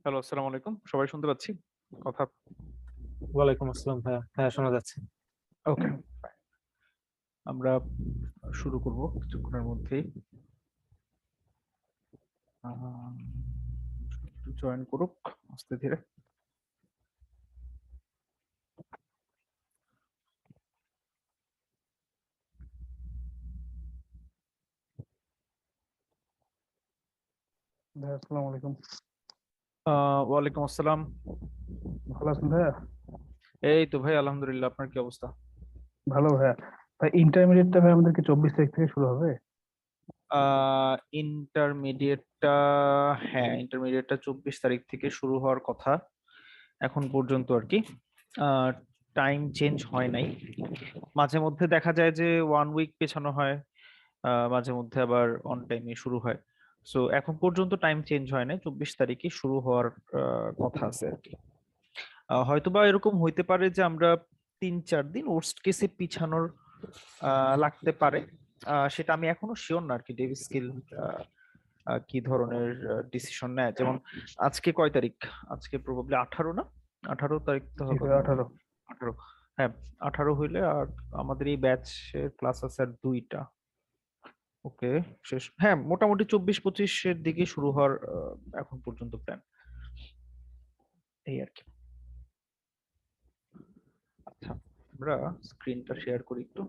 Hello, আসসালামু আলাইকুম। সবাই শুনতে পাচ্ছি কথা? ওয়ালাইকুম আসসালাম ভাইয়া। হ্যাঁ, শোনা যাচ্ছে। ওকে, আমরা শুরু করব কিছুক্ষণের মধ্যেই। একটু জয়েন করুক আস্তে ধীরে। ভাইয়া আসসালামু আলাইকুম। ওয়ালাইকুম আসসালাম। ভালো আছেন ভাইয়া? এই তো ভাই, আলহামদুলিল্লাহ। আপনার কি অবস্থা? ভালো ভাইয়া। ভাই ইন্টারমিডিয়েটটা ভাই আমাদেরকে 24 তারিখ থেকে শুরু হবে। ইন্টারমিডিয়েটটা, হ্যাঁ, ইন্টারমিডিয়েটটা 24 তারিখ থেকে শুরু হওয়ার কথা এখন পর্যন্ত আর কি। টাইম চেঞ্জ হয় নাই। মাঝে মধ্যে দেখা যায় যে 1 উইক পেছানো হয়, মাঝে মধ্যে আবার অন টাইমে শুরু হয়। সো এখন পর্যন্ত টাইম চেঞ্জ হয় নাই, 24 তারিখে শুরু হওয়ার কথা আছে আর কি। হয়তোবা এরকম হইতে পারে যে আমরা 3-4 দিন ওর্স্ট কেসে পিছানোর লাগতে পারে। সেটা আমি এখনো শিওর না আর কি। ডেভ স্কিল কি ধরনের ডিসিশন নেয়, যেমন আজকে কয় তারিখ? আজকে প্রবাবলি 18 না? 18 তারিখ তো জি হবে ভাই, মনে হয়। 18। 18, হ্যাঁ। 18 হইলে আর আমাদের এই ব্যাচের ক্লাস আছে আর 2টা। ওকে, শেষ, হ্যাঁ, মোটামুটি 24-25-এর দিকে শুরু হওয়ার এখন পর্যন্ত প্ল্যান, এই আর কি। আচ্ছা, আমরা স্ক্রিনটা শেয়ার করি একটু।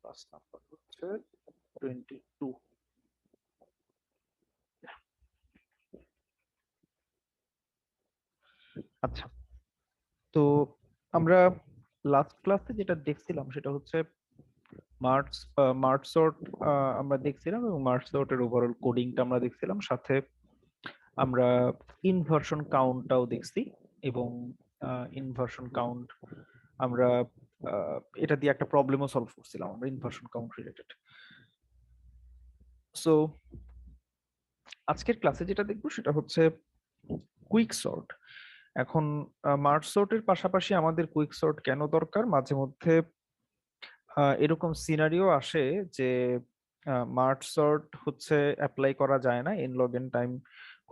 ক্লাস নাম্বার হচ্ছে 22। আচ্ছা, তো আমরা লাস্ট ক্লাসে যেটা দেখছিলাম সেটা হচ্ছে মার্চ মার্চ সর্ট আমরা দেখছিলাম, এবং মার্চ সর্টের ওভারঅল কোডিংটা আমরা দেখছিলাম, সাথে আমরা ইনভার্সন কাউন্টটাও দেখছি। এবং ইনভার্সন কাউন্ট আমরা এটা দিয়ে একটা প্রবলেমও সলভ করছিলাম আমরা, ইনভার্সন কাউন্ট রিলেটেড। সো আজকের ক্লাসে যেটা দেখবো সেটা হচ্ছে কুইক সর্ট। এখন মার্জ সর্টের পাশাপাশি আমাদের কুইক সর্ট কেন দরকার? মাঝে মধ্যে এরকম সিনারিও আসে যে মার্জ সর্ট হচ্ছে অ্যাপ্লাই করা যায় না n log n time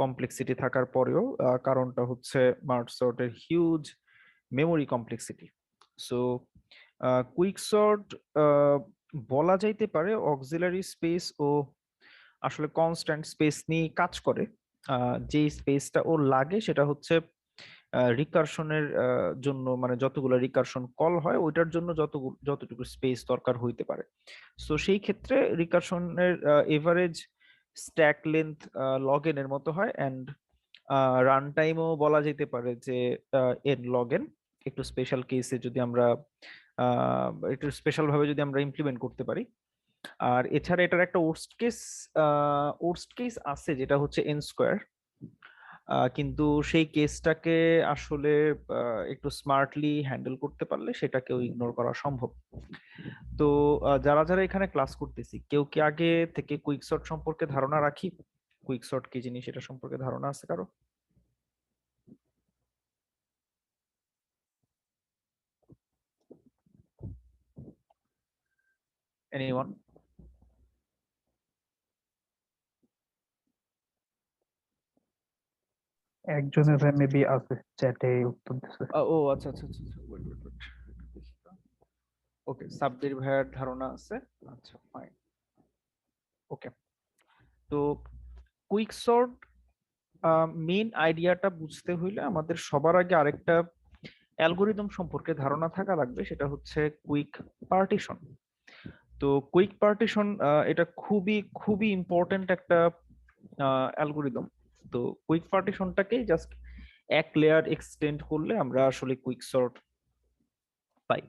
complexity থাকার পরেও। কারণটা হচ্ছে মার্জ সর্টের huge memory complexity. So quick sort বলা যাইতে পারে অক্সিলারি স্পেস ও আসলে কনস্ট্যান্ট স্পেস নিয়ে কাজ করে। যে স্পেসটা ওর লাগে সেটা হচ্ছে রিকারশনের জন্য, মানে যতগুলো রিকারশন কল হয় ওইটার জন্য যতটুকু স্পেস দরকার হইতে পারে। সো সেই ক্ষেত্রে রিকারশনের average stack length log n এর মতো হয়, অ্যান্ড রান টাইমও বলা যেতে পারে যে এন লগ এন। একটু স্পেশাল কেসে যদি আমরা একটু স্পেশাল ভাবে যদি আমরা ইমপ্লিমেন্ট করতে পারি। আর এছাড়া এটার একটা ওর্স্ট কেস আছে যেটা হচ্ছে এন স্কোয়ার। কিন্তু সেই কেসটাকে আসলে একটু স্মার্টলি হ্যান্ডেল করতে পারলে সেটাকেও ইগনোর করা সম্ভব। তো যারা যারা এখানে ক্লাস করতেছি, কেউ কি আগে থেকে কুইকসর্ট সম্পর্কে ধারণা রাখি? কুইকসর্ট কি জিনিস এটা সম্পর্কে ধারণা আছে কারো? এনিওয়ান? আচ্ছা একজনের আচ্ছা ভাই আচ্ছা। মেবি আছে, চ্যাটে উত্তর দিছে। ও আচ্ছা আচ্ছা আচ্ছা আচ্ছা, ওয়েট ওয়েট ওয়েট, ওকে, সাব্বির ভাইয়ের ধারণা আছে। আচ্ছা, ফাইন। ওকে, তো কুইকসর্ট মেইন আইডিয়াটা বুঝতে হইলে আমাদের সবার আগে আরেকটা অ্যালগোরিদম সম্পর্কে ধারণা থাকা লাগবে, সেটা হচ্ছে কুইক পার্টিশন। তো কুইক পার্টিশন এটা খুবই খুবই ইম্পর্টেন্ট একটা অ্যালগোরিদম। তো কুইক পার্টিশনটাকে জাস্ট এক লেয়ার এক্সটেন্ড করলে আমরা আসলে কুইক সর্ট পাই।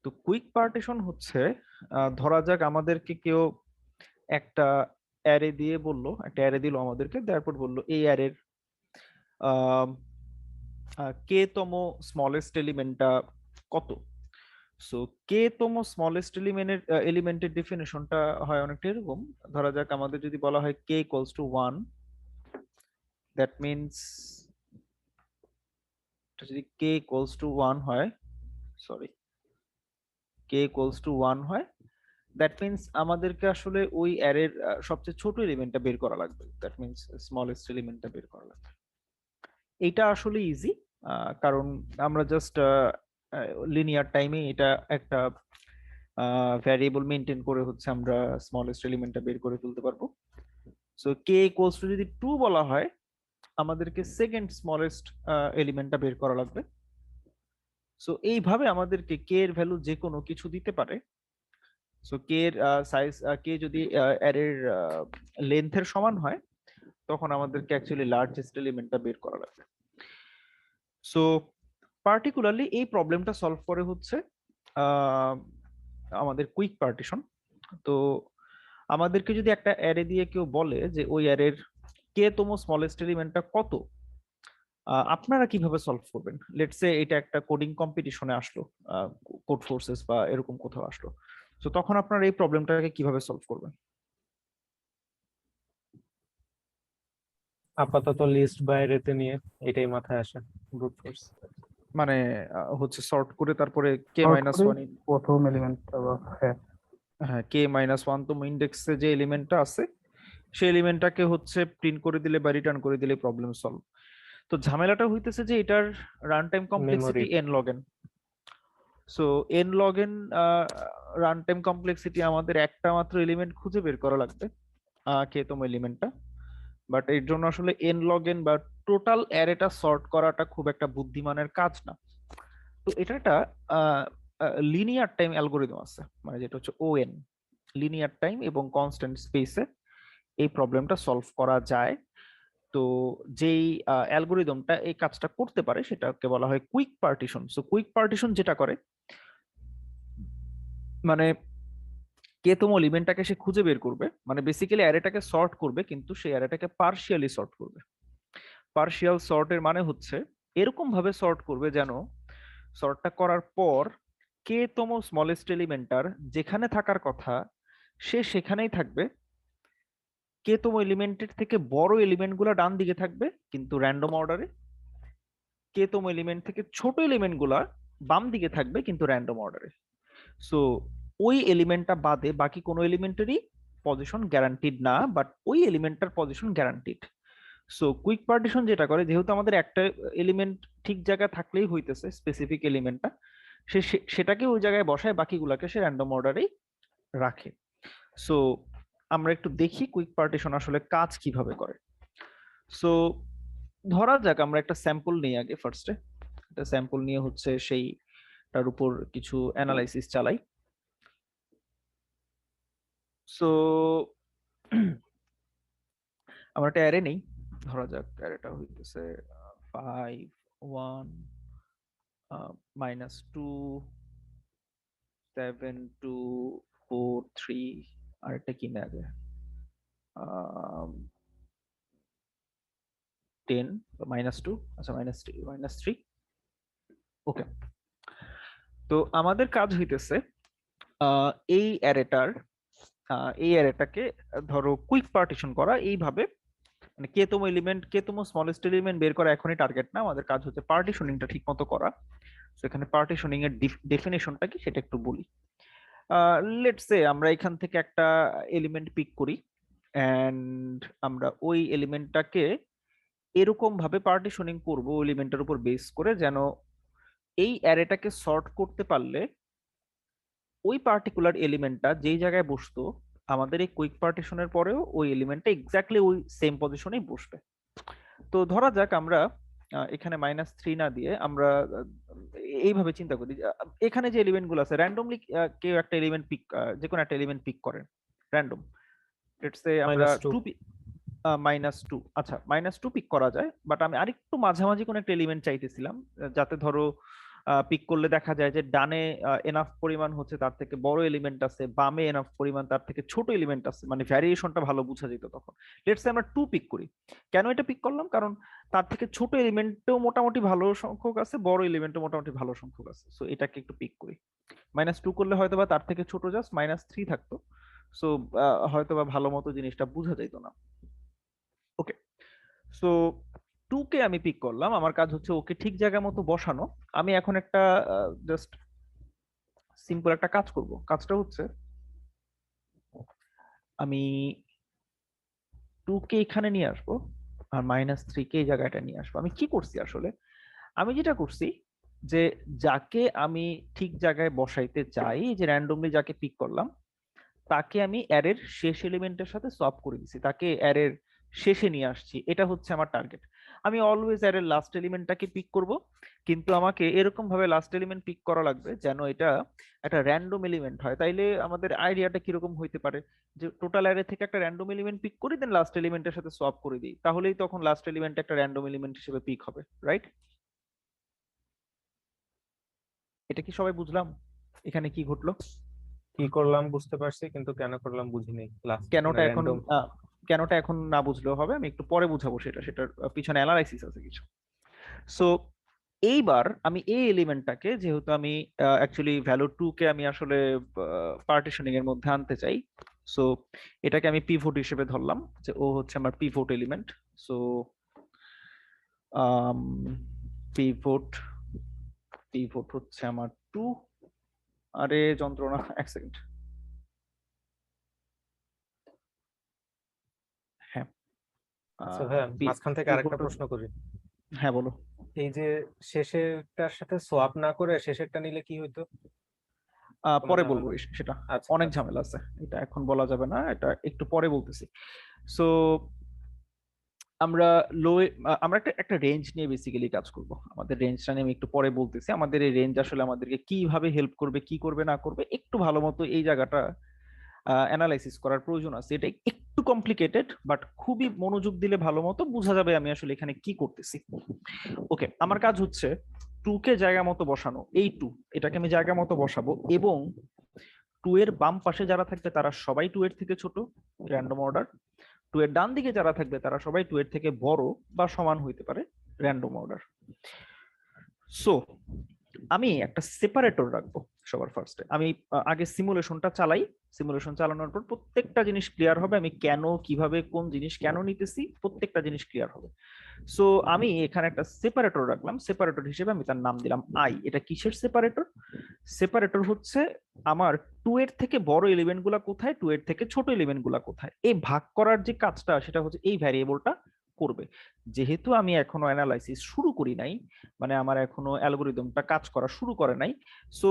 তো কুইক পার্টিশন হচ্ছে, ধরা যাক আমাদেরকে কেউ একটা অ্যারে দিয়ে বললো, একটা অ্যারে দিল আমাদেরকে, তারপর বললো এই অ্যারের কে তম স্মলেস্ট এলিমেন্টটা কত। সো কে তম স্মলেস্ট এলিমেন্টের ডেফিনেশনটা হয় অনেকটা এরকম। ধরা যাক আমাদের যদি বলা হয় কে ইকুয়ালস টু 1, দ্যাট মিনস যদি কে ইকুয়ালস টু 1 হয়, সরি, কে ইকুয়ালস টু 1 হয়, দ্যাট মিনস আমাদেরকে আসলে ওই অ্যারের সবচেয়ে ছোট এলিমেন্টটা বের করা লাগবে, দ্যাট মিনস স্মলেস্ট এলিমেন্টটা বের করা লাগবে। এটা আসলে ইজি, কারণ আমরা জাস্ট লিনিয়ার টাইমে এটা একটা ভ্যারিয়েবল মেনটেন করে হচ্ছে আমরা স্মলেস্ট এলিমেন্টটা বের করে ফেলতে পারবো। সো কে ইকুয়ালস টু যদি 2 বলা হয়, আমাদেরকে সেকেন্ড স্মলেস্ট এলিমেন্টটা বের করা লাগবে। সো এইভাবে আমাদেরকে কে এর ভ্যালু যে কোনো কিছু দিতে পারে। সো কে এর সাইজ, কে যদি অ্যারের লেন্থের সমান হয়, তখন আমাদেরকে অ্যাকচুয়ালি লার্জেস্ট এলিমেন্টটা বের করা লাগবে। সো পার্টিকুলারলি এই প্রবলেমটা সলভ করে হচ্ছে আমাদের কুইক পার্টিশন। তো আমাদেরকে যদি একটা অ্যারে দিয়ে কেউ বলে যে ওই অ্যারের কে তম স্মলেস্ট এলিমেন্টটা কত, আপনারা কিভাবে সলভ করবেন? লেটস সে এটা একটা কোডিং কম্পিটিশনে আসলো, কোড ফোর্সেস বা এরকম কোথাও আসলো, তো তখন আপনারা এই প্রবলেমটাকে কিভাবে সলভ করবেন? আপাতত লিস্ট বাইরেতে নিয়ে এটাই মাথায় আসে, ব্রুট ফোর্স। মানে হচ্ছে সর্ট করে তারপরে কে শর্ট মাইনাস করে ওয়ান, প্রথম এলিমেন্টটা বা হ্যাঁ হ্যাঁ কে মাইনাস ওয়ান তম ইন্ডেক্সে যে এলিমেন্টটা আছে সেই এলিমেন্টটাকে হচ্ছে প্রিন্ট করে দিলে বা রিটার্ন করে দিলে প্রবলেম সলভ। তো ঝামেলাটা হইতেছে যে এটার run time complexity memory. n log n। So n log n run time complexity, আমাদের একটা মাত্র এলিমেন্ট খুঁজে বের করা লাগবে, কে তম এলিমেন্টটা। বাট এর জন্য আসলে n log n বা টোটাল অ্যারেটা সর্ট করাটা খুব একটা বুদ্ধিমানের কাজ না। তো এটা একটা লিনিয়ার টাইম অ্যালগোরিদম আছে, মানে যেটা হচ্ছে ওএন, লিনিয়ার টাইম এবং কনস্ট্যান্ট স্পেসে এই প্রবলেমটা সলভ করা যায়। তো যেই অ্যালগোরিদমটা এই কাজটা করতে পারে সেটাকে বলা হয় quick partition. So quick partition যেটা করে, মানে কে তম এলিমেন্টটাকে সে খুঁজে বের করবে, মানে বেসিক্যালি অ্যারেটাকে সর্ট করবে, কিন্তু সেই অ্যারেটাকে পার্শিয়ালি সর্ট করবে। পার্শিয়াল সর্টের মানে হচ্ছে এরকম ভাবে সর্ট করবে যেন সর্টটা করার পর কে তম স্মলেস্ট এলিমেন্টটার যেখানে থাকার কথা সে সেখানেই থাকবে, কে তম এলিমেন্টের থেকে বড় এলিমেন্ট গুলা ডান দিকে থাকবে কিন্তু র্যান্ডম অর্ডারে, কে তম এলিমেন্ট থেকে ছোট এলিমেন্ট গুলা বাম দিকে থাকবে কিন্তু র্যান্ডম অর্ডারে। সো ওই এলিমেন্টটা বাদে বাকি কোনো এলিমেন্টেরই পজিশন গ্যারান্টিড না, বাট ওই এলিমেন্টটার position guaranteed. So quick partition যেটা করে, যেহেতু আমাদের একটা এলিমেন্ট ঠিক জায়গায় থাকলেই হইতেছে, স্পেসিফিক এলিমেন্টটা, সেটাকে ওই জায়গায় বসায়, বাকিগুলাকে সে র্যান্ডম অর্ডারেই রাখে। সো আমরা একটু দেখি কুইক পার্টিশন আসলে কাজ কিভাবে করে। সো ধরা যাক আমরা একটা স্যাম্পল নিই আগে, ফার্স্টে একটা স্যাম্পল নিয়ে হচ্ছে সেইটার উপর কিছু অ্যানালাইসিস চালাই। সো আমরা একটা অ্যারে নেই, ধরা যাক অ্যারেটা হইতেছে 5 1 -2 7 2 4 3, আরেকটা কি নেওয়া যায়, 10 -2, আচ্ছা -3। ওকে, তো আমাদের কাজ হইতেছে এই অ্যারেটার, এই অ্যারেটাকে ধরো কুইক পার্টিশন করা এইভাবে, মানে কে তম স্মলেস্ট এলিমেন্ট বের করা এখনই টার্গেট না, আমাদের কাজ হচ্ছে পার্টিশনিংটা ঠিক মতো করা। তো এখানে পার্টিশনিং এর ডেফিনেশনটা কি সেটা একটু বলি। লেটস সে আমরা এখান থেকে একটা এলিমেন্ট পিক করি, এন্ড আমরা ওই এলিমেন্টটাকে এরকম ভাবে পার্টিশনিং করব এলিমেন্টের উপর বেস করে, যেন এই অ্যারেটাকে সর্ট করতে পারলে ওই পার্টিকুলার এলিমেন্টটা যেই জায়গায় বসতো আমাদের এই কুইক পার্টিশনের পরেও ওই এলিমেন্টটা এক্স্যাক্টলি ওই সেম পজিশনেই বসবে। তো ধরা যাক আমরা এখানে -3 না দিয়ে আমরা এইভাবে চিন্তা করি, এখানে যে এলিমেন্ট গুলো আছে র্যান্ডমলি কেউ একটা এলিমেন্ট পিক, যে কোনো একটা এলিমেন্ট পিক করেন র্যান্ডম। লেটস সে আমরা -2। 2 -2, আচ্ছা -2 পিক করা যায়, বাট আমি আরেকটু মাঝামাঝি কোন একটা এলিমেন্ট চাইতেছিলাম, যাতে ধরো পিক করলে দেখা যায় যে ডানে এনাফ পরিমাণ হচ্ছে তার থেকে বড় এলিমেন্ট আছে, বামে এনাফ পরিমাণ তার থেকে ছোট এলিমেন্ট আছে, মানে ভ্যারিয়েশনটা ভালো বোঝা যেত তখন। লেটস সে আমরা 2 পিক করি। কেন এটা পিক করলাম? কারণ তার থেকে ছোট এলিমেন্টও মোটামুটি ভালো সংখ্যক আছে, বড় এলিমেন্টও মোটামুটি ভালো সংখ্যক আছে, সো এটাকে একটু পিক করি। -2 করলে হয়তো বা তার থেকে ছোট জাস্ট -3 থাকতো, সো হয়তো বা ভালো মতো জিনিসটা বোঝা যেত না। ওকে, সো 2 কে আমি পিক করলাম, আমার কাজ হচ্ছে ওকে ঠিক জায়গা মতো বসানো। আমি এখন একটা জাস্ট সিম্পল একটা কাজ করব। কাজটা হচ্ছে আমি 2 কে এখানে নিয়ে আসবো আর -3 কে এই জায়গাটা নিয়ে আসবো। আমি কি করছি আসলে? আমি যেটা করছি যে যাকে আমি ঠিক জায়গায় বসাইতে চাই, যে র্যান্ডমলি যাকে পিক করলাম, তাকে আমি অ্যারের শেষ এলিমেন্টের সাথে সোয়াপ করে দিছি, তাকে অ্যারের শেষে নিয়ে আসছি। এটা হচ্ছে আমার টার্গেট। আমি অলওয়েজ অ্যারের লাস্ট এলিমেন্টটাকে পিক করব, কিন্তু আমাকে এরকম ভাবে লাস্ট এলিমেন্ট পিক করা লাগবে যেন এটা একটা র্যান্ডম এলিমেন্ট হয়। তাইলে আমাদের আইডিয়াটা কিরকম হইতে পারে যে টোটাল অ্যারে থেকে একটা র্যান্ডম এলিমেন্ট পিক করি, দেন লাস্ট এলিমেন্টের সাথে সোয়াপ করে দিই, তাহলেই তখন লাস্ট এলিমেন্ট একটা র্যান্ডম এলিমেন্ট হিসেবে পিক হবে, রাইট? এটা কি সবাই বুঝলাম এখানে কি ঘটলো? কি করলাম বুঝতে পারছি, কিন্তু কেন করলাম বুঝিনি। লাস্ট মানে কেনটা এখন র্যান্ডম। কেনটা এখন না বুঝলেও হবে, আমি একটু পরে বুঝাবো সেটা, সেটার পিছনে অ্যানালাইসিস আছে কিছু। সো এইবার আমি এই এলিমেন্টটাকে, যেহেতু আমি অ্যাকচুয়ালি ভ্যালু 2 কে আমি আসলে পার্টিশনিং এর মধ্যে আনতে চাই, সো এটাকে আমি পিভট হিসেবে ধরলাম যে ও হচ্ছে আমার pivot element. So pivot pivot হচ্ছে আমার 2। আরে যন্ত্রণা, এক সেকেন্ড। হ্যাঁ, আচ্ছা ভাইয়া, মাঝখান থেকে আরেকটা পিভট, প্রশ্ন করি। হ্যাঁ বলো। এই যে শেষেরটার সাথে সোয়াপ না করে শেষেরটা নিলে কি হইতো? কোনো পরে বলবো ঝামেলা? সেটা, আচ্ছা অনেক আচ্ছা। ঝামেলা আছে, এটা এখন বলা যাবে না, এটা একটু পরে বলতেছি। সো আমরা লো আমরা একটা একটা রেঞ্জ নিয়ে বেসিক্যালি কাজ করব। আমাদের রেঞ্জটা নিয়ে আমি একটু পরে বলতেছি। আমাদের এই রেঞ্জ আসলে আমাদেরকে কিভাবে হেল্প করবে, কি করবে না করবে, একটু ভালো মতো এই জায়গাটা অ্যানালাইসিস করার প্রয়োজন আছে। এটা একটু কমপ্লিকেটেড, বাট খুবই মনোযোগ দিলে ভালো মতো বোঝা যাবে আমি আসলে এখানে কি করতেছি। ওকে, আমার কাজ হচ্ছে 2 কে জায়গা মতো বসানো। এই 2, এটাকে আমি জায়গা মতো বসাবো, এবং 2 এর বাম পাশে যারা থাকবে তারা সবাই 2 এর থেকে ছোট, র্যান্ডম অর্ডার। 2 এর ডান দিকে যারা থাকবে তারা সবাই 2 এর থেকে বড় বা সমান হইতে পারে, র্যান্ডম অর্ডার। সো আমি একটা সেপারেটর রাখবো সবার ফার্স্টে। আমি আগে সিমুলেশনটা চালাই, সিমুলেশন চালানোর পর প্রত্যেকটা জিনিস ক্লিয়ার হবে, আমি কেন, কিভাবে, কোন জিনিস কেন নিতেছি, প্রত্যেকটা জিনিস ক্লিয়ার হবে। সো আমি এখানে একটা সেপারেটর রাখলাম, সেপারেটর হিসেবে আমি তার নাম দিলাম আই। এটা কিসের সেপারেটর? সেপারেটর হচ্ছে আমার 2 এর থেকে বড় এলিমেন্ট গুলা কোথায়, 2 এর থেকে ছোট এলিমেন্ট গুলা কোথায়, এই ভাগ করার যে কাজটা সেটা হচ্ছে এই ভ্যারিয়েবলটা করবে। যেহেতু আমি এখনো অ্যানালাইসিস শুরু করি নাই, মানে আমার এখনো অ্যালগোরিদমটা কাজ করা শুরু করে নাই, সো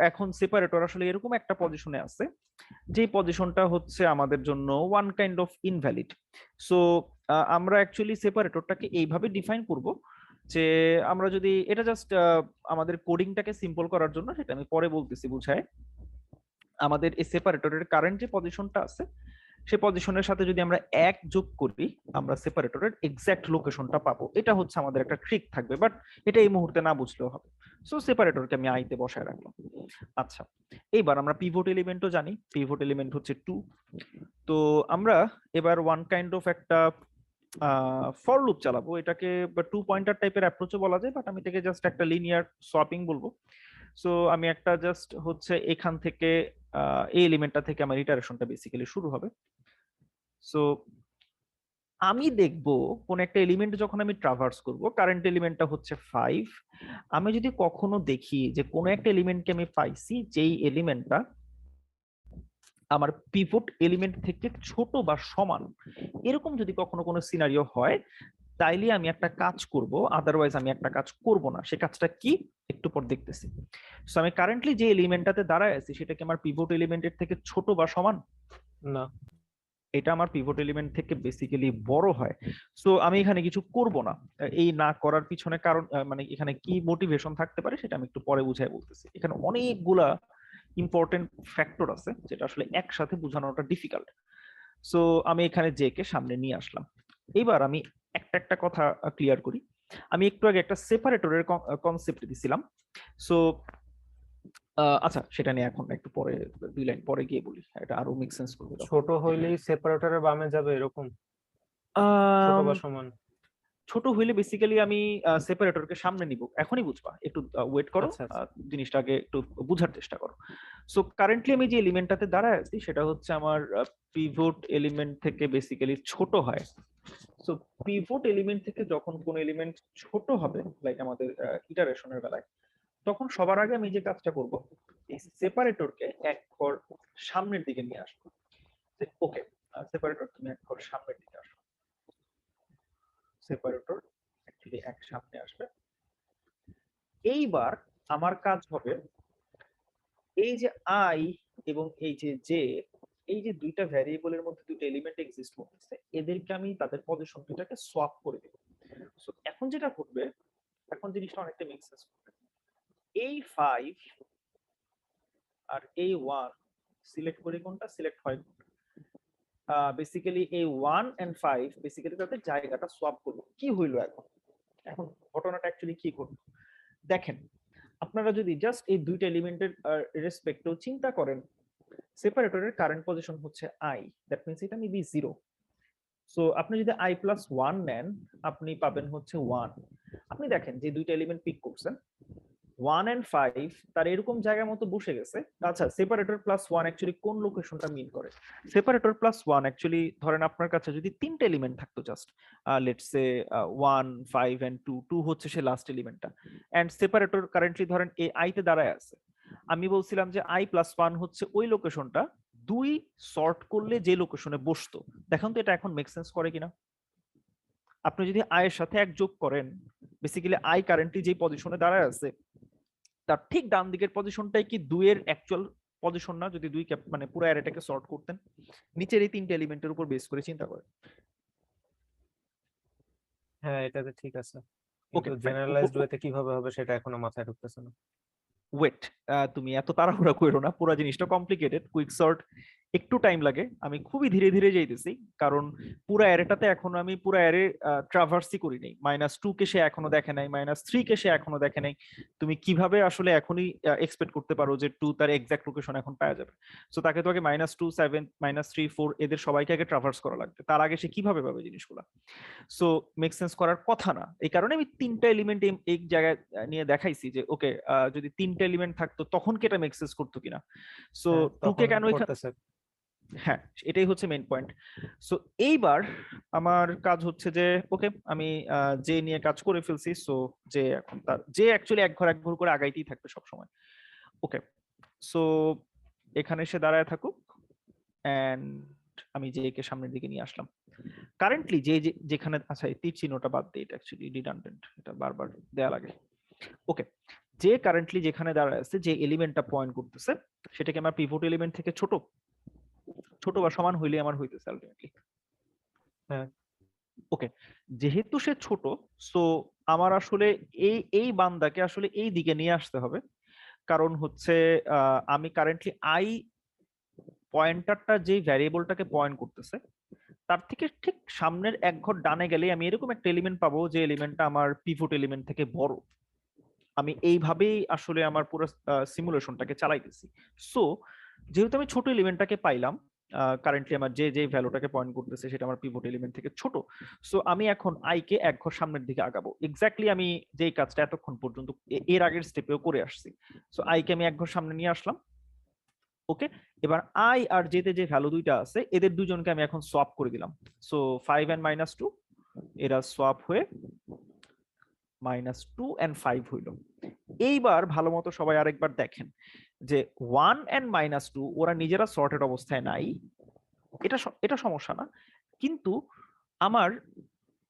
এখন সেপারেটর আসলে এরকম একটা পজিশনে আছে যে পজিশনটা হচ্ছে আমাদের জন্য one kind of invalid. So আমরা অ্যাকচুয়ালি সেপারেটরটাকে এইভাবে ডিফাইন করব যে আমরা যদি এটা জাস্ট আমাদের কোডিংটাকে সিম্পল করার জন্য, সেটা আমি পরে বলতেছি বুঝায়, আমাদের এই সেপারেটরের কারেন্ট যে পজিশনটা আছে সেই পজিশনের সাথে যদি আমরা 1 যোগ করি, আমরা সেপারেটরের এক্সাক্ট লোকেশনটা পাবো। এটা হচ্ছে আমাদের একটা ট্রিক থাকবে, বাট এটা এই মুহূর্তে না বুঝলেও হবে। সো সেপারেটরকে আমি আইতে বসায় রাখলাম। আচ্ছা, এইবার আমরা পিভট এলিমেন্টও জানি, পিভট এলিমেন্ট হচ্ছে 2। তো আমরা এবার ওয়ান কাইন্ড অফ একটা ফর লুপ চালাবো। এটাকে 2 পয়েন্টার টাইপের অ্যাপ্রোচও বলা যায়, বাট আমি এটাকে জাস্ট একটা লিনিয়ার সোয়াপিং বলবো। সো আমি একটা জাস্ট হচ্ছে এখান থেকে এই এলিমেন্টটা থেকে আমার ইটারেশনটা বেসিক্যালি শুরু হবে। সো আমি দেখব কোন একটা এলিমেন্ট যখন আমি ট্রাভার্স করব, কারেন্ট এলিমেন্টটা হচ্ছে 5, আমি যদি কখনো দেখি যে কোন একটা এলিমেন্টকে আমি পাইছি যেই এলিমেন্টটা আমার পিভট এলিমেন্ট থেকে ছোট বা সমান, এরকম যদি কখনো কোনো সিনারিও হয়, তাইলে আমি একটা কাজ করব, আদারওয়াইজ আমি একটা কাজ করব না। সে কাজটা কি একটু পর দেখতেছি। সো আমি কারেন্টলি যে এলিমেন্টটাতে দাঁড়ায় আছি সেটা কি আমার পিভট এলিমেন্টের থেকে ছোট বা সমান? না। এটা আমার পিভট এলিমেন্ট থেকে বেসিক্যালি বড় হয়। সো আমি এখানে কিছু করব না। এই না করার পিছনে কারণ মানে এখানে কি মোটিভেশন থাকতে পারে সেটা আমি একটু পরে বুঝাই বলতেছি। এখানে অনেকগুলা ইম্পর্টেন্ট ফ্যাক্টর আছে যেটা আসলে একসাথে বোঝানোটা ডিফিকাল্ট। সো আমি এখানে জে কে সামনে নিয়ে আসলাম। এবার আমি একটা একটা কথা ক্লিয়ার করি। আমি একটু আগে একটা সেপারেটরের কনসেপ্ট দিছিলাম সো আচ্ছা, সেটা নিয়ে এখন একটু পরে 2 লাইন পরে গিয়ে বলি, এটা আরো মেক সেন্স করবে তখন। ছোট হইলেই সেপারেটরের বামে যাবে এরকম, ছোট আম, বা সমান? ছোট হইলে বেসিক্যালি আমি সেপারেটরকে সামনে নিব, এখনই বুঝবা, একটু ওয়েট করো, আচ্ছা আচ্ছা। জিনিসটা আগে একটু বুঝার চেষ্টা করো। সো কারেন্টলি আমি যে এলিমেন্টটাতে দাঁড়ায় আছি সেটা হচ্ছে আমার পিভট এলিমেন্ট থেকে বেসিক্যালি ছোট হয়। সো পিভট এলিমেন্ট থেকে যখন কোন এলিমেন্ট ছোট হবে, লাইক আমাদের ইটারেশনের বেলায়, তখন সবার আগে আমি যে কাজটা করব, এই সেপারেটরকে এক ঘর সামনের দিকে নিয়ে আসবো। ওকে, সেপারেটর তুমি এক ঘর সামনের দিকে আসো। সেপারেটর অ্যাকচুয়ালি এক সামনে আসবে। এইবার আমার কাজ হবে, এই যে আই এবং এই যে জে, এই যে দুইটা ভ্যারিয়েবলের মধ্যে দুইটা এলিমেন্ট এক্সিস্ট করতেছে, এদেরকে আমি তাদের পজিশন দুটাকে সোয়াপ করে দেব। সো এখন যেটা ঘটবে, এখন জিনিসটা অনেকটা মেক সেন্স করবে। এই 5 আর এই 1 সিলেক্ট করে কোনটা সিলেক্ট হয়, বেসিক্যালি এই 1 এন্ড 5 বেসিক্যালি তাদের জায়গাটা সোয়াপ করলো। কি হইলো এখন, এখন ঘটনাটা অ্যাকচুয়ালি কি করলো দেখেন। আপনারা যদি জাস্ট এই দুইটা এলিমেন্টের রেসপেক্টেও চিন্তা করেন, সেপারেটরের কারেন্ট পজিশন হচ্ছে আই, দ্যাট মিনস এটা নিবি 0। সো আপনি যদি আই প্লাস 1 নেন, আপনি পাবেন হচ্ছে 1। আপনি দেখেন যে দুইটা এলিমেন্ট পিক করছেন 1 এন্ড 5, তার এরকম জায়গার মতো বসে গেছে। আচ্ছা, সেপারেটর প্লাস 1 অ্যাকচুয়ালি কোন লোকেশনটা মিন করে? সেপারেটর প্লাস 1 অ্যাকচুয়ালি ধরেন আপনার কাছে যদি তিনটা এলিমেন্ট থাকতো, জাস্ট লেটস সে 1 5 এন্ড 2, 2 হচ্ছে সে লাস্ট এলিমেন্টটা, এন্ড সেপারেটর কারেন্টলি ধরেন এই আই তে দাঁড়ায় আছে। আমি বলছিলাম যে আই প্লাস 1 হচ্ছে ওই লোকেশনটা, দুই সর্ট করলে যে লোকেশনে বসতো। দেখুন তো এটা এখন মেক সেন্স করে কিনা। আপনি যদি আই এর সাথে এক যোগ করেন, বেসিক্যালি আই কারেন্টলি যে পজিশনে দাঁড়ায় আছে, তার ঠিক ডান দিকের পজিশনটাই কি 2 এর অ্যাকচুয়াল পজিশন না? যদি দুই মানে পুরো অ্যারেটাকে সর্ট করতেন নিচের এই তিনটে এলিমেন্টের উপর বেস করে চিন্তা করেন। হ্যাঁ, এটাতে ঠিক আছে, ওকে কিন্তু ফাইন, জেনারেলাইজড ওয়েতে কিভাবে হবে সেটা এখনো মাথায় ঢুকতেছে না। ওয়েট, তুমি এত তাড়াহুড়া করো না, পুরো জিনিসটা কমপ্লিকেটেড। কুইক সর্ট একটু টাইম লাগে, আমি খুবই ধীরে ধীরে যাইতেছি, কারণ পুরো অ্যারেটাতে এখনো আমি পুরো অ্যারে ট্রাভার্সই করি নাই। -2 কে সে এখনো দেখে নাই, -3 কে সে এখনো দেখে নাই। তুমি কিভাবে আসলে এখনই এক্সপেক্ট করতে পারো যে 2 তার এক্সাক্ট লোকেশন এখন পাওয়া যাবে? সো তাকে তো আগে -2 7 -3 4 এদের সবাইকে আগে ট্রাভার্স করা লাগবে, তার আগে সে কিভাবে পাবে জিনিসগুলো? সো মেক সেন্স করার কথা না। এই কারণে আমি তিনটা এলিমেন্ট এই জায়গায় নিয়ে দেখাইছি যে ওকে, যদি তিনটা এলিমেন্ট থাকতো তখন কি এটা মেক সেন্স করতো কিনা। সো হ্যাঁ, 2 কে তখন কেন এখানে, করতেছে। হ্যাঁ এটাই হচ্ছে মেইন পয়েন্ট। সো এইবার আমার কাজ হচ্ছে যে ওকে, আমি যে নিয়ে কাজ করে ফেলছি। সো যে এখন তার যে অ্যাকচুয়ালি এক ঘর করে আগাইতেই থাকবে সব সময়। ওকে, সো এখানে এসে দাঁড়ায় থাকুক, এন্ড আমি জে কে সামনের দিকে নিয়ে আসলাম। কারেন্টলি যেখানে, আচ্ছা এই তীর চিহ্নটা বাদ দিয়ে, এটা অ্যাকচুয়ালি রিডান্ডেন্ট, এটা বারবার দেয়া লাগে। ওকে, যে কারেন্টলি যেখানে দাঁড়ায় আছে, যে এলিমেন্টটা পয়েন্ট করতেছে, সেটাকে আমার পিভট এলিমেন্ট থেকে ছোট, ছোট বা সমান হইলে আমার হইতেছে আলটিমেটলি। হ্যাঁ, ওকে, যেহেতু সে ছোট, সো আমার আসলে এই বান্দাকে আসলে এই দিকে নিয়ে আসতে হবে। কারণ হচ্ছে আমি কারেন্টলি আই পয়েন্টারটা যেই ভ্যারিয়েবলটাকে পয়েন্ট করতেছে, তার থেকে ঠিক সামনের এক ঘর ডানে গেলে আমি এরকম একটা এলিমেন্ট পাবো যে এলিমেন্টটা আমার পিভট এলিমেন্ট থেকে বড়। আমি এইভাবেই আসলে আমার পুরো সিমুলেশনটাকে চালাইতেছি। সো যেহেতু আমি ছোট এলিমেন্টটাকে পাইলাম, কারেন্টলি আমার যে ভ্যালুটাকে পয়েন্ট করতেছে সেটা আমার পিভট এলিমেন্ট থেকে ছোট। সো আমি এখন আই কে এক ঘর সামনের দিকে আগাবো। এক্স্যাক্টলি আমি যেই কাজটা এতক্ষণ পর্যন্ত এর আগের স্টেপেও করে আসছি। সো আই কে আমি এক ঘর সামনে নিয়ে আসলাম। ওকে, এবার আই আর জেতে যে ভ্যালু দুইটা আছে, এদের দুজনকে আমি এখন সোয়াপ করে দিলাম। সো 5 এন্ড -2 এরা সোয়াপ হয়ে -2 এন্ড 5 হইল। এইবার ভালো মতো সবাই আরেকবার দেখেন যে 1 এন্ড -2 ওরা নিজেরা সর্টেড অবস্থায় নাই, এটা সমস্যা না। কিন্তু আমার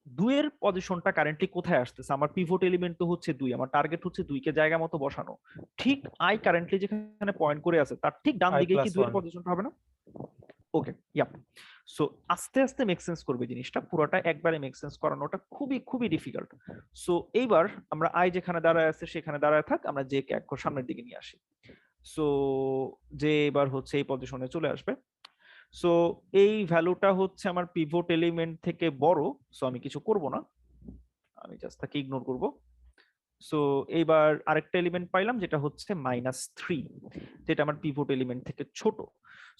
2 এর পজিশনটা কারেন্টলি কোথায় আসতেছে? আমার পিভট এলিমেন্ট তো হচ্ছে 2, আমার টার্গেট হচ্ছে 2 কে জায়গা মতো বসানো। ঠিক আই কারেন্টলি যেখানে পয়েন্ট করে আছে তার ঠিক ডান আই দিকে কি প্লাস 2 এর ওয়ান। পজিশনটা হবে না? ওকে, ইয়াপ। সো আস্তে আস্তে মেক সেন্স করবে জিনিসটা, পুরোটা একবারে মেক সেন্স করানোটা খুবই খুবই ডিফিকাল্ট। সো এইবার আমরা আই যেখানে দাঁড়ায় আছে সেখানে দাঁড়ায় থাক, আমরা জে কে এক ঘর সামনের দিকে নিয়ে আসি। সো যে এবার হচ্ছে এই পজিশনে চলে আসবে। সো এই ভ্যালুটা হচ্ছে আমার পিভট এলিমেন্ট থেকে বড়, সো আমি কিছু করব না, আমি জাস্ট তাকে ইগনোর করব। সো এইবার আরেকটা এলিমেন্ট পাইলাম যেটা হচ্ছে -3, যেটা আমার পিভট এলিমেন্ট থেকে ছোট।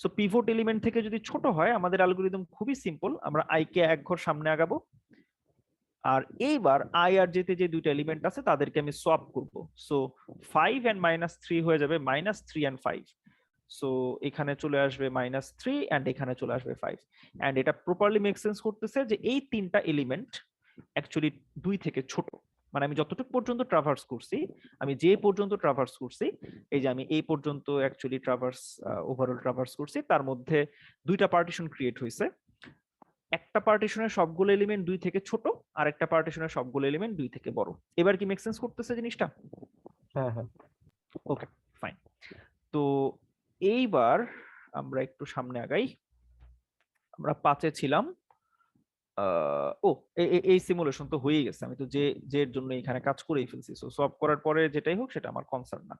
সো পিভট এলিমেন্ট থেকে যদি ছোট হয় আমাদের অ্যালগরিদম খুবই সিম্পল, আমরা i কে এক ঘর সামনে আগাবো, আর এইবার i আর j তে যে দুইটা এলিমেন্ট আছে তাদেরকে আমি সোয়াপ করব। সো 5 এন্ড -3 হয়ে যাবে -3 এন্ড 5। সো এখানে চলে আসবে -3 এন্ড এখানে চলে আসবে 5। এন্ড এটা প্রপারলি মেক সেন্স করতেছে যে এই তিনটা এলিমেন্ট অ্যাকচুয়ালি 2 থেকে ছোট। মানে আমি যতটুকু পর্যন্ত ট্রাভার্স করছি, আমি যে পর্যন্ত ট্রাভার্স করছি, এই যে আমি এই পর্যন্ত অ্যাকচুয়ালি ট্রাভার্স ওভারঅল ট্রাভার্স করছি, তার মধ্যে দুইটা পার্টিশন ক্রিয়েট হয়েছে। একটা পার্টিশনের সবগুলো এলিমেন্ট 2 থেকে ছোট, আর একটা পার্টিশনের সবগুলো এলিমেন্ট 2 থেকে বড়। এবার কি মেক সেন্স করতেছে জিনিসটা? হ্যাঁ হ্যাঁ। ওকে, ফাইন। তো এইবার আমরা একটু সামনে আগাই। আমরা 5-এ ছিলাম। ও এই সিমুলেশন তো হয়েই গেছে, আমি তো যে এর জন্য এখানে কাজ করেই ফেলছি। সো সলভ করার পরে যেটাই হোক সেটা আমার কনসার্ন না।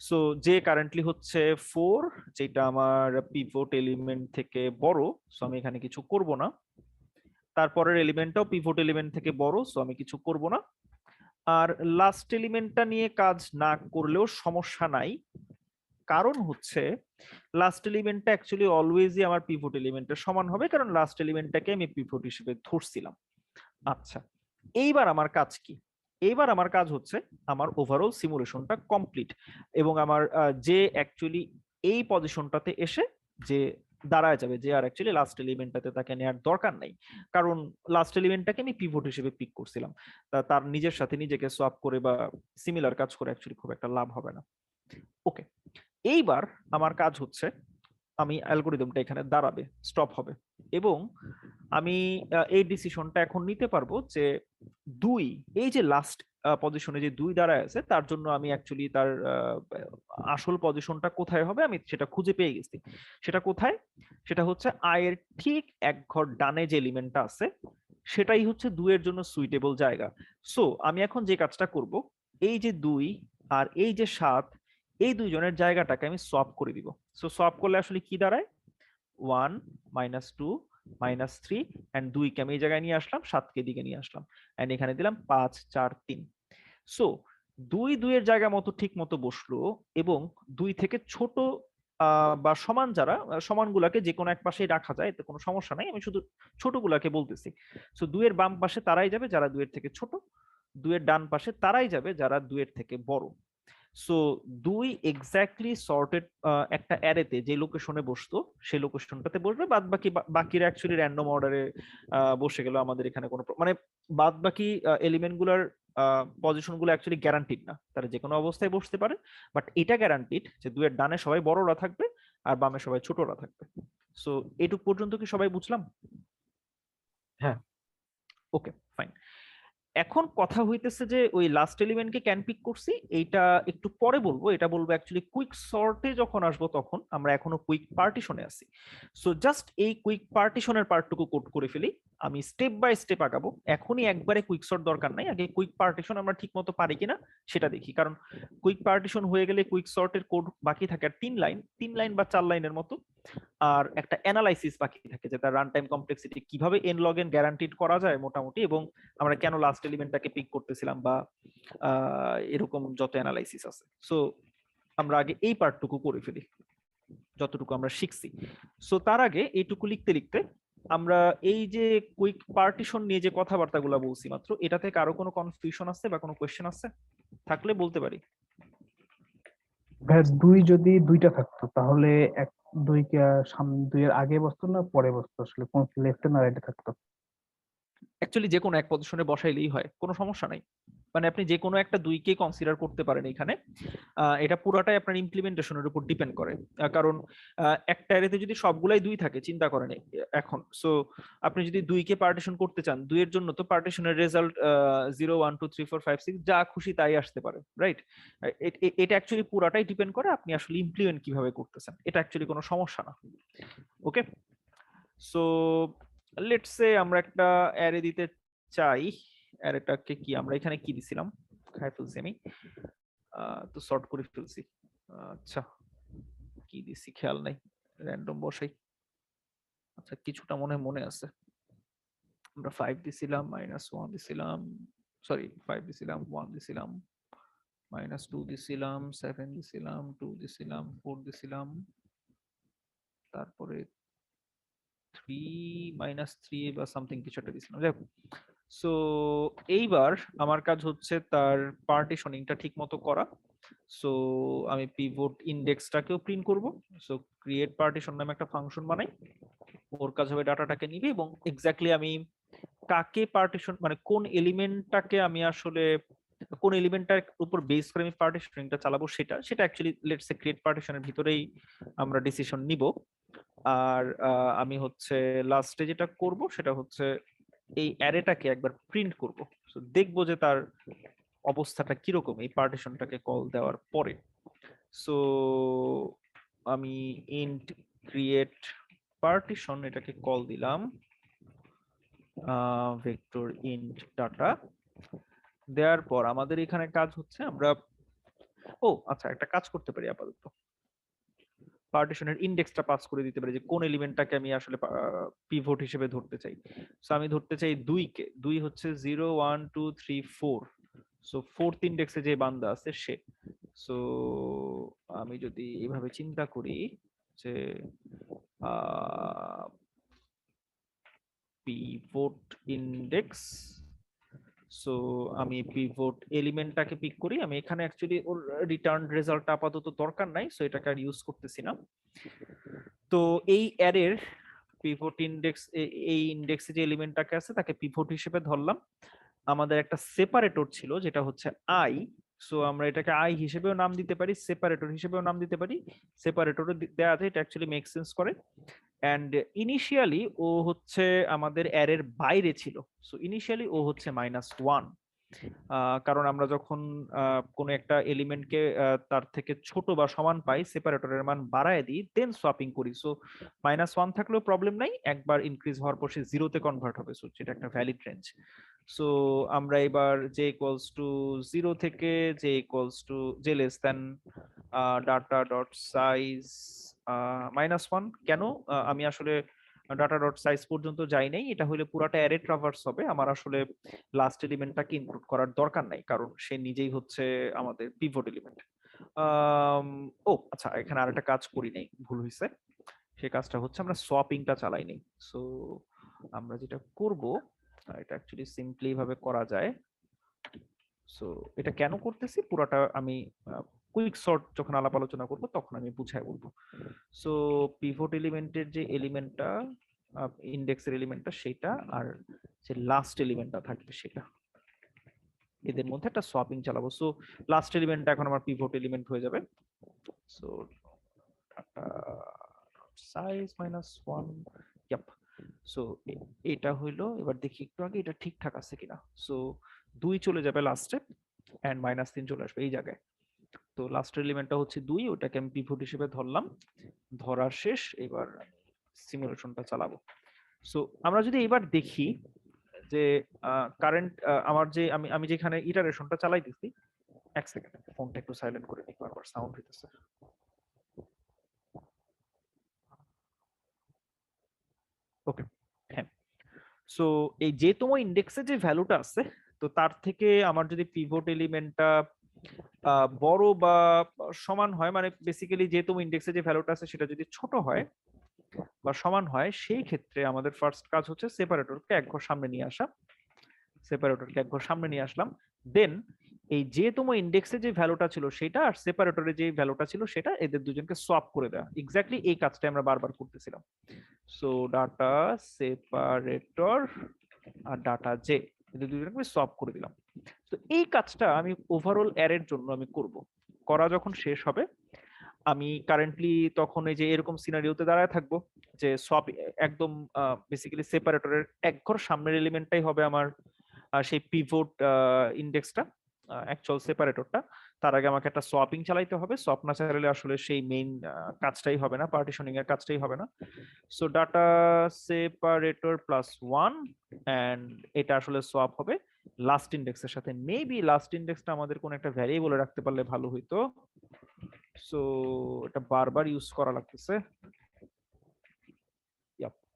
সো যে কারেন্টলি হচ্ছে 4, যেটা আমার পিভট এলিমেন্ট থেকে বড়, সো আমি এখানে কিছু করব না। তারপরের এলিমেন্টটাও পিভট এলিমেন্ট থেকে বড়, সো আমি কিছু করব না। আর লাস্ট এলিমেন্টটা নিয়ে কাজ না করলেও সমস্যা নাই, কারণ হচ্ছে লাস্ট এলিমেন্টটা অ্যাকচুয়ালি অলওয়েজই আমার পিভট এলিমেন্টের সমান হবে, কারণ লাস্ট এলিমেন্টটাকে আমি পিভট হিসেবে ধরছিলাম। আচ্ছা, এইবার আমার কাজ কি? এইবার আমার কাজ হচ্ছে আমার ওভারঅল সিমুলেশনটা কমপ্লিট, এবং আমার যে অ্যাকচুয়ালি এই পজিশনটাতে এসে যে দাঁড়ায় যাবে, যে আর অ্যাকচুয়ালি লাস্ট এলিমেন্টটাতে তাকে নেওয়ার দরকার নাই, কারণ লাস্ট এলিমেন্টটাকে আমি পিভট হিসেবে পিক করছিলাম। তার নিজের সাথে নিজেকে সোয়াপ করে বা সিমিলার কাজ করে অ্যাকচুয়ালি খুব একটা লাভ হবে না। ওকে, এইবার আমার কাজ হচ্ছে আমি অ্যালগরিদমটা এখানে দাঁড়াবে, স্টপ হবে, এবং আমি এই ডিসিশনটা এখন নিতে পারবো যে 2, এই যে লাস্ট পজিশনে যে 2 দাঁড়ায় আছে, তার জন্য আমি অ্যাকচুয়ালি তার আসল পজিশনটা কোথায় হবে আমি সেটা খুঁজে পেয়ে গেছি। সেটা কোথায়? সেটা হচ্ছে i এর ঠিক এক ঘর ডানে যে এলিমেন্টটা আছে, সেটাই হচ্ছে 2 এর জন্য সুইটেবল জায়গা। সো আমি এখন যে কাজটা করব, এই যে 2 আর এই যে 7, এই দুইজনের জায়গাটাকে আমি সোয়াপ করে দিব। সো সোয়াপ করলে আসলে কি দাঁড়ায়? 1 -2 -3 এন্ড 2 কে আমি এই জায়গায় নিয়ে আসলাম, 7 কে দিকে নিয়ে আসলাম, এন্ড এখানে দিলাম 5 4 3। সো 2 2 এর জায়গা মতো ঠিক মতো বসলো, এবং 2 থেকে ছোট বা সমান যারা, সমানগুলাকে যে কোনো এক পাশেই রাখা যায়, এতে কোনো সমস্যা নাই, আমি শুধু ছোটগুলাকে বলতেছি। সো 2 এর বাম পাশে তারাই যাবে যারা 2 এর থেকে ছোট, 2 এর ডান পাশে তারাই যাবে যারা 2 এর থেকে বড়। সো 2 এক্স্যাক্টলি সর্টেড একটা অ্যারেতে যে লোকেশনে বসতো সেই লোকেশনটাতে বসবে, বাদ বাকি বাকিরা অ্যাকচুয়ালি র্যান্ডম অর্ডারে বসে গেল। আমাদের এখানে কোনো মানে বাদ বাকি এলিমেন্ট গুলার পজিশন গুলো অ্যাকচুয়ালি গ্যারান্টিড না, তারা যে কোনো অবস্থায় বসতে পারে, বাট এটা গ্যারান্টিড যে 2 এর ডানে সবাই বড়রা থাকবে আর বামে সবাই ছোটরা থাকবে। সো এটুক পর্যন্ত কি সবাই বুঝলাম? হ্যাঁ। ওকে, ফাইন। এখন কথা হইতেছে যে ওই লাস্ট এলিমেন্টকে ক্যান পিক করছি, এইটা একটু পরে বলবো। এটা বলবো অ্যাকচুয়ালি কুইক সর্টে যখন আসবো, তখন আমরা এখনো কুইক পার্টিশনে আছি। সো জাস্ট এই কুইক পার্টিশনের পার্টটুকু কোড করে ফেলি, আমি স্টেপ বাই স্টেপ আগাবো। এখনই একবারে কুইক সর্ট দরকার নাই, আগে কুইক পার্টিশন আমরা ঠিক মতো পারি কিনা সেটা দেখি, কারণ কুইক পার্টিশন হয়ে গেলে কুইক সর্টের কোড বাকি থাকে আর 3 লাইন বা 4 লাইনের মতো, আর একটা অ্যানালাইসিস বাকি থাকে যে তার রান টাইম কমপ্লেক্সিটি কিভাবে n log n গ্যারান্টিড করা যায় মোটামুটি, এবং আমরা কেন লাস্ট এলিমেন্টটাকে পিক করতেছিলাম, বা এরকম যত অ্যানালাইসিস আছে। সো আমরা আগে এই পার্টটুকু করে ফেলি যতটুকু আমরা শিখছি। সো তার আগে এইটুকু লিখতে লিখতে আমরা এই যে কুইক পার্টিশন নিয়ে যে কথাবার্তাগুলো বলছি মাত্র, এটা থেকে আরো কোনো কনফিউশন আছে বা কোনো কোয়েশ্চেন আছে? থাকলে বলতে পারি। ভাই 2 যদি 2টা থাকতো তাহলে 2 কে 2 এর আগে বসতো না পরে বসতো, আসলে কোন লেফটে না রাইটে থাকতো? অ্যাকচুয়ালি যে কোনো এক পজিশনে বসাইলেই হয়, কোনো সমস্যা নাই। মানে আপনি যে কোনো একটা 2 কে কনসিডার করতে পারেন এখানে। এটা পুরাটাই আপনার ইমপ্লিমেন্টেশনের উপর ডিপেন্ড করে, কারণ একটা অ্যারেতে যদি সবগুলাই 2 থাকে, চিন্তা করেন এখন। সো আপনি যদি 2 কে পার্টিশন করতে চান, 2 এর জন্য তো পার্টিশনের রেজাল্ট 0 1 2 3 4 5 6 যা খুশি তাই আসতে পারে, রাইট? এটা অ্যাকচুয়ালি পুরাটাই ডিপেন্ড করে আপনি আসলে ইমপ্লিমেন্ট কিভাবে করতেছেন, এটা অ্যাকচুয়ালি কোনো সমস্যা না। ওকে, সো লেটস সে আমরা একটা অ্যারে দিতে চাই। অ্যারেটাকে কি আমরা এখানে কি দিছিলাম, খাই ফেলছি আমি, তো সর্ট করে ফেলছি। আচ্ছা, কি দিছি খেয়াল নাই, র্যান্ডম বসাই। আচ্ছা, কিছুটা মনে আছে। আমরা 5 দিছিলাম, -1 দিছিলাম, সরি 5 দিছিলাম, 1 দিছিলাম, -2 দিছিলাম, 7 দিছিলাম, 2 দিছিলাম, 4 দিছিলাম, তারপরে 3 বা সামথিং কিছু একটা দিছিলাম। যাই হোক, সো এইবার আমার কাজ হচ্ছে তার পার্টিশনিংটা ঠিক মতো করা। সো আমি পিভট ইন্ডেক্সটাকেও প্রিন্ট করব। সো ক্রিয়েট পার্টিশন নামে একটা ফাংশন বানাই, ওর কাজ হবে ডাটাটাকে নিবে এবং এক্স্যাক্টলি আমি কাকে পার্টিশন মানে কোন এলিমেন্টটাকে আমি আসলে কোন এলিমেন্টটার উপর বেস করে আমি পার্টিশনিংটা চালাবো সেটা অ্যাকচুয়ালি লেটস সে ক্রিয়েট পার্টিশনের ভিতরেই আমরা ডিসিশন নিব। আর আমি হচ্ছে লাস্টে যেটা করব সেটা হচ্ছে এই অ্যারেটাকে একবার প্রিন্ট করব, সো দেখবো যে তার অবস্থাটা কিরকম এই পার্টিশনটাকে কল দেওয়ার পরে। সো আমি ইন্ট ক্রিয়েট পার্টিশন এটাকে কল দিলাম ভেক্টর ইন্ট ডাটা। দেওয়ার পর আমাদের এখানে কাজ হচ্ছে আমরা আচ্ছা একটা কাজ করতে পারি, আপাতত পার্টিশনের ইন্ডেক্সটা পাস করে দিতে পারি যে কোন এলিমেন্টটাকে আমি আসলে পিভট হিসেবে ধরতে চাই। সো আমি ধরতে চাই 2 কে, 2 হচ্ছে 0 1 2 3 4। সো ফোর্থ ইন্ডেক্সে যে বান্দা আছে সে। সো আমি যদি এইভাবে চিন্তা করি যে পিভট ইন্ডেক্স, সো আমি পিভট এলিমেন্টটাকে পিক করি। আমি এখানে অ্যাকচুয়ালি ওর রিটার্ন রেজাল্টটা আপাতত দরকার নাই, সো এটাকে আর ইউজ করতেছি না। তো এই অ্যারের পিভট ইন্ডেক্স, এই ইন্ডেক্সে যে এলিমেন্টটাকে আছে তাকে পিভট হিসেবে ধরলাম। আমাদের একটা সেপারেটর ছিল যেটা হচ্ছে আই, সো আমরা এটাকে আই হিসেবেও নাম দিতে পারি, সেপারেটর হিসেবেও নাম দিতে পারি। সেপারেটরে দেওয়া আছে, এটা অ্যাকচুয়ালি মেক সেন্স করে। অ্যান্ড ইনিশিয়ালি ও হচ্ছে আমাদের অ্যারের বাইরে ছিল, সো ইনিশিয়ালি ও হচ্ছে -1। কারণ আমরা যখন কোনো একটা এলিমেন্টকে তার থেকে ছোট বা সমান পাই, সেপারেটরের মান বাড়ায় দিই, দেন সোয়াপিং করি। সো -1 থাকলেও প্রবলেম নাই, একবার ইনক্রিজ হওয়ার পর সে 0-তে কনভার্ট হবে, সো যেটা একটা ভ্যালিড রেঞ্জ। সো আমরা এবার j ইকুয়ালস টু 0 থেকে j equals to j less than data dot size -1। কেন আমি আসলে ডাটা ডট সাইজ পর্যন্ত যাই নাই, এটা হলে পুরাটা অ্যারে ট্রাভার্স হবে, আমার আসলে লাস্ট এলিমেন্টটাকে ইনক্লুড করার দরকার নাই কারণ সে নিজেই হচ্ছে আমাদের পিভট এলিমেন্ট। আচ্ছা এখানে আরেকটা কাজ করি নাই, ভুল হয়েছে। সেই কাজটা হচ্ছে আমরা সোয়াপিংটা চালাই নাই। সো আমরা যেটা করব এটা অ্যাকচুয়ালি সিম্পলি ভাবে করা যায়। সো এটা কেন করতেছি পুরোটা আমি কুইক সর্ট যখন আলাপ আলোচনা করব তখন আমি বুঝাই বলবো। সো পিভট এলিমেন্টের যে এলিমেন্টটা, ইন্ডেক্সের এলিমেন্টটা সেটা, আর যে লাস্ট এলিমেন্টটা থাকবে সেটা, এদের মধ্যে একটা সোয়াপিং চালাবো। সো লাস্ট এলিমেন্টটা এখন আমার পিভট এলিমেন্ট হয়ে যাবে। So size -1, yup. সো এটা হইলো, এবার দেখি একটু আগে এটা ঠিকঠাক আছে কিনা। সো 2 চলে যাবে লাস্টে এন্ড -3 চলে আসবে এই জায়গায়। তো লাস্টের এলিমেন্টটা হচ্ছে 2, ওটাকে আমি পিভট হিসেবে ধরলাম। ধরার শেষ, এবার সিমুলেশনটা চালাবো। সো আমরা যদি এবার দেখি যে কারেন্ট আমার যে আমি যেখানে ইটারেশনটা চালাইতেছি, এক সেকেন্ড ফোনটা একটু সাইলেন্ট করে নিই, বারবার সাউন্ড হইতেছে। ওকে, হ্যাঁ। সো এই যে তোমার ইন্ডেক্সে যে ভ্যালুটা আছে, তো তার থেকে আমার যদি পিভট এলিমেন্টটা বড় বা সমান হয়, মানে বেসিক্যালি যে তোমার ইন্ডেক্সে যে ভ্যালুটা আছে সেটা যদি ছোট হয় বা সমান হয়, সেই ক্ষেত্রে আমাদের ফার্স্ট কাজ হচ্ছে সেপারেটরকে এক ঘর সামনে নিয়ে আসা। সেপারেটরকে এক ঘর সামনে নিয়ে আসলাম, দেন এই যে তোমার ইন্ডেক্সে যে ভ্যালুটা ছিল সেটা আর সেপারেটরে যে ভ্যালুটা ছিল সেটা, এদের দুজনকে সোয়াপ করে দেওয়া। এক্স্যাক্টলি এই কাজটা আমরা বারবার করতেছিলাম। সো ডাটা সেপারেটর আর ডাটা জে, এদের দুজনকে সোয়াপ করে দিলাম। তো এই কাজটা আমি ওভারঅল অ্যারের জন্য আমি করব। করা যখন শেষ হবে, আমি কারেন্টলি তখন এই যে এরকম সিনারিওতে দাঁড়ায় থাকবো যে সব একদম বেসিক্যালি সেপারেটরের এক ঘর সামনের এলিমেন্টটাই হবে আমার সেই পিভট ইন্ডেক্সটা, অ্যাকচুয়াল সেপারেটরটা। তার আগে আমাকে একটা সোয়াপিং চালাইতে হবে, সোয়াপ না চালালে আসলে সেই মেইন কাজটাই হবে না, পার্টিশনিং এর কাজটাই হবে না। সো ডাটা সেপারেটর +1 এন্ড এটা আসলে সোয়াপ হবে লাস্ট ইন্ডেক্সের সাথে। মেবি লাস্ট ইন্ডেক্সটা আমাদের কোন একটা ভ্যারিয়েবলে রাখতে পারলে ভালো হইতো। সো এটা বারবার ইউজ করা লাগতেছে।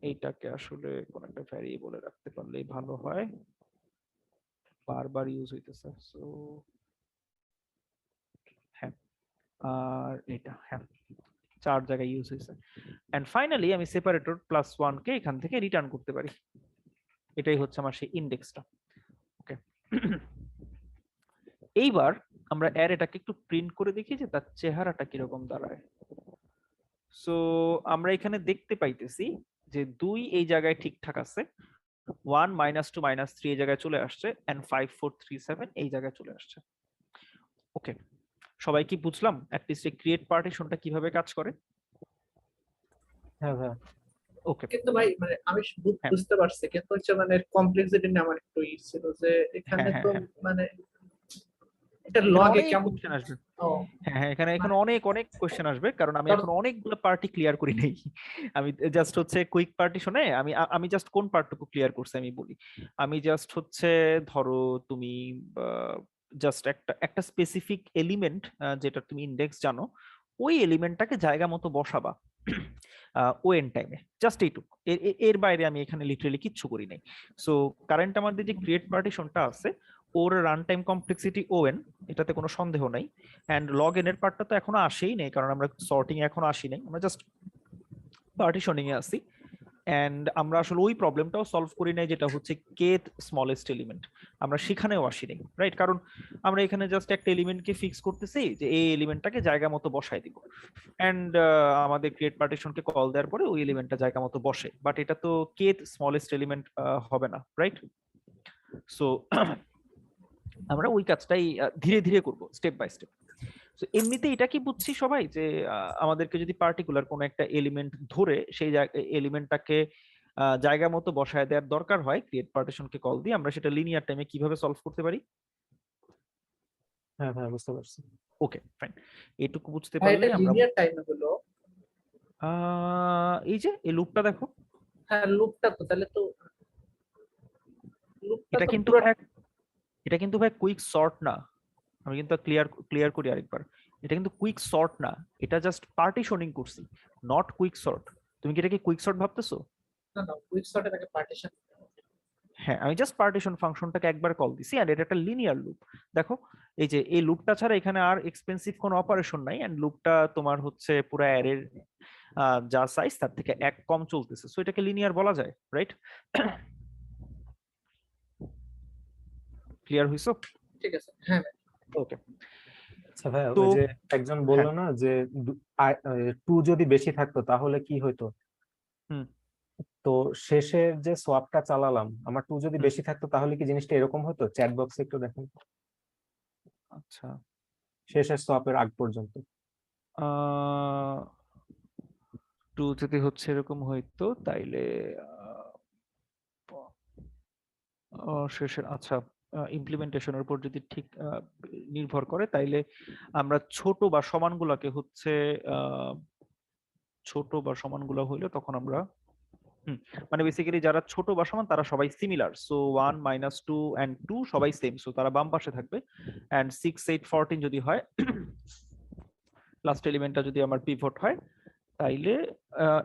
এইটাকে আসলে কোন একটা ভ্যারিয়েবলে রাখতে পারলেই ভালো হয়। বারবার ইউজ হইতেছে, সো হ্যাঁ, আর এটা হ্যাঁ 4 জায়গায় ইউজ হয়েছে। এন্ড ফাইনালি আমি সেপারেটর +1 কে এখান থেকে রিটার্ন করতে পারি। এটাই হচ্ছে আমার সেই ইন্ডেক্সটা। ওকে, এইবার আমরা অ্যারেটাকে একটু প্রিন্ট করে দেখি যে তার চেহারাটা কিরকম দাঁড়ায়। সো আমরা এখানে দেখতে পাইতেছি যে 2 এই জায়গায় ঠিকঠাক আছে, 1 -2 -3 এই জায়গায় চলে আসছে, এন্ড 5 4 3 7 এই জায়গায় চলে আসছে। ওকে, সবাই কি বুঝলাম অ্যাটলিস্ট এই ক্রিয়েট পার্টিশনটা কিভাবে কাজ করে? হ্যাঁ ভাই। ওকে, কিন্তু ভাই মানে আমি হ্যাঁ বুঝতে পারছি, কিন্তু হচ্ছে মানে কমপ্লেক্সিটি নিয়ে আমার একটু ছিল যে এখানে হ্যাঁ তো হ্যাঁ মানে এটা এখানে লগে অনেক কেমন? কোশ্চেন আসবে। ও হ্যাঁ এখানে মানে অনেক অনেক কোশ্চেন আসবে, কারণ আমি কারণ- এখন অনেকগুলো পার্টি ক্লিয়ার করি নাই। আমি জাস্ট হচ্ছে কুইক পার্টিশনে আমি জাস্ট কোন পার্টটুকু ক্লিয়ার করছি আমি বলি। আমি জাস্ট হচ্ছে ধরো তুমি জাস্ট একটা একটা স্পেসিফিক এলিমেন্ট যেটা তুমি ইন্ডেক্স জানো, ওই এলিমেন্টটাকে জায়গা মতো বসাবা ওএন টাইমে, জাস্ট এইটুকু। এর বাইরে আমি এখানে লিটারালি কিচ্ছু করি নাই। সো কারেন্ট আমাদের যে ক্রিয়েট পার্টিশনটা আছে, ওর রান টাইম কমপ্লেক্সিটি ওএন, এটাতে কোনো সন্দেহ নাই। অ্যান্ড লগ এন এর পার্টটা তো এখনো আসেই নেই, কারণ আমরা সর্টিং এ এখনো আসি নাই, আমরা জাস্ট পার্টিশনিং এ আসি। এন্ড আমরা আসলে ওই প্রবলেমটাও সলভ করি নাই, যেটা হচ্ছে কেথ স্মলেস্ট এলিমেন্ট, আমরা সেখানেও আসি নাই, রাইট? কারণ আমরা এখানে জাস্ট একটা এলিমেন্টকে ফিক্স করতেছি যে এই এলিমেন্টটাকে জায়গা মতো বসাই দিব, এন্ড আমাদের ক্রিয়েট পার্টিশনকে কল দেওয়ার পরে ওই এলিমেন্টটা জায়গা মতো বসে, বাট এটা তো কেথ স্মলেস্ট এলিমেন্ট হবে না, রাইট? সো আমরা ওই কাজটাই ধীরে ধীরে করব, স্টেপ বাই স্টেপ। তো এমনিতে এটা কি বুঝছি সবাই যে আমাদেরকে যদি পার্টিকুলার কোন একটা এলিমেন্ট ধরে সেই এলিমেন্টটাকে জায়গা মতো বসায় দেওয়ার দরকার হয়, ক্রিয়েট পার্টিশনকে কল দিয়ে আমরা সেটা লিনিয়ার টাইমে কিভাবে সলভ করতে পারি? হ্যাঁ ভাই, বুঝতে পারছি। ওকে ফাইন, এটুকু বুঝতে ভাই এটা পারলে আমরা লিনিয়ার টাইমে হলো। এই যে এই লুপটা দেখো, হ্যাঁ লুপটা তো তাহলে তো লুপটা এটা তো কিন্তু পুরো এটা কিন্তু ভাই কুইক সর্ট না। আমি কিন্তু ক্লিয়ার করি আরেকবার, এটা কিন্তু কুইক সর্ট না, এটা জাস্ট পার্টিশনিং করছি, নট কুইক সর্ট। তুমি কি এটাকে কুইক সর্ট ভাবতেছো? না না কুইক সর্টে তাকে পার্টিশন। হ্যাঁ, আমি জাস্ট পার্টিশন ফাংশনটাকে একবার কল দিছি, এন্ড এটা একটা লিনিয়ার লুপ। দেখো এই যে এই লুপটা ছাড়া এখানে আর এক্সপেন্সিভ কোনো অপারেশন নাই, এন্ড লুপটা তোমার হচ্ছে পুরো অ্যারের যা সাইজ তার থেকে 1 কম চলতেছে, সো এটাকে লিনিয়ার বলা যায়, রাইট? ক্লিয়ার হইছো? ঠিক আছে হ্যাঁ। ওকে, আচ্ছা ভাই, তো ওই যে একজন বললো না যে 2 যদি বেশি থাকতো তাহলে কি হইতো? হুম। তো শেষের যে সোয়াপটা চালালাম, আমার 2 যদি হুম। বেশি থাকতো তাহলে কি জিনিসটা এরকম হতো? চ্যাট বক্সে একটু দেখেন আচ্ছা, শেষের সোয়াপের আগ পর্যন্ত। 2 যদি হচ্ছে এরকম হইতো তাইলে শেষের আচ্ছা ইমপ্লিমেন্টেশনের উপর যদি ঠিক নির্ভর করে, তাইলে আমরা ছোট বা সমানগুলোকে হচ্ছে ছোট বা সমানগুলো হইলে তখন আমরা মানে বেসিক্যালি যারা ছোট বা সমান তারা সবাই সিমিলার, সো 1 -2 এন্ড 2 সবাই সেম, সো তারা বাম পাশে থাকবে। এন্ড 6 8 14 যদি হয়, লাস্ট এলিমেন্টটা যদি আমার পিভট হয়, তাইলে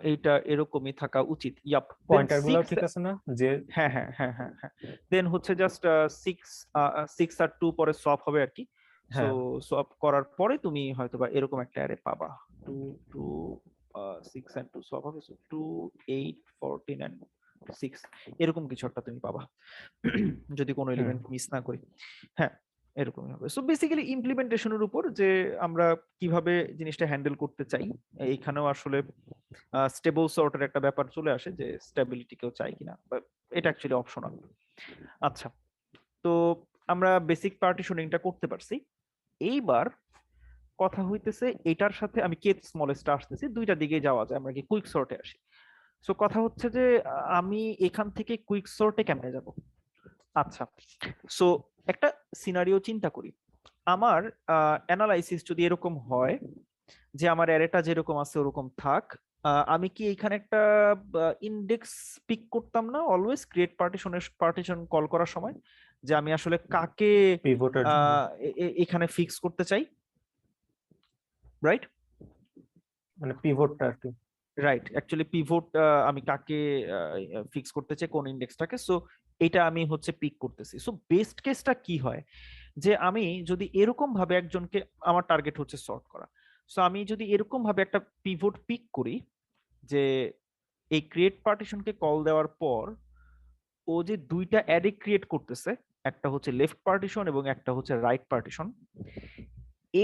এইটা এরকমই থাকা উচিত। ইয়াপ, পয়েন্টার গুলো ঠিক আছে না যে? হ্যাঁ হ্যাঁ হ্যাঁ হ্যাঁ হ্যাঁ, দেন হচ্ছে জাস্ট 6 আর 2 পরে সোয়াপ হবে আর কি। সো হ্যাঁ সোয়াপ করার পরে তুমি হয়তোবা এরকম একটা অ্যারে পাবা, 2 2 6 এন্ড 2 সোয়াপ হবে, সো 2 8 14 এন্ড 6 এরকম কিছু একটা তুমি পাবা, যদি কোনো এলিমেন্ট মিস না করি। হ্যাঁ এরকমই হবে। সো বেসিক্যালি ইমপ্লিমেন্টেশনের উপর যে আমরা কিভাবে জিনিসটা হ্যান্ডেল করতে চাই, এইখানেও আসলে স্টেবল সর্টের একটা ব্যাপার চলে আসে, যে স্টেবিলিটি কেউ চাই কিনা, এটা অ্যাকচুয়ালি অপশনাল। আচ্ছা, তো আমরা বেসিক পার্টিশনিংটা করতে পারছি। এইবার কথা হইতেছে এটার সাথে আমি কেথ স্মলেস্টটা আসতেছি, দুইটা দিকে যাওয়া যায়, আমরা কি কুইক সর্টে আসি। সো কথা হচ্ছে যে আমি এখান থেকে কুইক সর্টে কেমনে যাব? আচ্ছা, সো একটা সিনারিও চিন্তা করি। আমার অ্যানালাইসিস যদি এরকম হয় যে আমার অ্যারেটা যেরকম আছে ওরকম থাক, আমি কি এখানে একটা ইন্ডেক্স পিক করতাম না অলওয়েজ ক্রিয়েট পার্টিশন কল করার সময়, যে আমি আসলে কাকে পিভটের জন্য। এখানে ফিক্স করতে চাই, রাইট? মানে পিভটটা আর কি। রাইট, অ্যাকচুয়ালি পিভট আমি কাকে ফিক্স করতে চাই, কোন ইন্ডেক্সটাকে। সো এটা আমি হচ্ছে পিক করতেছি। সো বেস্ট কেসটা কি হয়, যে আমি যদি এরকম ভাবে একজনকে, আমার টার্গেট হচ্ছে সর্ট করা, সো আমি যদি এরকম ভাবে একটা পিভট পিক করি যে এই ক্রিয়েট পার্টিশনকে কল দেওয়ার পর ও যে দুইটা অ্যারে ক্রিয়েট করতেছে, একটা হচ্ছে লেফট পার্টিশন এবং একটা হচ্ছে রাইট পার্টিশন,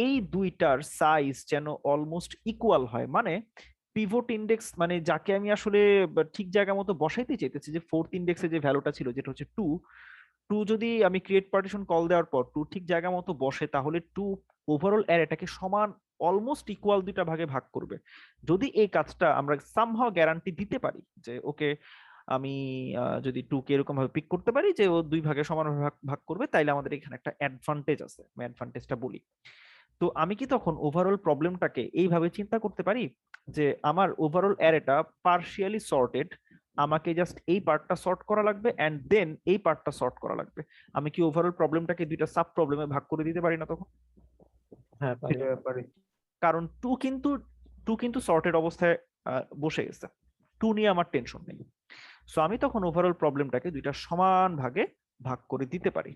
এই দুইটার সাইজ যেন অলমোস্ট ইকুয়াল হয়, মানে পিভট ইন্ডেক্স মানে যাকে আমি আসলে ঠিক জায়গা মতো বসাইতে চাইতেছি, যে ফোর্থ ইন্ডেক্সে যে ভ্যালুটা ছিল যেটা হচ্ছে 2, যদি আমি ক্রিয়েট পার্টিশন কল দেওয়ার পর 2 ঠিক জায়গা মতো বসে, তাহলে 2 ওভারঅল অ্যারেটাকে সমান অলমোস্ট ইকুয়াল দুইটা ভাগে ভাগ করবে। যদি এই কাজটা আমরা সামহাও গ্যারান্টি দিতে পারি যে ওকে, আমি যদি 2 কে এরকম ভাবে পিক করতে পারি যে ও দুই ভাগে সমান ভাগ ভাগ করবে, তাইলে আমাদের এখানে একটা অ্যাডভান্টেজ আছে, আমি অ্যাডভান্টেজটা বলি। তো আমি কি তখন ওভারঅল প্রবলেমটাকে এইভাবে চিন্তা করতে পারি যে আমার ওভারঅল অ্যারেটা পার্শিয়ালি সর্টেড, আমাকে জাস্ট এই পার্টটা সর্ট করা লাগবে এন্ড দেন এই পার্টটা সর্ট করা লাগবে। আমি কি ওভারঅল প্রবলেমটাকে দুইটা সাব প্রবলেমে ভাগ করে দিতে পারি না তখন? হ্যাঁ পারি। পারি। কারণ 2 কিন্তু সর্টেড অবস্থায় বসে গেছে, 2 নিয়ে আমার টেনশন নেই। সো আমি তখন ওভারঅল প্রবলেমটাকে দুইটা সমান ভাগে ভাগ করে দিতে পারি।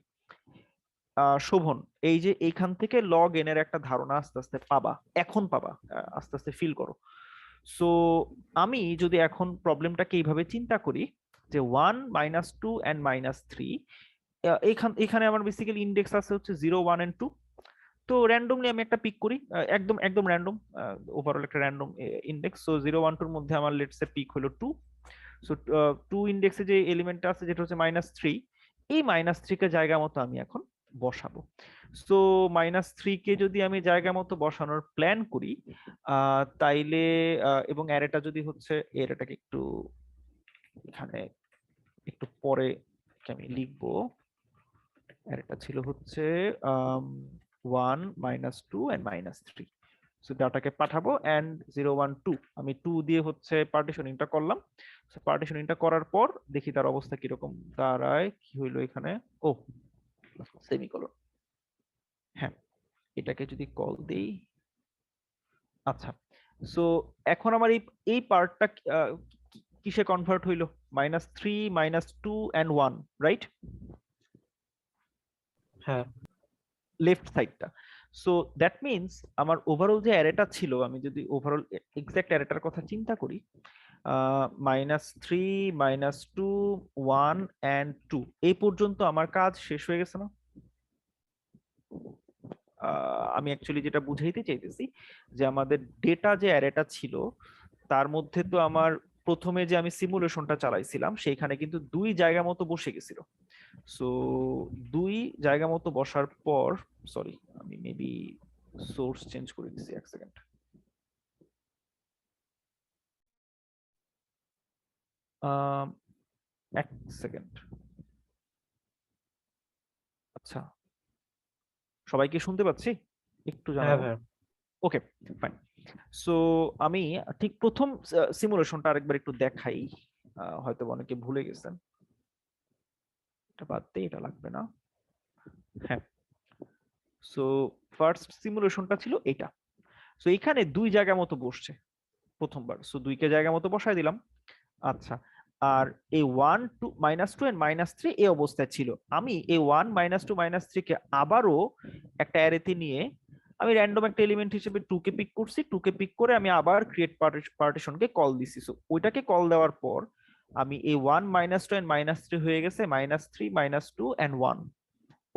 শোভন, এই যে এইখান থেকে লগ এন এর একটা ধারণা আস্তে আস্তে পাবা, এখন পাবা, আস্তে আস্তে ফিল করো। সো আমি যদি এখন প্রবলেমটাকে এইভাবে চিন্তা করি যে 1 -2 and -3, এখানে আমার বেসিক্যালি ইন্ডেক্স আছে হচ্ছে 0 1 and 2। তো র্যান্ডমলি আমি একটা পিক করি, একদম একদম র্যান্ডম, ওভারঅল একটা র্যান্ডম ইন্ডেক্স। সো 0 1 2 এর মধ্যে আমার লেটস এ পিক হলো 2। সো 2 ইন্ডেক্সে যে এলিমেন্টটা আছে যেটা হচ্ছে -3, এই -3 কে জায়গা মতো আমি এখন বসাবো। সো -3 কে যদি আমি জায়গা মতো বসানোর প্ল্যান করি, তাইলে এবং অ্যারেটা যদি হচ্ছে, অ্যারেটাকে একটু এখানে একটু পরে আমি লিখবো, অ্যারেটা ছিল হচ্ছে 1 -2 and -3। সো ডাটাকে পাঠাবো এন্ড 0 1 2 আমি 2 দিয়ে হচ্ছে পার্টিশনিংটা করলাম। সো পার্টিশনিংটা করার পর দেখি তার অবস্থা কিরকম দাঁড়ায়, কি হইলো এখানে, ও সেমিকোলন। হ্যাঁ, এটাকে যদি কল দেই, আচ্ছা। সো এখন আমার এই পার্টটা কিসে কনভার্ট হইলো, -3 -2 and 1, রাইট? হ্যাঁ লেফট সাইডটা। সো দ্যাট মিনস আমার ওভারঅল যে অ্যারেটা ছিল, আমি যদি ওভারঅল এক্সাক্ট অ্যারেটার কথা চিন্তা করি, -3 -2 1 and 2, এই পর্যন্ত আমার কাজ শেষ হয়ে গেছে না? আমি অ্যাকচুয়ালি যেটা বুঝাইতে চাইতেছি যে আমাদের ডেটা যে অ্যারেটা ছিল তার মধ্যে তো আমার প্রথমে যে আমি সিমুলেশনটা চালাইছিলাম সেইখানে কিন্তু 2 জায়গা মতো বসে গেছিল। সো 2 জায়গা মতো বসার পর, সরি আমি মেবি সোর্স চেঞ্জ করে দিছি, এক সেকেন্ড। এক সেকেন্ড, আচ্ছা সবাই কি শুনতে পাচ্ছি? একটু হ্যাঁ জানাবো। ভাই। Okay fine. সো আমি ঠিক প্রথম সিমুলেশনটা আরেকবার একটু দেখাই, হয়তো অনেকে ভুলে গেছেন, এটা বাদ দিয়ে এটা লাগবে না। হ্যাঁ, সো ফার্স্ট সিমুলেশনটা ছিল এটা। সো এখানে 2 জায়গা মতো বসছে প্রথমবার, সো 2 কে জায়গা মতো বসায় দিলাম। আচ্ছা, আর এই 1 2 -2 and -3 এই অবস্থায় ছিল। আমি এই 1 -2 -3 কে আবারও একটা অ্যারেতে নিয়ে আমি র্যান্ডম একটা এলিমেন্ট হিসেবে 2 কে পিক করছি, 2 কে পিক করে আমি আবার ক্রিয়েট পার্টিশনকে কল দিছি। সো ওইটাকে কল দেওয়ার পর আমি এই 1 -2 and -3 হয়ে গেছে -3 -2 and 1।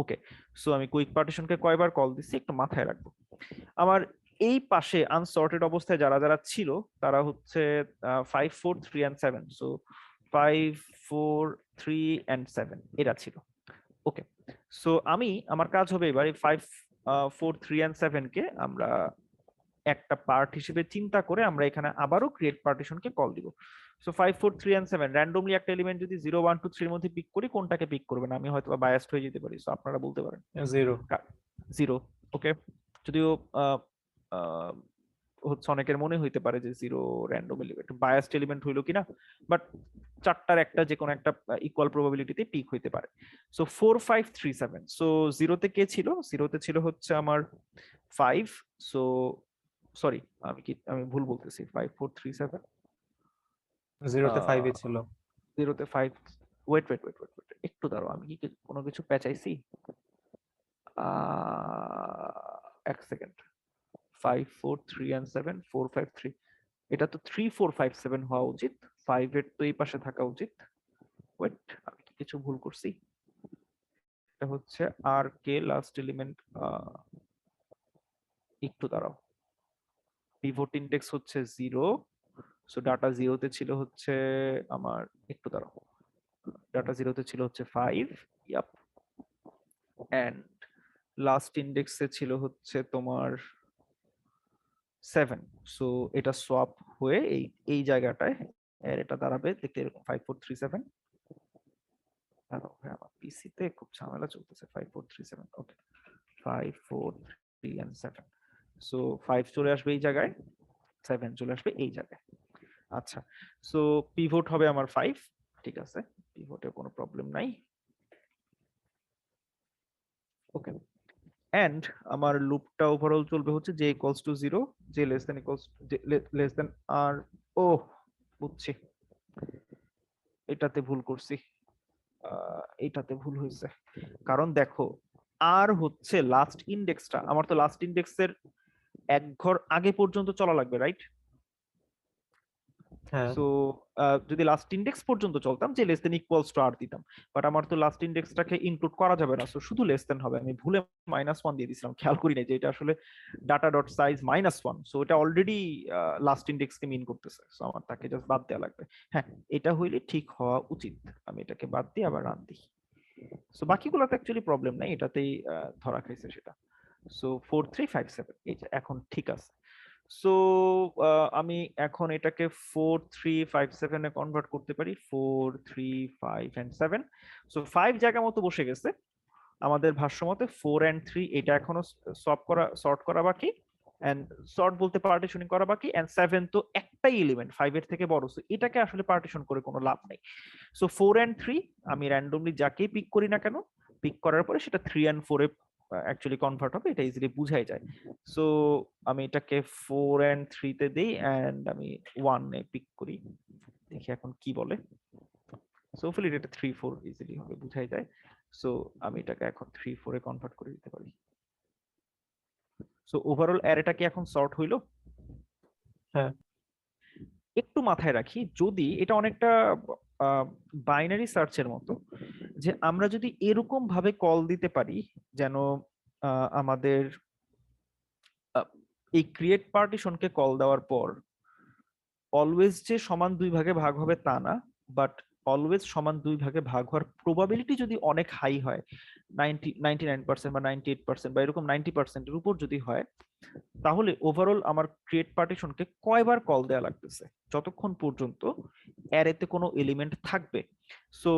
ওকে, সো আমি কুইক পার্টিশনকে কয়বার কল দিছি একটু মাথায় রাখবো। আমার এই পাশে আনসর্টেড অবস্থায় যারা যারা ছিল তারা হচ্ছে 5 4 3 and 7। সো 5 4 3 and 7 এটা ছিল। ওকে, সো আমার কাজ হবে এবার এই 5 4 3 and 7 কে আমরা একটা পার্ট হিসেবে চিন্তা করে আমরা এখানে আবারও ক্রিয়েট পার্টিশনকে কল দিব। সো 5 4 3 and 7 র্যান্ডমলি একটা এলিমেন্ট যদি 0 1 2 3 এর মধ্যে পিক করি, কোনটাকে পিক করবেন? আমি হয়তো বায়াসড হয়ে যেতে পারি, সো আপনারা বলতে পারেন। 0। 0। ওকে, যদিও হচ্ছে অনেকের মনে হইতে পারে যে 0 র্যান্ডম এলিমেন্ট বায়াসড এলিমেন্ট হইলো কিনা, বাট চারটার একটা যে কোনো একটা ইকুয়াল প্রবাবিলিটিতে পিক হইতে পারে। সো 4 5 3 7। সো 0 তে কে ছিল? 0 তে ছিল হচ্ছে আমার 5। সো সরি, আমি ভুল বলতেছি, 5 4 3 7। 0 তে 5 ই ছিল। 0 তে 5, ওয়েট ওয়েট ওয়েট ওয়েট একটু দাঁড়াও, আমি কি কোনো কিছু পেঁচাইছি? এক সেকেন্ড। 5 4 3 and 7 4 5 3, এটা তো 3 4 5 7 হওয়া উচিত, 5 এর তো এই পাশে থাকা উচিত। ওয়েট, আমি কি কিছু ভুল করছি? এটা হচ্ছে আর কে লাস্ট এলিমেন্ট, একটু দাঁড়াও। পিভট ইন্ডেক্স হচ্ছে 0, সো ডাটা 0 তে ছিল হচ্ছে আমার, একটু দাঁড়াও, ডাটা 0 তে ছিল হচ্ছে 5, ইয়াপ, এন্ড লাস্ট ইন্ডেক্সে ছিল হচ্ছে তোমার 7, সো এটা সোয়াপ হয়ে এই এই জায়গাটায় এর এটা দাঁড়াবে দেখতে এরকম 5 4 3 7। দাঁড়াও ভাই, আমার পিসিতে খুব ঝামেলা চলতেছে। 5 4 3 7, ওকে, 5 4 3 and 7, সো 5 চলে আসবে এই জায়গায়, 7 চলে আসবে এই জায়গায়। আচ্ছা, সো পিভট হবে আমার 5, ঠিক আছে, পিভটে কোনো প্রবলেম নাই। ওকে, এন্ড আমার লুপটা ওভারঅল চলবে হচ্ছে j equals to 0, j less than equals less than r, ও বুঝছি, এটাতে ভুল করছি, এটাতে ভুল হয়েছে। কারণ দেখো, আর হচ্ছে লাস্ট ইন্ডেক্সটা, আমার তো লাস্ট ইন্ডেক্সের এক ঘর আগে পর্যন্ত চলা লাগবে, রাইট? হ্যাঁ, সো যদি লাস্ট ইন্ডেক্স পর্যন্ত চলতাম, যে লেস দেন ইকুয়ালস টু আর দিতাম, বাট আমার তো লাস্ট ইন্ডেক্সটাকে ইনক্লুড করা যাবে না, সো শুধু লেস দেন হবে। আমি ভুলে -1 দিয়ে দিয়েছিলাম, খেয়াল করি না যে এটা আসলে ডাটা ডট সাইজ -1, সো এটা অলরেডি লাস্ট ইন্ডেক্সকে মিন করতেছে, সো আমার তাকে জাস্ট বাদ দেওয়া লাগবে। হ্যাঁ, এটা হইলে ঠিক হওয়া উচিত। আমি এটাকে বাদ দিই, আবার রান দিই। সো বাকিগুলোতে অ্যাকচুয়ালি প্রবলেম নাই, এটাতেই ধরা খাইছে সেটা। সো 4 3 5 7, এই যে এখন ঠিক আছে। সো আমি এখন এটাকে 4 3 5 7 এ কনভার্ট করতে পারি, 4 3 5 and 7, সো 5 জায়গা মতো বসে গেছে। আমাদের ভাষ্য মতে 4 and 3 এটা এখনো সর্ট করা বাকি, এন্ড সর্ট বলতে পার্টিশনিং করা বাকি, এন্ড 7 তো একটাই এলিমেন্ট 5 এর থেকে বড়, সো এটাকে আসলে পার্টিশন করে কোনো লাভ নেই। সো 4 and 3 আমি র্যান্ডমলি যাকেই পিক করি না কেন, পিক করার পরে সেটা 3 and 4 এ অ্যাকচুয়ালি কনভার্ট হবে, এটা ইজিলি বুঝাই যায়। সো আমি এটাকে 4 and 3 তে দেই, এন্ড আমি 1 এ পিক করি, দেখি এখন কি বলে। সো হোপফুলি এটা 3 4 ইজিলি হবে, বুঝাই যায়। সো আমি এটাকে এখন 3 4 এ কনভার্ট করে দিতে পারি। সো ওভারঅল অ্যারেটা কি এখন সর্ট হইলো? হ্যাঁ। একটু মাথায় রাখি, যদি এটা অনেকটা বাইনারি সার্চের মতো, যে আমরা যদি এরকম ভাবে কল দিতে পারি যেন আমাদের এই ক্রিয়েট পার্টিশনকে কল দেওয়ার পর অলওয়েজ যে সমান 2 ভাগে ভাগ হবে তা না, বাট অলওয়েজ সমান 2 ভাগে ভাগ হওয়ার প্রবাবিলিটি যদি অনেক হাই হয়, 99% বা 98% বা এরকম 90% এর উপর যদি হয়, তাহলে ওভারঅল আমার ক্রিয়েট পার্টিশনকে কয়বার কল দেওয়া লাগতেছে, যতক্ষণ পর্যন্ত অ্যারেতে কোনো এলিমেন্ট থাকবে। সো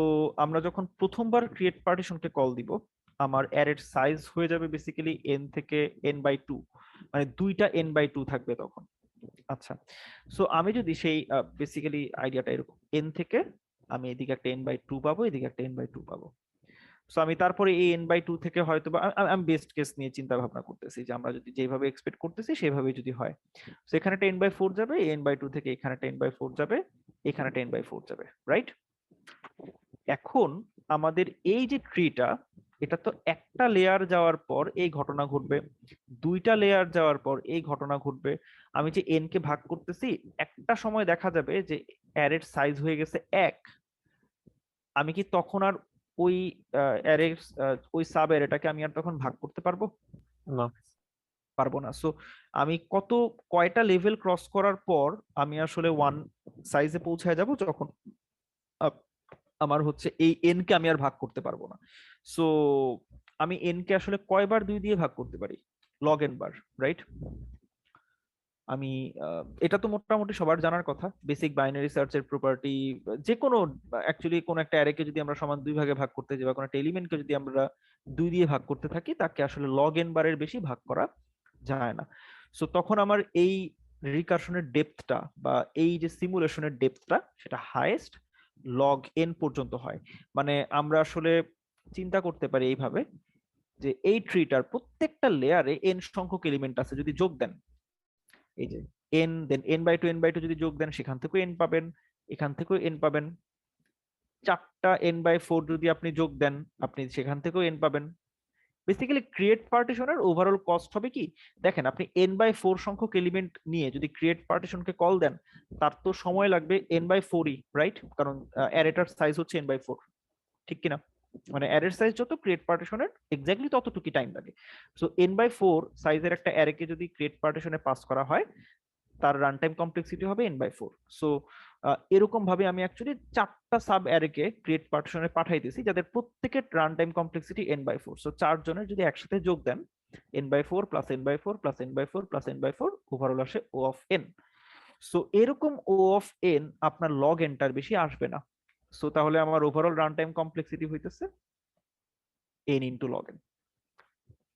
আমরা যখন প্রথমবার ক্রিয়েট পার্টিশনকে কল দিব, আমার অ্যারের সাইজ হয়ে যাবে বেসিক্যালি n থেকে n/2, মানে 2টা n/2 থাকবে তখন। আচ্ছা, সো আমি যদি সেই বেসিক্যালি আইডিয়াটা এরকম, n থেকে আমি এদিকে একটা n/2 পাবো, এদিকে একটা n/2 পাবো। সো আমি তারপরে এই n/2 থেকে হয়তো বা আমি বেস্ট কেস নিয়ে চিন্তা ভাবনা করতেছি, যে আমরা যদি যেভাবে এক্সপেক্ট করতেছি সেভাবে যদি হয়, সো এখানে 10/4 যাবে, n/2 থেকে এখানে 10/4 যাবে, এখানে 10/4 যাবে, রাইট? এখন আমাদের এই যে ট্রিটা, এটা তো একটা লেয়ার যাওয়ার পর এই ঘটনা ঘটবে, 2টা লেয়ার যাওয়ার পর এই ঘটনা ঘটবে। আমি যে n কে ভাগ করতেছি, একটা সময় দেখা যাবে যে অ্যারের সাইজ হয়ে গেছে 1, আমি কি তখন আর ওই অ্যারে ওই সাব অ্যারেটাকে আমি আর তখন ভাগ করতে পারবো? না। পারবো না। সো আমি কয়টা লেভেল ক্রস করার পর আমি আসলে 1 সাইজে পৌঁছায় যাব, যখন আমার হচ্ছে এই n কে আমি আর ভাগ করতে পারবো না। সো আমি n কে আসলে কয়বার 2 দিয়ে ভাগ করতে পারি? log n বার, রাইট? আমি এটা তো মোটামুটি সবার জানার কথা, বেসিক বাইনারি সার্চের প্রপার্টি। যে কোনো অ্যাকচুয়ালি কোন একটা অ্যারেকে যদি আমরা সমান 2 ভাগে ভাগ করতে যাই, বা কোনো একটা এলিমেন্টকে যদি আমরা 2 দিয়ে ভাগ করতে থাকি, তাকে আসলে log n বারের বেশি ভাগ করা যায় না। সো তখন আমার এই রিকারশনের ডেপথটা বা এই যে সিমুলেশনের ডেপথটা, সেটা হাইয়েস্ট log n পর্যন্ত হয়। মানে আমরা আসলে চিন্তা করতে পারি এইভাবে, যে এই ট্রিটার প্রত্যেকটা লেয়ারে n সংখ্যক এলিমেন্ট আছে, যদি যোগ দেন, এই যে n দেন n/2 যদি যোগ দেন, সেখান থেকেও n পাবেন, এখান থেকেও n পাবেন, 4টা n/4 যদি আপনি যোগ দেন, আপনি সেখান থেকেও n পাবেন। বেসিক্যালি ক্রিয়েট পার্টিশনের ওভারঅল কস্ট হবে কি, দেখেন আপনি n/4 সংখ্যক এলিমেন্ট নিয়ে যদি ক্রিয়েট পার্টিশনকে কল দেন, তার তো সময় লাগবে n/4ই, রাইট? কারণ অ্যারেটার সাইজ হচ্ছে n/4, ঠিক কিনা? মানে অ্যারের সাইজ যত, ক্রিয়েট পার্টিশনের এক্স্যাক্টলি ততটুকুই টাইম লাগে। সো n/4 সাইজের একটা অ্যারেকে যদি ক্রিয়েট পার্টিশনে পাস করা হয়, তার রান টাইম কমপ্লেক্সিটি হবে n/4। সো এরকম ভাবে আমি অ্যাকচুয়ালি 4টা সাব অ্যারেকে ক্রিয়েট পার্টিশনে পাঠাইতেছি, যাদের প্রত্যেকের run time complexity n/4। So 4 জনের যদি একসাথে যোগ দেন, n/4 plus n/4 plus n/4 plus n/4, overall আসে O অফ n। সো এরকম O অফ n আপনার লগ এনটার বেশি আসবে না। সো তাহলে আমার ওভারঅল রান টাইম কমপ্লেক্সিটি হইতেছে n ইনটু log n।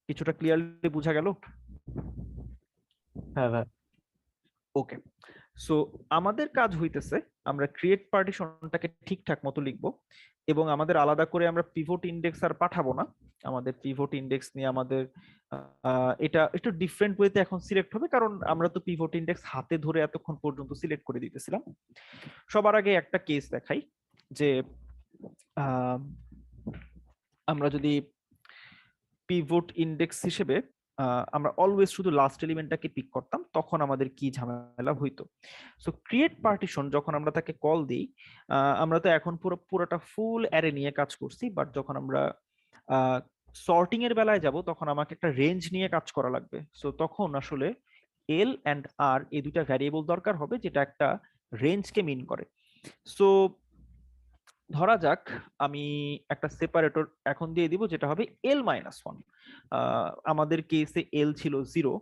কিছুটা ক্লিয়ারলি বোঝা গেল? হ্যাঁ ভাই। ওকে, সো আমাদের কাজ হইতেছে আমরা ক্রিয়েট পার্টিশনটাকে ঠিকঠাক মতো লিখবো, এবং আমাদের আলাদা করে আমরা পিভট ইন্ডেক্স আর পাঠাবো না। আমাদের পিভট ইন্ডেক্স নিয়ে আমাদের এটা একটু ডিফারেন্ট ওয়েতে এখন সিলেক্ট হবে, কারণ আমরা তো পিভট ইন্ডেক্স হাতে ধরে এতক্ষণ পর্যন্ত সিলেক্ট করে দিতেছিলাম। সবার আগে একটা কেস দেখাই, যে আমরা যদি পিভট ইন্ডেক্স হিসেবে আমরা অলওয়েজ শুধু লাস্ট এলিমেন্টটাকে পিক করতাম, তখন আমাদের কি ঝামেলা হইতো। সো ক্রিয়েট পার্টিশন যখন আমরা তাকে কল দিই, আমরা তো এখন পুরোটা ফুল অ্যারে নিয়ে কাজ করছি, বাট যখন আমরা সর্টিং এর বেলায় যাব, তখন আমাকে একটা রেঞ্জ নিয়ে কাজ করা লাগবে। সো তখন আসলে এল অ্যান্ড আর এই দুইটা ভ্যারিয়েবল দরকার হবে, যেটা একটা রেঞ্জকে মিন করে। সো ধরা যাক আমি একটা সেপারেটর এখন দিয়ে দিব, যেটা হবে l-1। আমাদের কেসে l ছিল 0,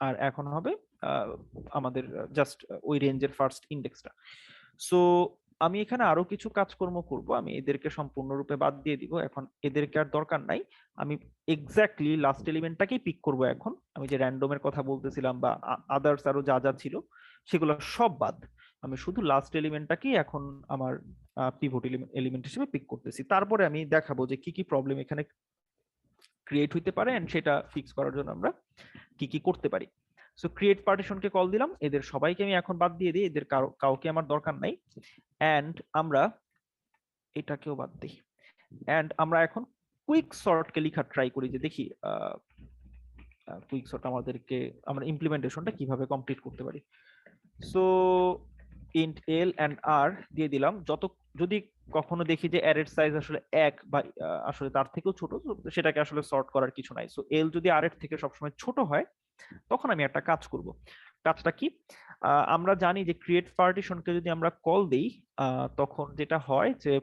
আর এখন হবে আমাদের জাস্ট ওই রেঞ্জের ফার্স্ট ইন্ডেক্সটা। সো আমি এখানে আরো কিছু কাজকর্ম করব, আমি এদেরকে সম্পূর্ণরূপে বাদ দিয়ে দিব, এখন এদেরকে আর দরকার নাই। আমি এক্স্যাক্টলি লাস্ট এলিমেন্টটাকেই পিক করব। এখন আমি যে র্যান্ডমের কথা বলতেছিলাম বা আদার্স আরো যা যা ছিল সেগুলো সব বাদ, আমি শুধু লাস্ট এলিমেন্টটাকেই এখন আমার পিভট এলিমেন্ট হিসেবে পিক করতেছি। তারপরে আমি দেখাবো যে কি কি প্রবলেম এখানে ক্রিয়েট হইতে পারে, এন্ড সেটা ফিক্স করার জন্য আমরা কি কি করতে পারি। সো ক্রিয়েট পার্টিশনকে কল দিলাম, এদের সবাইকে আমি এখন বাদ দিয়ে দিই, এদের কাউকে আমার দরকার নাই। এন্ড আমরা এটাকেও বাদ দিই, এন্ড আমরা এখন কুইক সর্টকে লেখা ট্রাই করি, যে দেখি কুইক সর্ট আমাদেরকে আমরা ইমপ্লিমেন্টেশনটা কিভাবে কমপ্লিট করতে পারি। সো ইন্ট এল এন্ড আর দিয়ে দিলাম। যদি কখনো দেখি যে অ্যারের সাইজ আসলে 1 বা আসলে তার থেকেও ছোট, সেটাকে আসলে সর্ট করার কিছু নাই। সো এল যদি আর এর থেকে সবসময় ছোট হয়, তখন আমি একটা কাজ করব। কাজটা কি, আমরা জানি যে ক্রিয়েট পার্টিশনকে যদি আমরা কল দেই, তখন যেটা হয় যে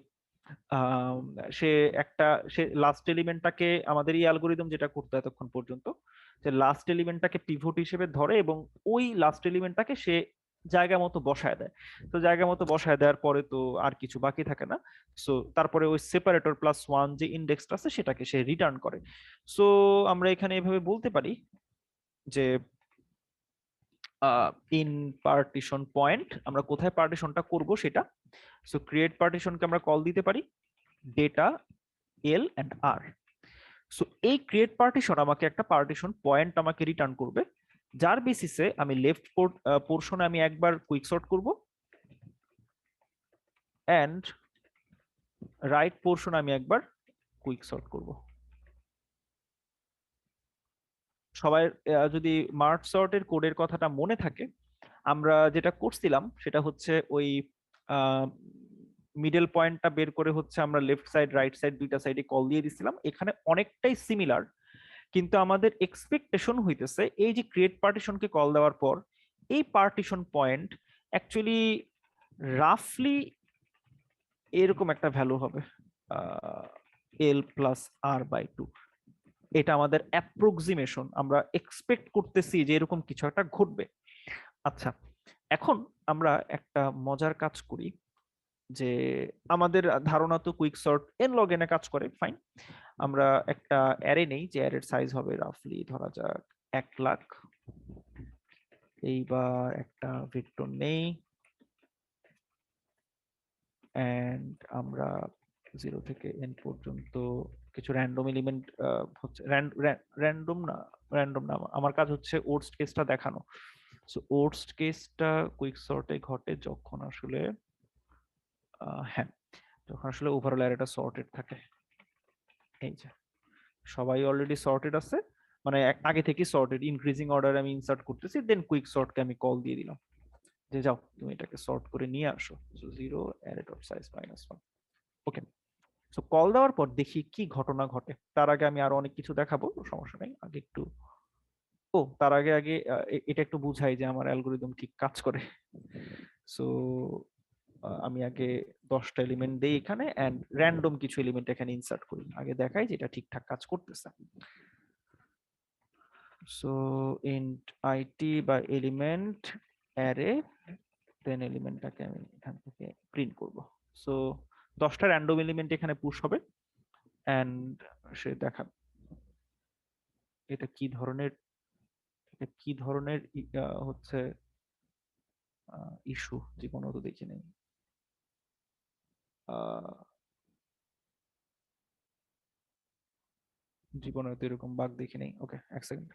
সে লাস্ট এলিমেন্টটাকে, আমাদের এই অ্যালগোরিদম যেটা করতে এতক্ষণ পর্যন্ত, যে লাস্ট এলিমেন্টটাকে পিভট হিসেবে ধরে এবং ওই লাস্ট এলিমেন্টটাকে সে জায়গা মতো বসায় দেয়। তো জায়গা মতো বসায় দেওয়ার পরে তো আর কিছু বাকি থাকে না। সো তারপরে ওই সেপারেটর +1 যে ইন্ডেক্সটা আছে সেটাকে সে রিটার্ন করে। সো আমরা এখানে এভাবে বলতে পারি যে ইন পার্টিশন পয়েন্ট আমরা কোথায় পার্টিশনটা করব সেটা। সো ক্রিয়েট পার্টিশনকে আমরা কল দিতে পারি data L and R. So এই ক্রিয়েট পার্টিশন আমাকে একটা পার্টিশন পয়েন্ট আমাকে রিটার্ন করবে, যার বেসিসে আমি লেফট পোর্শনে আমি একবার কুইক সর্ট করব, এন্ড রাইট পোর্শনে আমি একবার কুইক সর্ট করব। সবাই যদি মার্জ সর্টের কোডের কথাটা মনে থাকে, আমরা যেটা করছিলাম সেটা হচ্ছে ওই মিডল পয়েন্টটা বের করে হচ্ছে আমরা লেফট সাইড রাইট সাইড দুইটা সাইডে কল দিয়ে দিছিলাম। এখানে অনেকটাই সিমিলার, কিন্তু আমাদের এক্সপেকটেশন হইতেছে এই যে ক্রিয়েট পার্টিশনকে কল দেওয়ার পর এই পার্টিশন পয়েন্ট অ্যাকচুয়ালি রাফলি এরকম একটা ভ্যালু হবে, l+r/2। এটা আমাদের অ্যাপ্রক্সিমেশন, আমরা এক্সপেক্ট করতেছি যে এরকম কিছু একটা ঘটবে। আচ্ছা, এখন আমরা একটা মজার কাজ করি, যে আমাদের ধারণা তো কুইক সর্ট n-log n এ কাজ করে, ফাইন। আমরা একটা অ্যারে নেই, যে অ্যারের সাইজ হবে রাফলি ধরা যাক 1,00,000। এইবার একটা ভেক্টর নেই, এন্ড আমরা 0 থেকে n পর্যন্ত কিছু র্যান্ডম এলিমেন্ট হচ্ছে র্যান্ডম না, আমার কাজ হচ্ছে ওর্স্ট কেসটা দেখানো। সো ওর্স্ট কেসটা কুইক সর্টে ঘটে যখন আসলে হ্যাঁ, যখন আসলে ওভারঅল অ্যারেটা সর্টেড থাকে। এই যে সবাই অলরেডি সর্টেড আছে, মানে আগে থেকে সর্টেড, ইনক্রিজিং অর্ডার আমি ইনসার্ট করতেছি, দেন কুইক সর্টকে আমি কল দিয়ে দিলাম যে যাও তুমি এটাকে সর্ট করে নিয়ে আসো। So 0 array dot size -1। ওকে, সো কল দেওয়ার পর দেখি কি ঘটনা ঘটে। তার আগে আমি আরো অনেক কিছু দেখাবো, সমস্যা নেই। আগে একটু তার আগে আগে এটা একটু বুঝাই যে আমার অ্যালগরিদম ঠিক কাজ করে। সো আমি আগে 10টা এলিমেন্ট দেই এখানে এন্ড র্যান্ডম কিছু এলিমেন্ট এখানে ইনসার্ট করি, আগে দেখাই যে এটা ঠিকঠাক কাজ করতেছে। সো ইন্ট আইটি বা এলিমেন্ট অ্যারে, দেন এলিমেন্টটাকে আমি এখান থেকে প্রিন্ট করব। সো 10টা র্যান্ডম এলিমেন্ট এখানে পুশ হবে এন্ড সে দেখাবে এটা কি ধরনের, হচ্ছে ইস্যু, জীবনেও তো দেখি নাই। জীবনে তো এরকম বাগ দেখি নাই। ওকে, এক সেকেন্ড।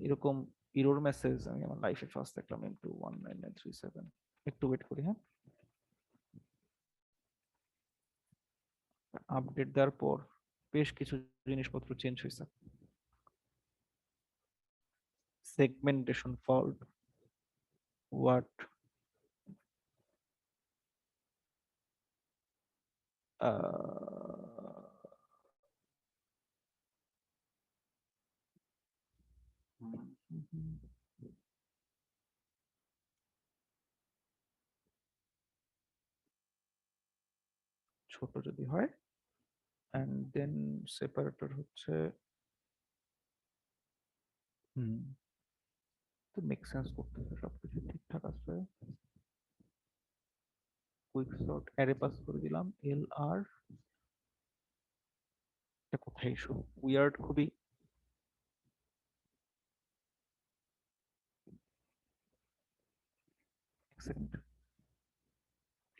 এরকম এরর মেসেজ আমি আমার লাইফে ফার্স্ট দেখলাম। M21937। একটু ওয়েট করি। হ্যাঁ, আপডেট দেওয়ার পর বেশ কিছু জিনিসপত্র চেঞ্জ হয়েছে। সেগমেন্টেশন ফল্ট, হোয়াট, ছোট যদি হয় এন্ড দেন সেপারেটর হচ্ছে তো মেক সেন্স করতেছে, সবকিছু ঠিকঠাক আছে। কুইক সর্ট অ্যারে পাস করে দিলাম LR। এটা কোথায় ইস্যু? উইয়ার্ড খুবই। এক সেকেন্ড,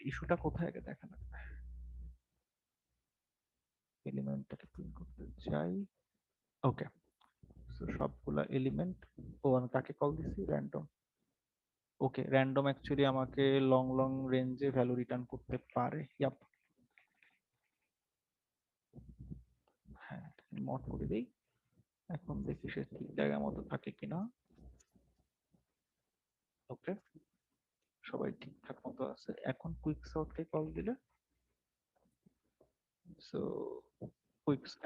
ইস্যুটা কোথায় আগে দেখা লাগবে। এলিমেন্টটাকে প্রিন্ট করতে চাই। ওকে, সো সবগুলা এলিমেন্ট, আমি তাকে কল দিছি র্যান্ডম। ওকে, র্যান্ডম অ্যাকচুয়ালি আমাকে লং লং রেঞ্জে ভ্যালু রিটার্ন করতে পারে। ইয়াপ, হ্যাঁ, মড করে দেই। এখন দেখি সে ঠিক জায়গা মতো থাকে কিনা। ওকে, সবাই ঠিকঠাক মতো আছে। এখন কুইক সর্টকে কল দিলে সো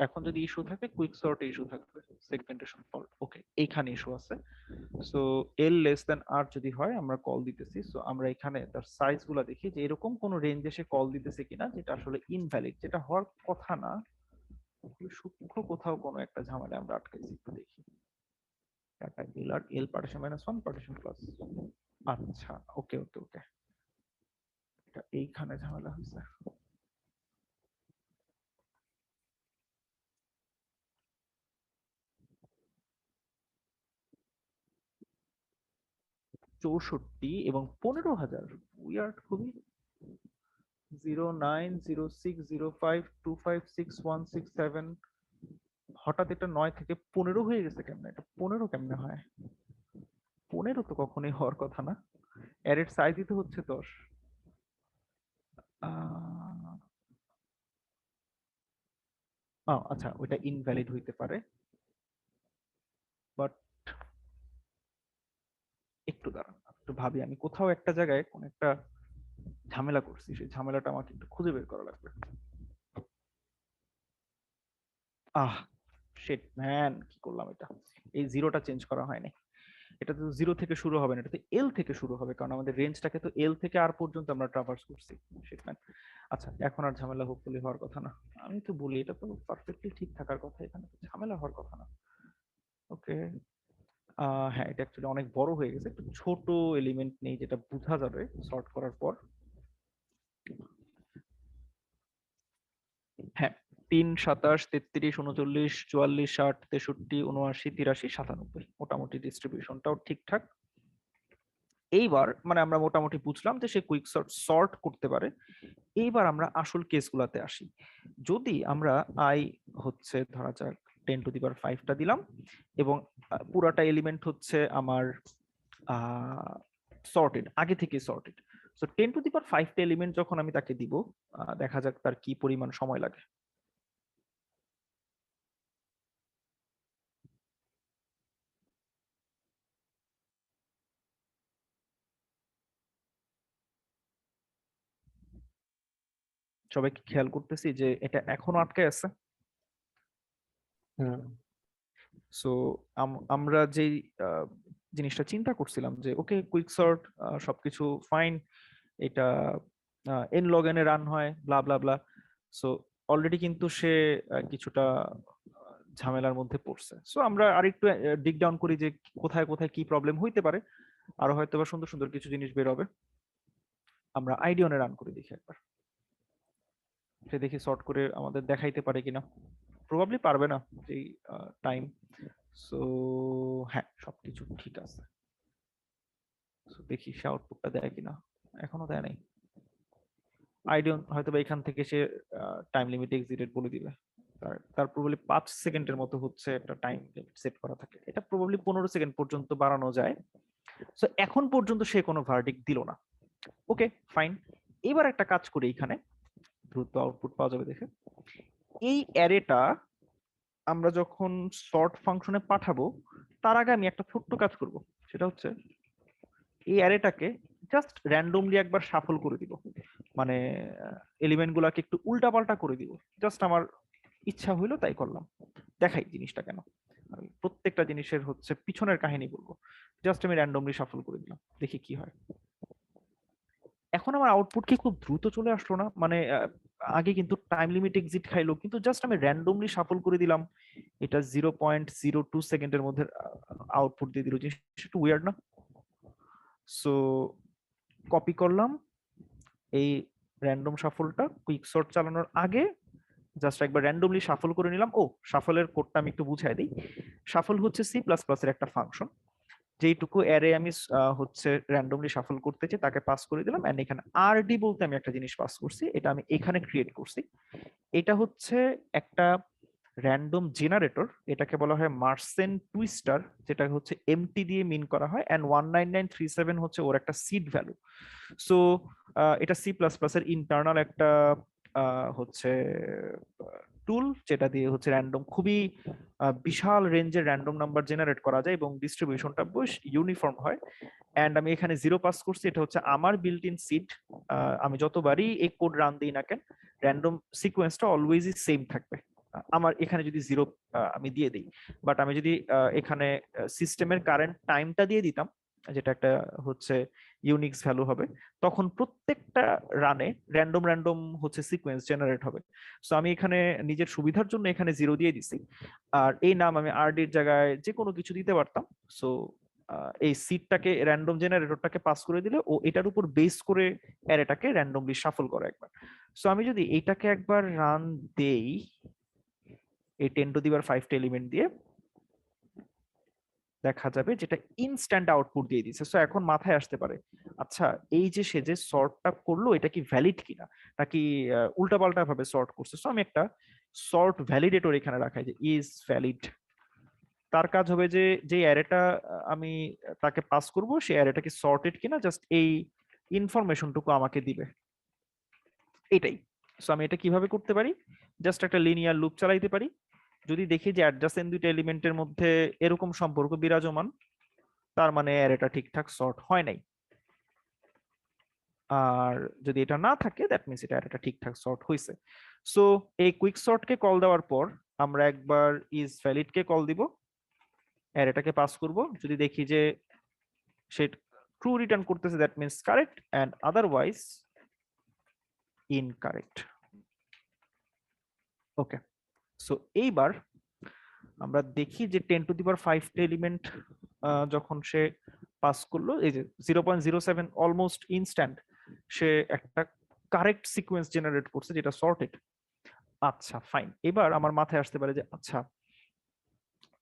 এখন যদি ইস্যু থাকে কুইক সর্ট ইস্যু থাকবে, সেগমেন্টেশন ফল্ট। ওকে, এইখানে ইস্যু আছে। So L less than R যদি হয় আমরা কল দিতেছি। সো আমরা এখানে তার সাইজ গুলা দেখি যে এরকম কোন রেঞ্জে সে কল দিতেছে কিনা যেটা আসলে ইনভ্যালিড, যেটা হওয়ার কথা না। সূক্ষ্ম কোথাও কোনো একটা ঝামেলা আমরা আটকাইছি, একটু দেখি। ডাটা এলআর এল পার্টিশন -1 পার্টিশন প্লাস। আচ্ছা, ওকে ওকে ওকে, এটা এইখানে ঝামেলা হয়েছে। চৌষট্টি এবং 15,000, উইয়ার্ড খুবই। 090605256167, হঠাৎ এটা 9 থেকে 15 হয়ে গেছে কেমনে? এটা 15 কেমনে হয়? 15 তো কখনোই হওয়ার কথা না। অ্যারের সাইজই তো হচ্ছে 10। আচ্ছা, ওইটা ইনভ্যালিড হইতে পারে, বাট একটু দাঁড়ান, একটু ভাবি। আমি কোথাও একটা জায়গায় কোন একটা ঝামেলা করছি, সেই ঝামেলাটা আমাকে একটু খুঁজে বের করা লাগবে। শিট ম্যান, কি করলাম এটা? এই জিরোটা চেঞ্জ করা হয়নি। এটা তো জিরো থেকে শুরু হবে না, এটা তো এল থেকে শুরু হবে, কারণ আমাদের রেঞ্জটাকে তো এল থেকে আর পর্যন্ত আমরা ট্রাভার্স করছি। Shit man. আচ্ছা, এখন আর ঝামেলা হোপফুলি হওয়ার কথা না। আমি তো বলি এটা তো পারফেক্টলি ঠিক থাকার কথা, এখানে তো ঝামেলা হওয়ার কথা না। ওকে, হ্যাঁ, এটা অ্যাকচুয়ালি অনেক বড় হয়ে গেছে। একটু ছোট এলিমেন্ট নেই যেটা বোঝা যাবে সর্ট করার পর। হ্যাঁ, 3, 27, 33, 39, 44, 60, 63, 79, 83, 97, মোটামুটি ডিস্ট্রিবিউশনটাও ঠিকঠাক। এইবার মানে আমরা মোটামুটি বুঝলাম যে সে কুইক সর্ট করতে পারে। এইবার আমরা আসল কেসগুলাতে আসি। যদি আমরা আই হচ্ছে ধরা যাক 10⁵টা দিলাম এবং পুরাটা এলিমেন্ট হচ্ছে আমার সর্টেড, আগে থেকে সর্টেড। সো 10⁵ এলিমেন্ট যখন আমি তাকে দিব, দেখা যাক তার কি পরিমাণ সময় লাগে। সবাই কি খেয়াল করতেছি যে এটা এখনো আটকে আছে? হুম সো আমরা যেই জিনিসটা চিন্তা করছিলাম যে ওকে কুইক সর্ট সবকিছু ফাইন, এটা N log N A run হয় ব্লা ব্লা ব্লা। সো অলরেডি কিন্তু সে কিছুটা ঝামেলার মধ্যে পড়ছে। সো আমরা আরেকটু ডিগ ডাউন করি যে কোথায় কোথায় কি প্রবলেম হইতে পারে, আরো হয়তো বা সুন্দর সুন্দর কিছু জিনিস বের হবে। আমরা আইডিয়নে রান করে দেখি একবার, সে দেখি সর্ট করে আমাদের দেখাইতে পারে কিনা। প্রবাবলি পারবে না এই টাইম। সো হ্যাঁ, সবকিছু ঠিক আছে। So, দেখি সে আউটপুটটা দেয় কিনা। এখনো দেয় নাই। আইডিয়ন হয়তো বা এখান থেকে সে টাইম লিমিট এক্সিটেড বলে দিবে। তার প্রবাবলি 5 সেকেন্ডের মতো হচ্ছে একটা টাইম লিমিট সেট করা থাকে, এটা প্রবাবলি 15 সেকেন্ড পর্যন্ত বাড়ানো যায়। সো এখন পর্যন্ত সে কোনো ভার্ডিক্ট দিল না। ওকে ফাইন, এবার একটা কাজ করি, এখানে দ্রুত আউটপুট পাওয়া যাবে দেখে। এই অ্যারেটা আমরা যখন সর্ট ফাংশনে পাঠাবো তার আগে আমি একটা ছোট্ট কাজ করব, সেটা হচ্ছে এই অ্যারেটাকে জাস্ট র্যান্ডমলি একবার শাফল করে দিব, মানে এলিমেন্ট গুলাকে একটু উল্টাপাল্টা করে দিব। জাস্ট আমার ইচ্ছা হইলো তাই করলাম। দেখাই জিনিসটা কেন, আমি প্রত্যেকটা জিনিসের হচ্ছে পিছনের কাহিনী বলবো। জাস্ট আমি র্যান্ডমলি শাফল করে দিলাম, দেখি কি হয়। এখন আমার আউটপুট কি খুব দ্রুত চলে আসলো না? মানে আগে কিন্তু টাইম লিমিট এক্সিট খাইলো, কিন্তু জাস্ট আমি র্যান্ডমলি শাফল করে দিলাম, এটা 0.02 সেকেন্ডের মধ্যে আউটপুট দিয়ে দিল। জিনিসটা একটু উইয়ার্ড না? সো কপি করলাম এই র্যান্ডম শাফলটা, কুইক সর্ট চালানোর আগে জাস্ট একবার র্যান্ডমলি শাফল করে নিলাম। ও শাফলের কোডটা আমি একটু বুঝাই দিই। শাফল হচ্ছে সি প্লাস প্লাস এর একটা ফাংশন, যেইটুকু অ্যারে আমি হচ্ছে র্যান্ডমলি শাফল করতে চাই তাকে পাস করে দিলাম, এন্ড এখানে আরডি বলতে আমি একটা জিনিস পাস করছি, এটা আমি এখানে ক্রিয়েট করছি। এটা হচ্ছে একটা র্যান্ডম জেনারেটর, এটাকে বলা হয় মার্সেন টুইস্টার, যেটা হচ্ছে এমটি দিয়ে মিন করা হয়, এন্ড 19937 হচ্ছে ওর একটা সিড ভ্যালু। সো এটা সি প্লাস প্লাস এর ইন্টারনাল একটা হচ্ছে টুল, যেটা দিয়ে হচ্ছে র্যান্ডম খুবই বিশাল রেঞ্জের র্যান্ডম নাম্বার জেনারেট করা যায় এবং ডিস্ট্রিবিউশনটা বেশ ইউনিফর্ম হয়। এন্ড আমি এখানে 0 পাস করছি, এটা হচ্ছে আমার বিল্ট ইন সিড। আমি যতবারই এই কোড রান দিই না কেন, র্যান্ডম সিকোয়েন্সটা অলওয়েজই সেম থাকবে। আমার এখানে যদি 0 আমি দিয়ে দিই, বাট আমি যদি এখানে সিস্টেমের কারেন্ট টাইমটা দিয়ে দিতাম, যেটা একটা হচ্ছে ইউনিক্স ভ্যালু হবে, তখন প্রত্যেকটা রানে র্যান্ডম র্যান্ডম হচ্ছে সিকোয়েন্স জেনারেট হবে। সো আমি এখানে নিজের সুবিধার জন্য এখানে 0 দিয়ে দিছি, আর এই নাম আমি আরডির জায়গায় যে কোনো কিছু দিতে পারতাম। সো এই সিটটাকে র্যান্ডম জেনারেটরটাকে পাস করে দিলে ও এটার উপর বেস করে অ্যারেটাকে র্যান্ডমলি শাফল করে একবার। সো আমি যদি এইটাকে একবার রান দেই এই 10⁵ এলিমেন্ট দিয়ে, দেখা যাবে যেটা ইনস্ট্যান্ট আউটপুট দিয়ে দিচ্ছে। সো এখন মাথায় আসতে পারে, আচ্ছা এই যে সে যে সর্টটা করলো এটা কি ভ্যালিড কিনা, নাকি উল্টাপাল্টা ভাবে সর্ট করছে। সো আমি একটা সর্ট ভ্যালিডেটর এখানে রাখাই যে ইজ ভ্যালিড। তার কাজ হবে যে যে অ্যারেটা আমি তাকে পাস করব সেই অ্যারেটা কি সর্টেড কিনা, জাস্ট এই ইনফরমেশনটুকু আমাকে দিবে, এটাই। সো আমি এটা কিভাবে করতে পারি, জাস্ট একটা লিনিয়ার লুপ চালাইতে পারি। যদি দেখি যে অ্যাডজাসেন্ট দুইটা এলিমেন্টের মধ্যে এরকম সম্পর্ক বিরাজমান, তার মানে অ্যারেটা ঠিকঠাক সর্ট হয় নাই। আর যদি এটা না থাকে, দ্যাট মিনস এটা অ্যারেটা ঠিকঠাক সর্ট হয়েছে। সো এই কুইক সর্টকে কল দেওয়ার পর আমরা একবার ইজ ভ্যালিড কে কল দিব, অ্যারেটাকে পাস করব। যদি দেখি যে সে ট্রু রিটার্ন করতেছে, that means correct, and otherwise incorrect. Okay, so এইবার আমরা দেখি যে 10⁵ এলিমেন্ট যখন সে পাস করলো, এই যে 0.07 অলমোস্ট ইনস্ট্যান্ট সে একটা কারেক্ট সিকোয়েন্স জেনারেট করছে যেটা সর্টেড। আচ্ছা ফাইন, এবার আমার মাথায় আসতে পারে যে আচ্ছা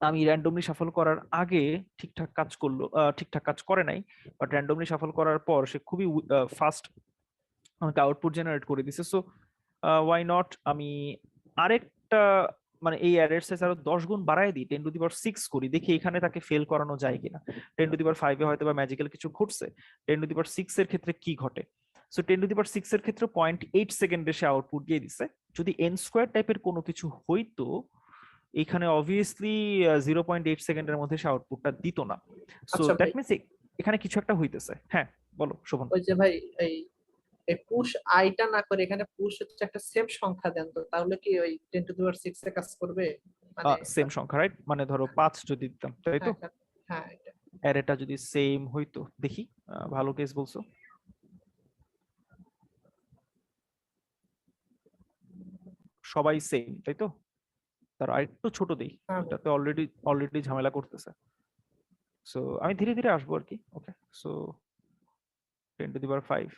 আমি র্যান্ডমলি শাফল করার আগে ঠিকঠাক কাজ করলো, ঠিকঠাক কাজ করে নাই, বাট র্যান্ডমলি শাফল করার পর সে খুবই ফাস্ট আমাকে আউটপুট জেনারেট করে দিছে। সো ওয়াই নট আমি আরেকটা মানে এই অ্যারের সাইজ আরো 10 গুণ বাড়ায় দিই, 10⁶ করি, দেখি এখানে তাকে ফেল করানো যায় কিনা। 10⁵ হয়তো বা ম্যাজিক্যাল কিছু ঘটছে, 10⁶ এর ক্ষেত্রে কি ঘটে। সো 10⁶ এর ক্ষেত্রে 0.8 সেকেন্ডে সে আউটপুট দিয়ে দিছে। যদি n স্কোয়ার টাইপের কোনো কিছু হইতো এখানে অবভিয়াসলি 0.8 সেকেন্ডের মধ্যে সে আউটপুটটা দিত না। সো আচ্ছা দ্যাট ভাই, মিনস এখানে কিছু একটা হইতেছে। হ্যাঁ বলো শোভন। ওই যে ভাই এই এই পুশ আইটা না করে এখানে পুশ হচ্ছে একটা সেম সংখ্যা দেন, তো তাহলে কি ওই 10⁶ এ কাজ করবে? মানে সেম সংখ্যা রাইট, মানে ধরো 5 যদি দিতাম তাই তো, হ্যাঁ হ্যাঁ এটা। অ্যারেটা যদি সেম হইতো। দেখি ভালো কেস বলছো। সবাই সেম তাই তো, তার আরেকটু ছোট দেই, হ্যাঁ ভাই। এটাতে অলরেডি ঝামেলা করতেছে। সো আমি ধীরে ধীরে আসবো আর কি। ওকে, সো 10⁵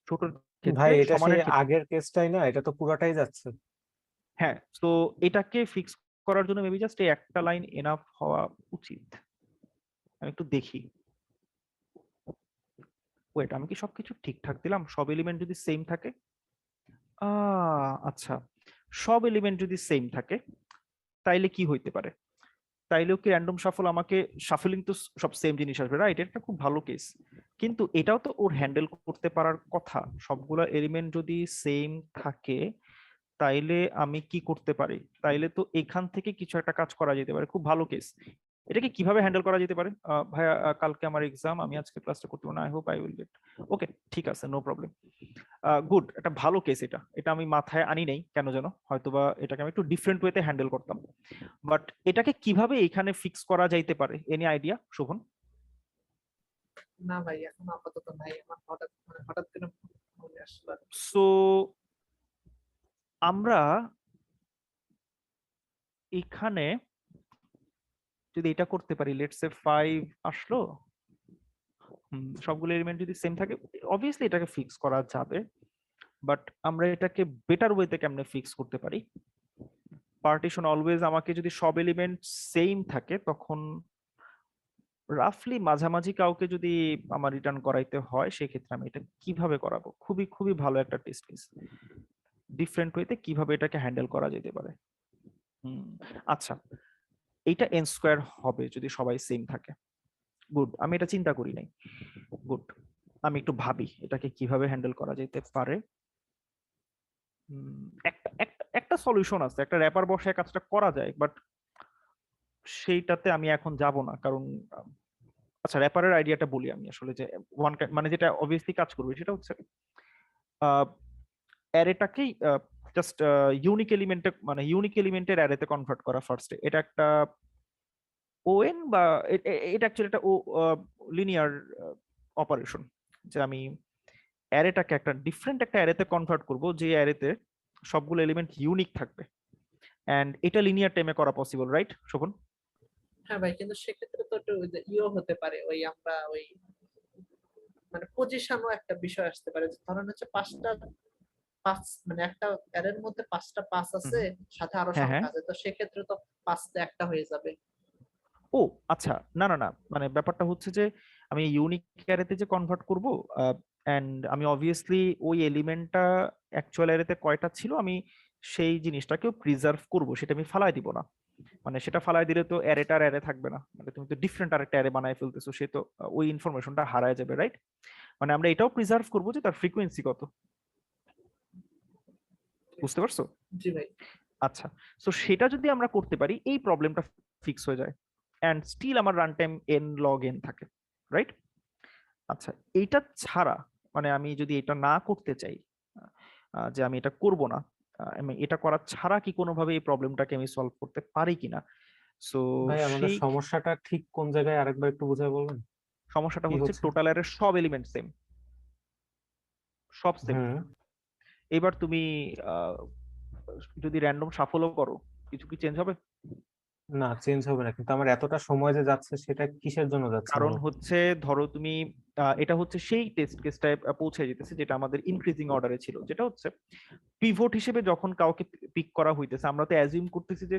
ছোটর ক্ষেত্রে ভাই এটা সেই সমানের ক্ষেত্রে। আগের কেসটাই না, এটা তো পুরাটাই যাচ্ছে। হ্যাঁ, তো এটাকে ফিক্স করার জন্য মেবি জাস্ট এই একটা লাইন এনাফ হওয়া উচিত। আমি একটু দেখি। ওয়েট, আমি কি সবকিছু ঠিকঠাক দিলাম? সব এলিমেন্ট যদি সেম থাকে, আচ্ছা, সব এলিমেন্ট যদি সেম থাকে তাইলে কি হইতে পারে? তাইলেও কি র্যান্ডম শাফল আমাকে, শাফলিং তো সব সেম জিনিস আসবে রাইট, এটা একটা খুব ভালো কেস। কিন্তু এটাও তো ওর হ্যান্ডেল করতে পারার কথা। সবগুলা এলিমেন্ট যদি সেম থাকে তাইলে আমি কি করতে পারি? তাইলে তো এখান থেকে কিছু একটা কাজ করা যেতে পারে, খুব ভালো কেস। এটাকে কিভাবে হ্যান্ডেল করা যেতে পারে? ভাইয়া কালকে আমার এক্সাম, আমি আজকে ক্লাসটা করতে পারবো না, I hope I will get. Okay ঠিক আছে, নো প্রবলেম। গুড, একটা ভালো কেস। এটা আমি মাথায় আনি নাই কেন যেন, হয়তোবা এটাকে আমি একটু ডিফারেন্ট ওয়েতে হ্যান্ডেল করতাম। বাট এটাকে কিভাবে এখানে ফিক্স করা যাইতে পারে, এনি আইডিয়া শোভন? না ভাই এখন আপাতত নাই, আমার হঠাৎ করে মনে আসলো আর কি। সো আমরা এখানে যদি এটা করতে পারি, লেটস সে 5 আসলো, সবগুলো এলিমেন্ট যদি সেম থাকে, অবভিয়াসলি এটাকে ফিক্স করা যাবে। বাট আমরা এটাকে বেটার ওয়েতে কেমনে ফিক্স করতে পারি? পার্টিশন অলওয়েজ আমাকে যদি সব এলিমেন্ট সেম থাকে তখন রাফলি মাঝামাঝি কাউকে যদি আমার রিটার্ন করাইতে হয় সেক্ষেত্রে আমি এটা কিভাবে করাবো? খুবই খুবই ভালো একটা টেস্ট কেস। ডিফারেন্ট ওয়েতে কিভাবে এটাকে হ্যান্ডেল করা যেতে পারে। আচ্ছা, এইটা n স্কোয়ার হবে যদি সবাই সেম থাকে। গুড, আমি এটা চিন্তা করি নাই। গুড, আমি একটু ভাবি এটাকে কিভাবে হ্যান্ডেল করা যেতে পারে। একটা একটা একটা সলিউশন আছে, একটা র্যাপার বসায় কাজটা করা যায়, বাট সেইটাতে আমি এখন যাব না, কারণ আচ্ছা র্যাপারের আইডিয়াটা বলি আমি আসলে, যে মানে যেটা অবভিয়াসলি কাজ করবে সেটা হচ্ছে অ্যারেটাকেই জাস্ট ইউনিক এলিমেন্টে, মানে ইউনিক এলিমেন্টের অ্যারেতে কনভার্ট করা ফার্স্টে। এটা একটা ওএন বা এটা অ্যাকচুয়ালি একটা লিনিয়ার অপারেশন, যে আমি অ্যারেটাকে একটা ডিফারেন্ট একটা অ্যারেতে কনভার্ট করব যে অ্যারেতে সবগুলো এলিমেন্ট ইউনিক থাকবে। এন্ড এটা লিনিয়ার টাইমে করা পসিবল, রাইট শোভন? হ্যাঁ ভাই, কিন্তু সেক্ষেত্রে তো একটু ওই যে ইও হতে পারে, ওই আমরা ওই মানে পজিশনও একটা বিষয় আসতে পারে। ধরেন হচ্ছে পাঁচ মানে একটা অ্যারের মধ্যে 5টা পাস আছে, সাথে আরো হ্যাঁ হ্যাঁ। সংখ্যা আছে, তো সেক্ষেত্রে তো 5তে একটা হয়ে যাবে। ও আচ্ছা, না না না, মানে ব্যাপারটা হচ্ছে যে আমি ইউনিক অ্যারেতে যে কনভার্ট করব, এন্ড আমি অবভিয়াসলি ওই এলিমেন্টটা অ্যাকচুয়াল অ্যারেতে কয়টা ছিল আমি সেই জিনিসটাকেও প্রিজার্ভ করব, সেটা আমি ফালাই দিব না। মানে সেটা ফালাই দিলে তো অ্যারেটার অ্যারে থাকবে না, মানে তুমি তো ডিফারেন্ট আরেকটা অ্যারে বানায় ফেলতেছো, সে তো ওই ইনফরমেশনটা হারায় যাবে, রাইট? মানে আমরা এটাও প্রিজার্ভ করব যে তার ফ্রিকোয়েন্সি কত। বুঝতে পারছো? জি ভাই। আচ্ছা, সো সেটা যদি আমরা করতে পারি এই প্রবলেমটা ফিক্স হয়ে যায়, এন্ড স্টিল আমার run time n log n থাকে, রাইট? আচ্ছা, এইটা ছাড়া মানে আমি যদি এটা না করতে চাই, যে আমি এটা করব না, আমি এটা করা ছাড়া কি কোনোভাবে এই প্রবলেমটাকে আমি সলভ করতে পারি কিনা? সো ভাই আমাদের সেই সমস্যাটা ঠিক কোন জায়গায় আরেকবার একটু বুঝায় বলবেন? সমস্যাটা কি হচ্ছে হচ্ছে? টোটাল অ্যারের সব এলিমেন্ট সেম, সব সেম। হুম। এবার তুমি আহ, যদি র্যান্ডম শাফলও করো, কিছু কি চেঞ্জ হবে? না, চেঞ্জ হবে না, কিন্তু আমার এতটা সময় যে যাচ্ছে সেটা কিসের জন্য যাচ্ছে কারণ মূলত? হচ্ছে ধরো তুমি এটা হচ্ছে সেই টেস্ট কেসটায় পৌঁছে যেতেছে যেটা আমাদের ইনক্রিজিং অর্ডারে ছিল, যেটা হচ্ছে পিভট হিসেবে যখন কাউকে পিক করা হইতেছে, আমরা তো অ্যাজিউম করতেছি যে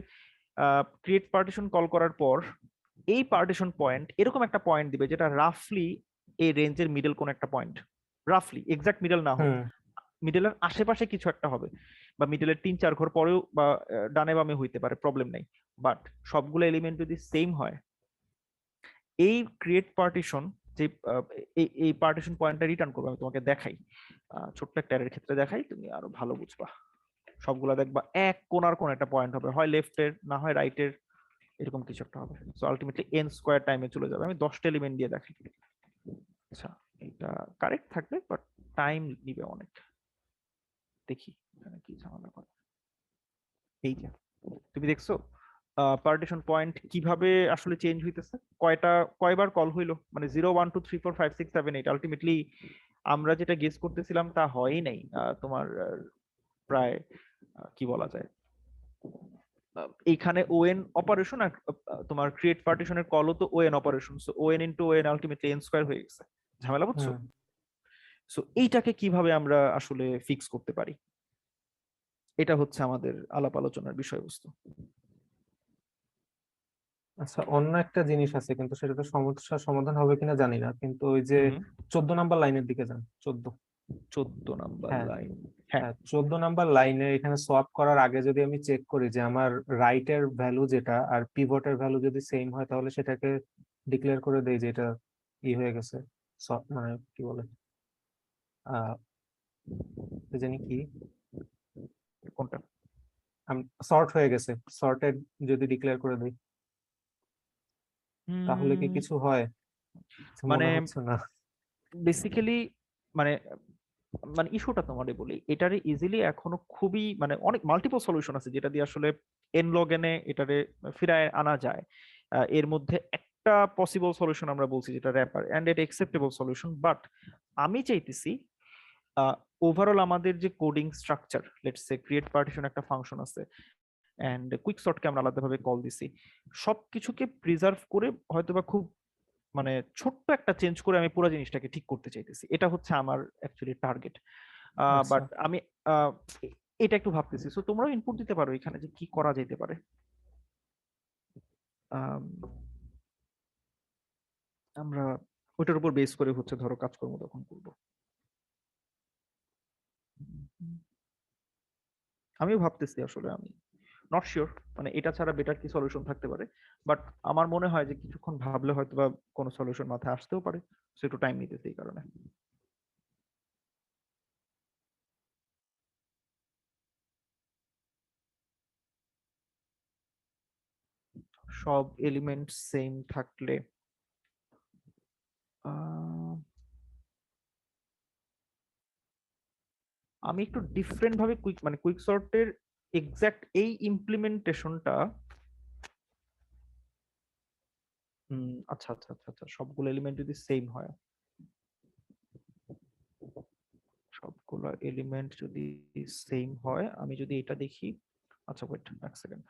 ক্রিয়েট পার্টিশন কল করার পর এই পার্টিশন পয়েন্ট এরকম একটা পয়েন্ট দিবে যেটা রাফলি এই রেঞ্জের মিডল কোন একটা পয়েন্ট, রাফলি এক্সাক্ট মিডল না হোক, হুম। মিডলের আশেপাশে কিছু একটা হবে, বা মিডলের 3-4 ঘর পরেও বা ডানে বামে হইতে পারে, প্রবলেম নাই। বাট সবগুলো এলিমেন্ট যদি সেম হয়, এই ক্রিয়েট পার্টিশন যে এই পার্টিশন পয়েন্টটা রিটার্ন করবে, আমি তোমাকে দেখাই, ছোট্ট একটা অ্যারের ক্ষেত্রে দেখাই, তুমি আরো ভালো বুঝবা। সবগুলা দেখবা এক কোণার কোণ একটা পয়েন্ট হবে, হয় লেফটের না হয় রাইটের, এরকম কিছু একটা হবে। সো আলটিমেটলি n স্কয়ার টাইমে চলে যাবে। আমি 10টা এলিমেন্ট দিয়ে দেখাই। আচ্ছা, এটা কারেক্ট থাকবে বাট টাইম নিবে অনেক। দেখি এখানে কি ঝামেলা করে। এই যে তুমি দেখছো পার্টিশন পয়েন্ট কিভাবে আসলে চেঞ্জ হইতেছে, কয়বার কল হইলো, মানে 0 1 2 3 4 5 6 7 8, আলটিমেটলি আমরা যেটা গেস করতেছিলাম তা হয়ই নাই। তোমার প্রায় কি বলা যায়, এইখানে ওএন অপারেশন আর তোমার ক্রিয়েট পার্টিশনের কলও তো ওএন operation, so ওএন into ওএন ultimately N square হয়ে গেছে। ঝামেলা বুঝছো? হুম। সো এইটাকে কিভাবে আমরা আসলে ফিক্স করতে পারি, এটা হচ্ছে আমাদের আলাপ আলোচনার বিষয়বস্তু। আচ্ছা, অন্য একটা জিনিস আছে, কিন্তু সেটা তো সমস্যার সমাধান হবে কিনা জানি না, কিন্তু ওই যে 14 নাম্বার লাইনের দিকে যান। 14। 14 নাম্বার হ্যাঁ লাইন, হ্যাঁ। হ্যাঁ, 14 নাম্বার লাইনে এখানে সোয়াপ করার আগে যদি আমি চেক করি যে আমার রাইটের ভ্যালু যেটা আর পিভটের ভ্যালু যদি সেম হয়, তাহলে সেটাকে ডিক্লেয়ার করে দেই যে এটা হয়ে গেছে, মানে কি বলে, আহ জানি কি, কোনটা? সর্ট হয়ে গেছে, সর্টেড যদি ডিক্লেয়ার করে দেই তাহলে কি কিছু হয়? মানে মনে হচ্ছে না। বেসিক্যালি মানে মানে ইস্যুটা তোমারে বলি, এটারে ইজিলি এখনো খুবই মানে অনেক মাল্টিপল সলিউশন আছে যেটা দিয়ে আসলে এন লগ এনে এটারে ফিরায় আনা যায়। এর মধ্যে একটা পসিবল সলিউশন আমরা বলছি যেটা র্যাপার এন্ড এটা অ্যাকসেপ্টেবল সলিউশন, বাট আমি চাইতেছি ওভারঅল আমাদের যে coding structure, let's say create partition একটা ফাংশন আছে এন্ড কুইক সর্টকে আমরা আলাদাভাবে কল দিছি, সবকিছুকে প্রিজার্ভ করে হয়তোবা খুব মানে ছোট্ট একটা চেঞ্জ করে আমি পুরো জিনিসটাকে ঠিক করতে চাইতেছি। এটা হচ্ছে আমার অ্যাকচুয়ালি টার্গেট। আচ্ছা, বাট আমি আহ, এটা একটু ভাবতেছি, সো তোমরাও ইনপুট দিতে পারো এখানে যে কি করা যেতে পারে। আম, আমরা ওইটার উপর বেস করে হচ্ছে ধরো কাজকর্ম তখন করবো। আমিও ভাবতেছি আসলে, আমি নট শিওর মানে এটা ছাড়া বেটার কি সলিউশন থাকতে পারে, বাট আমার মনে হয় যে কিছুক্ষণ ভাবলে হয়তো বা কোনো সলিউশন মাথায় আসতেও পারে, সো একটু টাইম নিতেছে এই কারণে। সব এলিমেন্ট সেম থাকলে আহ, আমি একটু ডিফারেন্ট ভাবে কুইক সর্টের এক্সাক্ট এই ইমপ্লিমেন্টেশনটা, আচ্ছা আচ্ছা আচ্ছা আচ্ছা, সবগুলো এলিমেন্ট যদি সেম হয়, সবগুলো এলিমেন্ট যদি সেম হয়, আমি যদি এটা দেখি, আচ্ছা ওয়েট এক সেকেন্ড,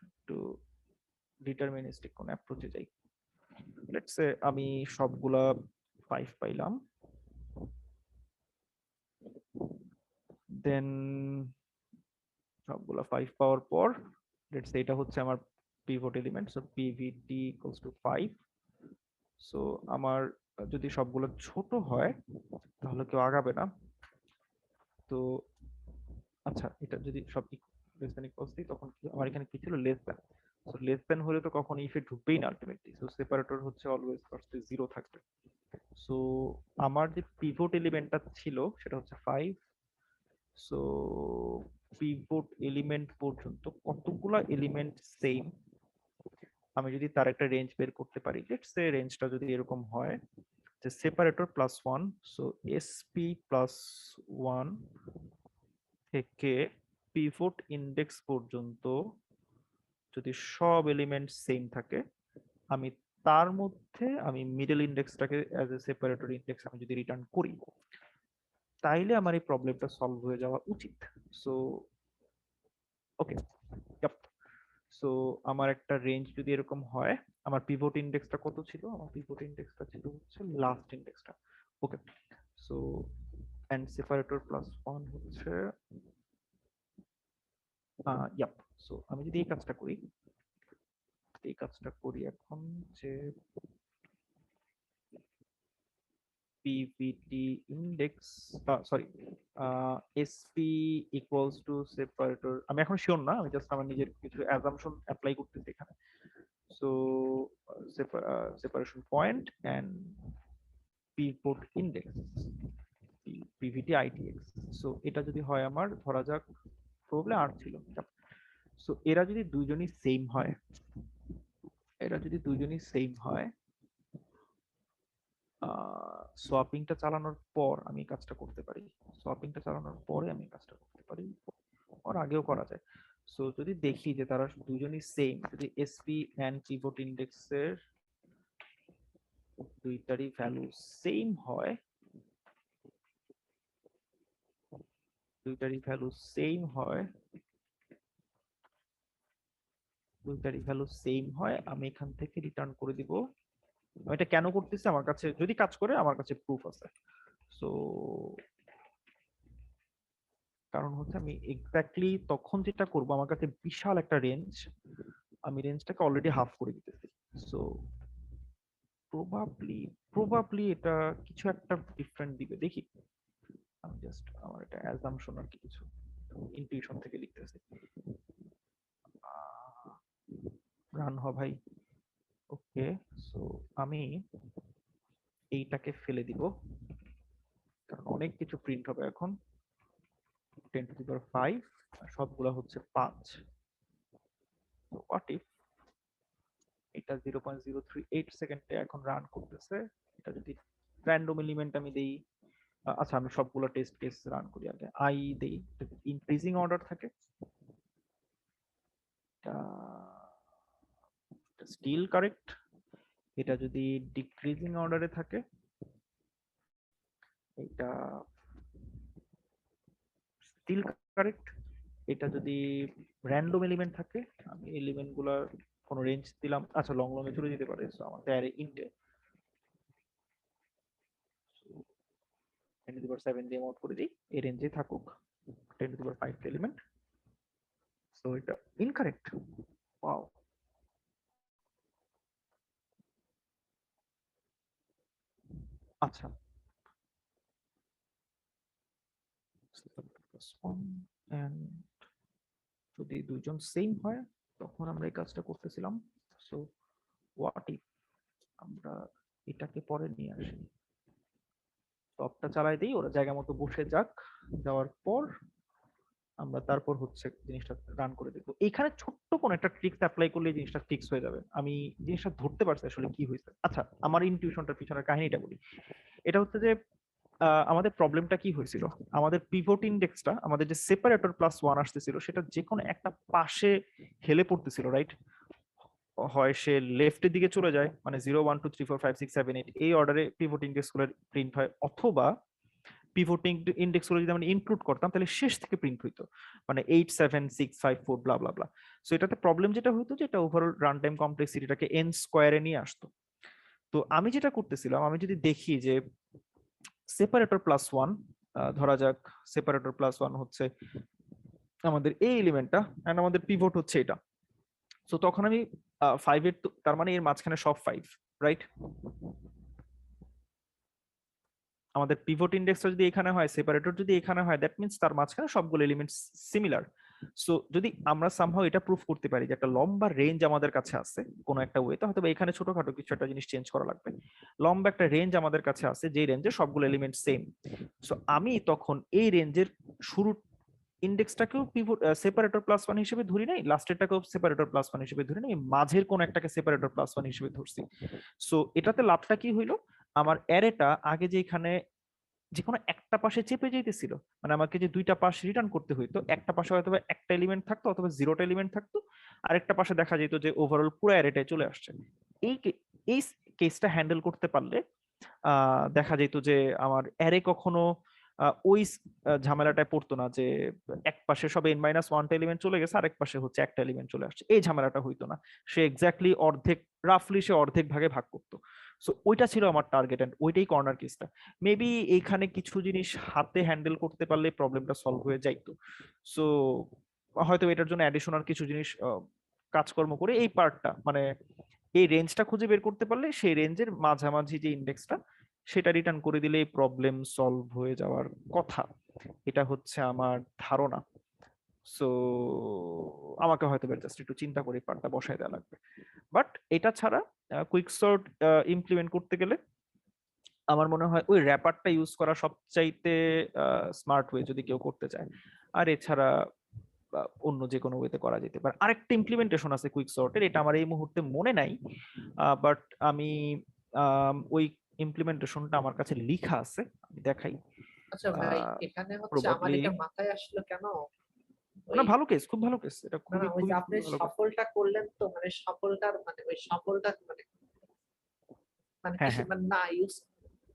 একটু ডিটারমিনিস্টিক কোন অ্যাপ্রোচে যাই। লেটস সে আমি সবগুলা 5 পাইলাম, দেন সবগুলা 5 পাওয়ার পর লেটস সে এটা হচ্ছে আমার pivot element, so PVT equals to 5। So আমার যদি সবগুলো ছোট হয় তাহলে কেউ আগাবে না। তো আচ্ছা, এটা যদি সব লেস দ্যান ইকুয়ালস দিই তখন কি আমার এখানে কি ছিল, less than. So less than হলে তো কখনো ইফে ঢুকবেই না আলটিমেটলি, সো সেপারেটর হচ্ছে অলওয়েজ ফার্স্টে 0 থাকবে। সো আমার যে পিভট এলিমেন্টটা ছিল সেটা হচ্ছে 5। সো পিভট এলিমেন্ট পর্যন্ত কতগুলা এলিমেন্ট সেম, আমি যদি তার একটা রেঞ্জ বের করতে পারি, লেটস সে রেঞ্জটা যদি এরকম হয় যে separator plus 1, so SP plus 1 থেকে পিভট ইন্ডেক্স পর্যন্ত যদি সব এলিমেন্ট সেম থাকে, আমি তার মধ্যে আমি মিডল ইন্ডেক্সটাকে অ্যাজ এ সেপারেটর ইন্ডেক্স আমি যদি রিটার্ন করি, তাইলে আমার এই প্রবলেমটা সলভ হয়ে যাওয়া উচিত। সো ওকে, সো আমার একটা রেঞ্জ যদি এরকম হয়, আমার পিভট ইন্ডেক্সটা কত ছিল, আমার পিভট ইন্ডেক্সটা ছিল হচ্ছে লাস্ট ইন্ডেক্সটা। Okay, so end separator plus 1 হচ্ছে ইয়াপ। সো আমি যদি এই কাজটা করি এখন, যে PVT index, sorry, SP equals to separator, আমি এখন শিওর না, আমি জাস্ট আমার নিজের কিছু অ্যাজাম্পশন অ্যাপ্লাই করতেছি এখানে। So separation point and pivot index, PVT ITX. So এটা যদি হয় আমার ধরা যাক প্রবলেম আর ছিল। সো এরা যদি দুইজনই সেম হয়, সোয়াপিংটা চালানোর পর আমি এই কাজটা করতে পারি, সোয়াপিংটা চালানোর পরে আমি এই কাজটা করতে পারি, ওর আগেও করা যায়। সো যদি দেখি যে তারা দুজনই সেম, যদি এসপি এন্ড পিভট ইন্ডেক্সের দুইটারই ভ্যালু সেম হয়, দুইটারই ভ্যালু সেম হয়, আমি এখান থেকে রিটার্ন করে দিব। আমি এটা কেন করতেছি, আমার কাছে যদি কাজ করে আমার কাছে প্রুফ আছে। সো কারণ হচ্ছে আমি এক্স্যাক্টলি তখন যেটা করব, আমার কাছে বিশাল একটা রেঞ্জ, আমি রেঞ্জটাকে অলরেডি হাফ করে দিতেছি। সো প্রবাবলি এটা কিছু একটা ডিফারেন্ট দিবে, দেখি। আমি জাস্ট আমার এটা অ্যাজাম্পশন আর কিছু ইনটিউশন থেকে লিখতেছি। রান হ ভাই। ওকে, সো আমি এইটাকে ফেলে দিব, কারণ অনেক কিছু প্রিন্ট হবে এখন। 10 to the power 5 সবগুলা হচ্ছে 5। তো হোয়াট ইফ এটা 0.038 সেকেন্ডে এখন রান করতেছে, এটা যদি র্যান্ডম এলিমেন্ট আমি দেই, আচ্ছা আমি সবগুলো টেস্ট কেস রান করি আগে, আই দেই, ইনক্রিজিং অর্ডার থাকে, স্টিল কারেক্ট। এটা যদি ডিক্রিজিং অর্ডারে থাকে, এটা স্টিল কারেক্ট। এটা যদি র্যান্ডম এলিমেন্ট থাকে, আমি এলিমেন্ট গুলার কোন রেঞ্জ দিলাম, আচ্ছা লং লং এ চলে যেতে পারে, সো আমাদের অ্যারে ইন্টে 10 to the power 7 দিয়ে মোড করে দিই, এই রেঞ্জে থাকুক 10 to the power 5 element. So এটা ইনকারেক্ট। ওয়াও, আচ্ছা যদি দুইজন সেম হয় তখন আমরা এই কাজটা করতেছিলাম। সো হোয়াট ইফ আমরা এটাকে পরে নিয়ে আসি, টপটা চালাই দিই, ওরা জায়গা মতো বসে যাক, যাওয়ার পর আমরা তারপর হচ্ছে জিনিসটা রান করে দেখবো। এখানে ছোট্ট কোন একটা ট্রিক্স অ্যাপ্লাই করলে জিনিসটা ফিক্স হয়ে যাবে। আমি জিনিসটা ধরতে পারছি আসলে কি হয়েছে। আচ্ছা আমার ইনটিউশনটার পিছনের কাহিনীটা বলি। এটা হচ্ছে যে আমাদের প্রবলেমটা কি হয়েছিল, আমাদের পিভট ইন্ডেক্সটা, আমাদের যে সেপারেটর প্লাস 1 আসতেছিল, সেটা যে কোনো একটা পাশে হেলে পড়তেছিল, রাইট? হয় সে লেফটের দিকে চলে যায়, মানে 0 1 2 3 4 5 6 7 8 এই অর্ডারে পিভট ইন্ডেক্স গুলো প্রিন্ট হয়, অথবা পিভট ইন্ডেক্স গুলো যদি আমরা ইনক্লুড করতাম তাহলে শেষ থেকে প্রিন্ট হইতো, মানে 8 7 6 5 4 ব্লা ব্লা ব্লা। সো এটাতে প্রবলেম যেটা হইতো যে এটা ওভারঅল রান টাইম কমপ্লেক্সিটিটাকে n স্কয়ারে নিয়ে আসতো। তো আমি যেটা করতেছিলাম, আমি যদি দেখি যে সেপারেটর প্লাস 1, ধরা যাক সেপারেটর প্লাস 1 হচ্ছে আমাদের এই এলিমেন্টটা এন্ড আমাদের পিভট হচ্ছে এটা। সো তখন আমি 5 এর, তার মানে এর মাঝখানে সব 5, রাইট? আমাদের পিভট ইন্ডেক্সটা যদি এখানে হয়, সেপারেটর যদি এখানে হয়, দ্যাট মিন্স তার মাঝখানে সবগুলো এলিমেন্টস সিমিলার। সো যদি আমরা সামহাউ এটা প্রুফ করতে পারি যে একটা লম্বা রেঞ্জ আমাদের কাছে আছে কোনো একটা ওয়েতে, হয়তো এখানে ছোটখাটো কিছু একটা জিনিস চেঞ্জ করা লাগবে, লম্বা একটা রেঞ্জ আমাদের কাছে আছে যে রেঞ্জে সবগুলো এলিমেন্ট সেম। সো আমি তখন এই রেঞ্জের শুরু ইন্ডেক্সটাকেও পিভট সেপারেটর প্লাস 1 হিসেবে ধরি নাই, লাস্টেরটাকেও সেপারেটর প্লাস 1 হিসেবে ধরি নাই, মাঝের কোন একটাকে সেপারেটর প্লাস 1 হিসেবে ধরছি। সো এটাতে লাভটা কি হইলো, আমার অ্যারেটা আগে যে এখানে যে কোনো একটা পাশে চেপে যেতেছিল, মানে আমাকে যে দুইটা পাশ রিটার্ন করতে হইতো, একটা পাশে হয়তো একটা এলিমেন্ট থাকতো অথবা 0টা এলিমেন্ট থাকতো, আরেকটা পাশে দেখা যেত যে ওভারঅল পুরো অ্যারেটাই চলে আসছে। এই এই কেসটা হ্যান্ডেল করতে পারলে দেখা যেত যে আমার অ্যারে কখনো ওই ঝামেলাটায় পড়তো না যে এক পাশে সব n-1টা এলিমেন্ট চলে গেছে, আরেক পাশে হচ্ছে একটা এলিমেন্ট চলে আসছে, এই ঝামেলাটা হইতো না। সে এক্স্যাক্টলি অর্ধেক, রাফলি সে অর্ধেক ভাগে ভাগ করতো। সো ওইটা ছিল আমার টার্গেট এন্ড ওইটাই কর্নার কেসটা। মেবি এইখানে কিছু জিনিস হাতে হ্যান্ডেল করতে পারলে প্রবলেমটা সলভ হয়ে যাইতো। সো হয়তো এটার জন্য অ্যাডিশনাল কিছু জিনিস কাজকর্ম করে এই পার্টটা, মানে এই রেঞ্জটা খুঁজে বের করতে পারলে সেই রেঞ্জের মাঝামাঝি যে ইন্ডেক্সটা সেটা রিটার্ন করে দিলে প্রবলেম সলভ হয়ে যাওয়ার কথা। এটা হচ্ছে আমার ধারণা। সো আমাকে হয়তো জাস্ট একটু চিন্তা করে পার্টটা বসায় দেওয়া লাগবে। বাট এটা ছাড়া কুইক সর্ট ইমপ্লিমেন্ট করতে গেলে আমার মনে হয় ওই র্যাপারটা ইউজ করা সবচাইতে স্মার্ট ওয়ে যদি কেউ করতে চায়। আর এছাড়া অন্য যে কোনো ওয়েতে করা যেতে পারে। আরেকটা ইমপ্লিমেন্টেশন আছে কুইক সর্টের, এটা আমার এই মুহূর্তে মনে নাই, বাট আমি ওই ইমপ্লিমেন্টেশনটা আমার কাছে লিখা আছে, আমি দেখাই। আচ্ছা ভাই, এখানে হচ্ছে আমার প্রবাবলি এটা মাথায় আসলো কেন, না, ওই ভালো কেস, খুব ভালো কেস, এটা না খুবই ওই যে খুবই আপনি খুবই ভালো কেস। সফলটা করলেন তো, মানে সফলটার মানে ওই সফলটা মানে মানে হ্যাঁ কি হ্যাঁ, মানে না ইউজ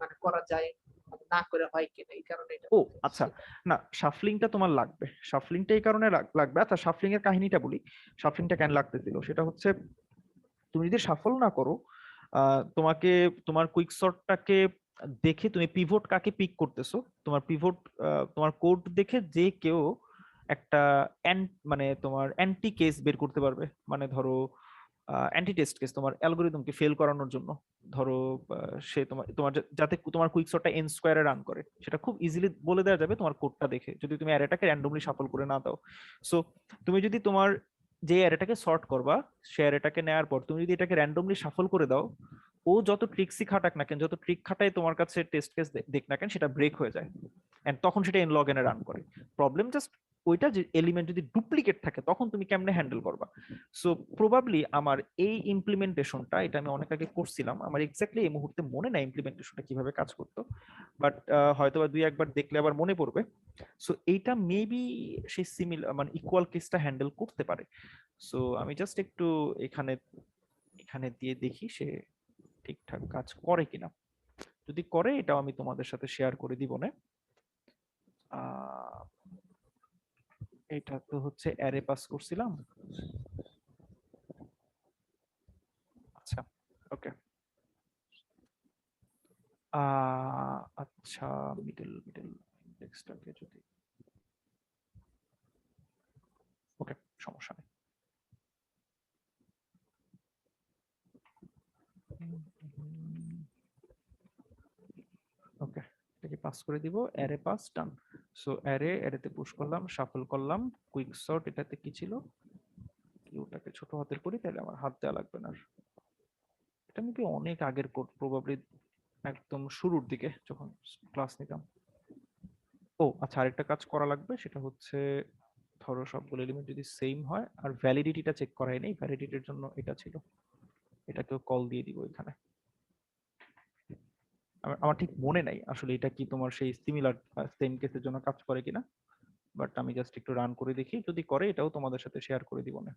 মানে করা যায়, মানে না করে হয় কিনা, এই কারণে এটা ও বলতেছি। আচ্ছা, না শাফলিংটা তোমার লাগবে, শাফলিংটা এই কারণে লাগবে। আচ্ছা, শাফলিং এর কাহিনীটা বলি, শাফলিংটা কেন লাগতেছিল। সেটা হচ্ছে তুমি যদি সাফল না করো, তোমাকে তোমার কুইক সর্টটাকে দেখে তুমি পিভট কাকে পিক করতেছো, তোমার পিভট তোমার কোড দেখে যে কেউ একটা মানে তোমার অ্যান্টি কেস বের করতে পারবে। মানে ধরো অ্যান্টি টেস্ট কেস তোমার অ্যালগোরিদমকে ফেল করানোর জন্য। ধরো সে তোমার তোমার যাতে তোমার কুইক সর্টটা এন স্কোয়ারে রান করে, সেটা খুব ইজিলি বলে দেওয়া যাবে তোমার কোডটা দেখে, যদি তুমি অ্যারেটাকে র্যান্ডমলি শাফল করে না দাও। সো তুমি যদি তোমার যে অ্যারেটাকে সর্ট করবা, সে অ্যারেটাকে নেওয়ার পর তুমি যদি এটাকে র্যান্ডমলি শাফল করে দাও, ও যত ট্রিক্সই খাটাক না কেন, যত ট্রিক খাটাই তোমার কাছে টেস্ট কেস দেখ না কেন, সেটা ব্রেক হয়ে যায়, এন্ড তখন সেটা এন লগ এনে রান করে। প্রবলেম জাস্ট ওইটা যে এলিমেন্ট যদি ডুপ্লিকেট থাকে তখন তুমি কেমনে হ্যান্ডেল করবা। সো প্রবাবলি আমার এই ইমপ্লিমেন্টেশনটা, এটা আমি অনেক আগে করছিলাম, আমার এক্স্যাক্টলি এই মুহূর্তে মনে নাই ইমপ্লিমেন্টেশনটা কিভাবে কাজ করতো, বাট হয়তো বা দুই একবার দেখলে আবার মনে পড়বে। সো এইটা মেবি সেই সিমিলার মানে ইকুয়াল কেসটা হ্যান্ডেল করতে পারে। সো আমি জাস্ট একটু এখানে এখানে দিয়ে দেখি সে ঠিকঠাক কাজ করে কিনা। যদি করে এটাও আমি তোমাদের সাথে শেয়ার করে দিব না। এটা তো হচ্ছে অ্যারে পাস করছিলাম। আচ্ছা, ওকে। আচ্ছা, মিডল মিডল ইন্ডেক্সটাকে যদি, ওকে, সমস্যা নেই। ওকে, এটাকে পাস করে দিব, অ্যারে পাস ডান। সো অ্যারেতে পুশ করলাম, শাফল করলাম, কুইক সর্ট এটাতে কি ছিল, কিউটাকে ছোট হাতের করি, তাহলে আমার হাত দেওয়া লাগবে না আর। এটা মেবি অনেক আগের কোড, প্রবাবলি একদম শুরুর দিকে যখন ক্লাস নিতাম। ও আচ্ছা, আরেকটা কাজ করা লাগবে, সেটা হচ্ছে ধরো সবগুলো এলিমেন্ট যদি সেম হয়, আর ভ্যালিডিটিটা চেক করাই নেই, ভ্যালিডিটির জন্য এটা ছিল, এটাকেও কল দিয়ে দিব এখানে। আমার ঠিক মনে নাই আসলে এটা কি তোমার সেই সিমিলার সেম কেসের জন্য কাজ করে কিনা, বাট আমি জাস্ট একটু রান করে দেখি, যদি করে এটাও তোমাদের সাথে শেয়ার করে দিব না,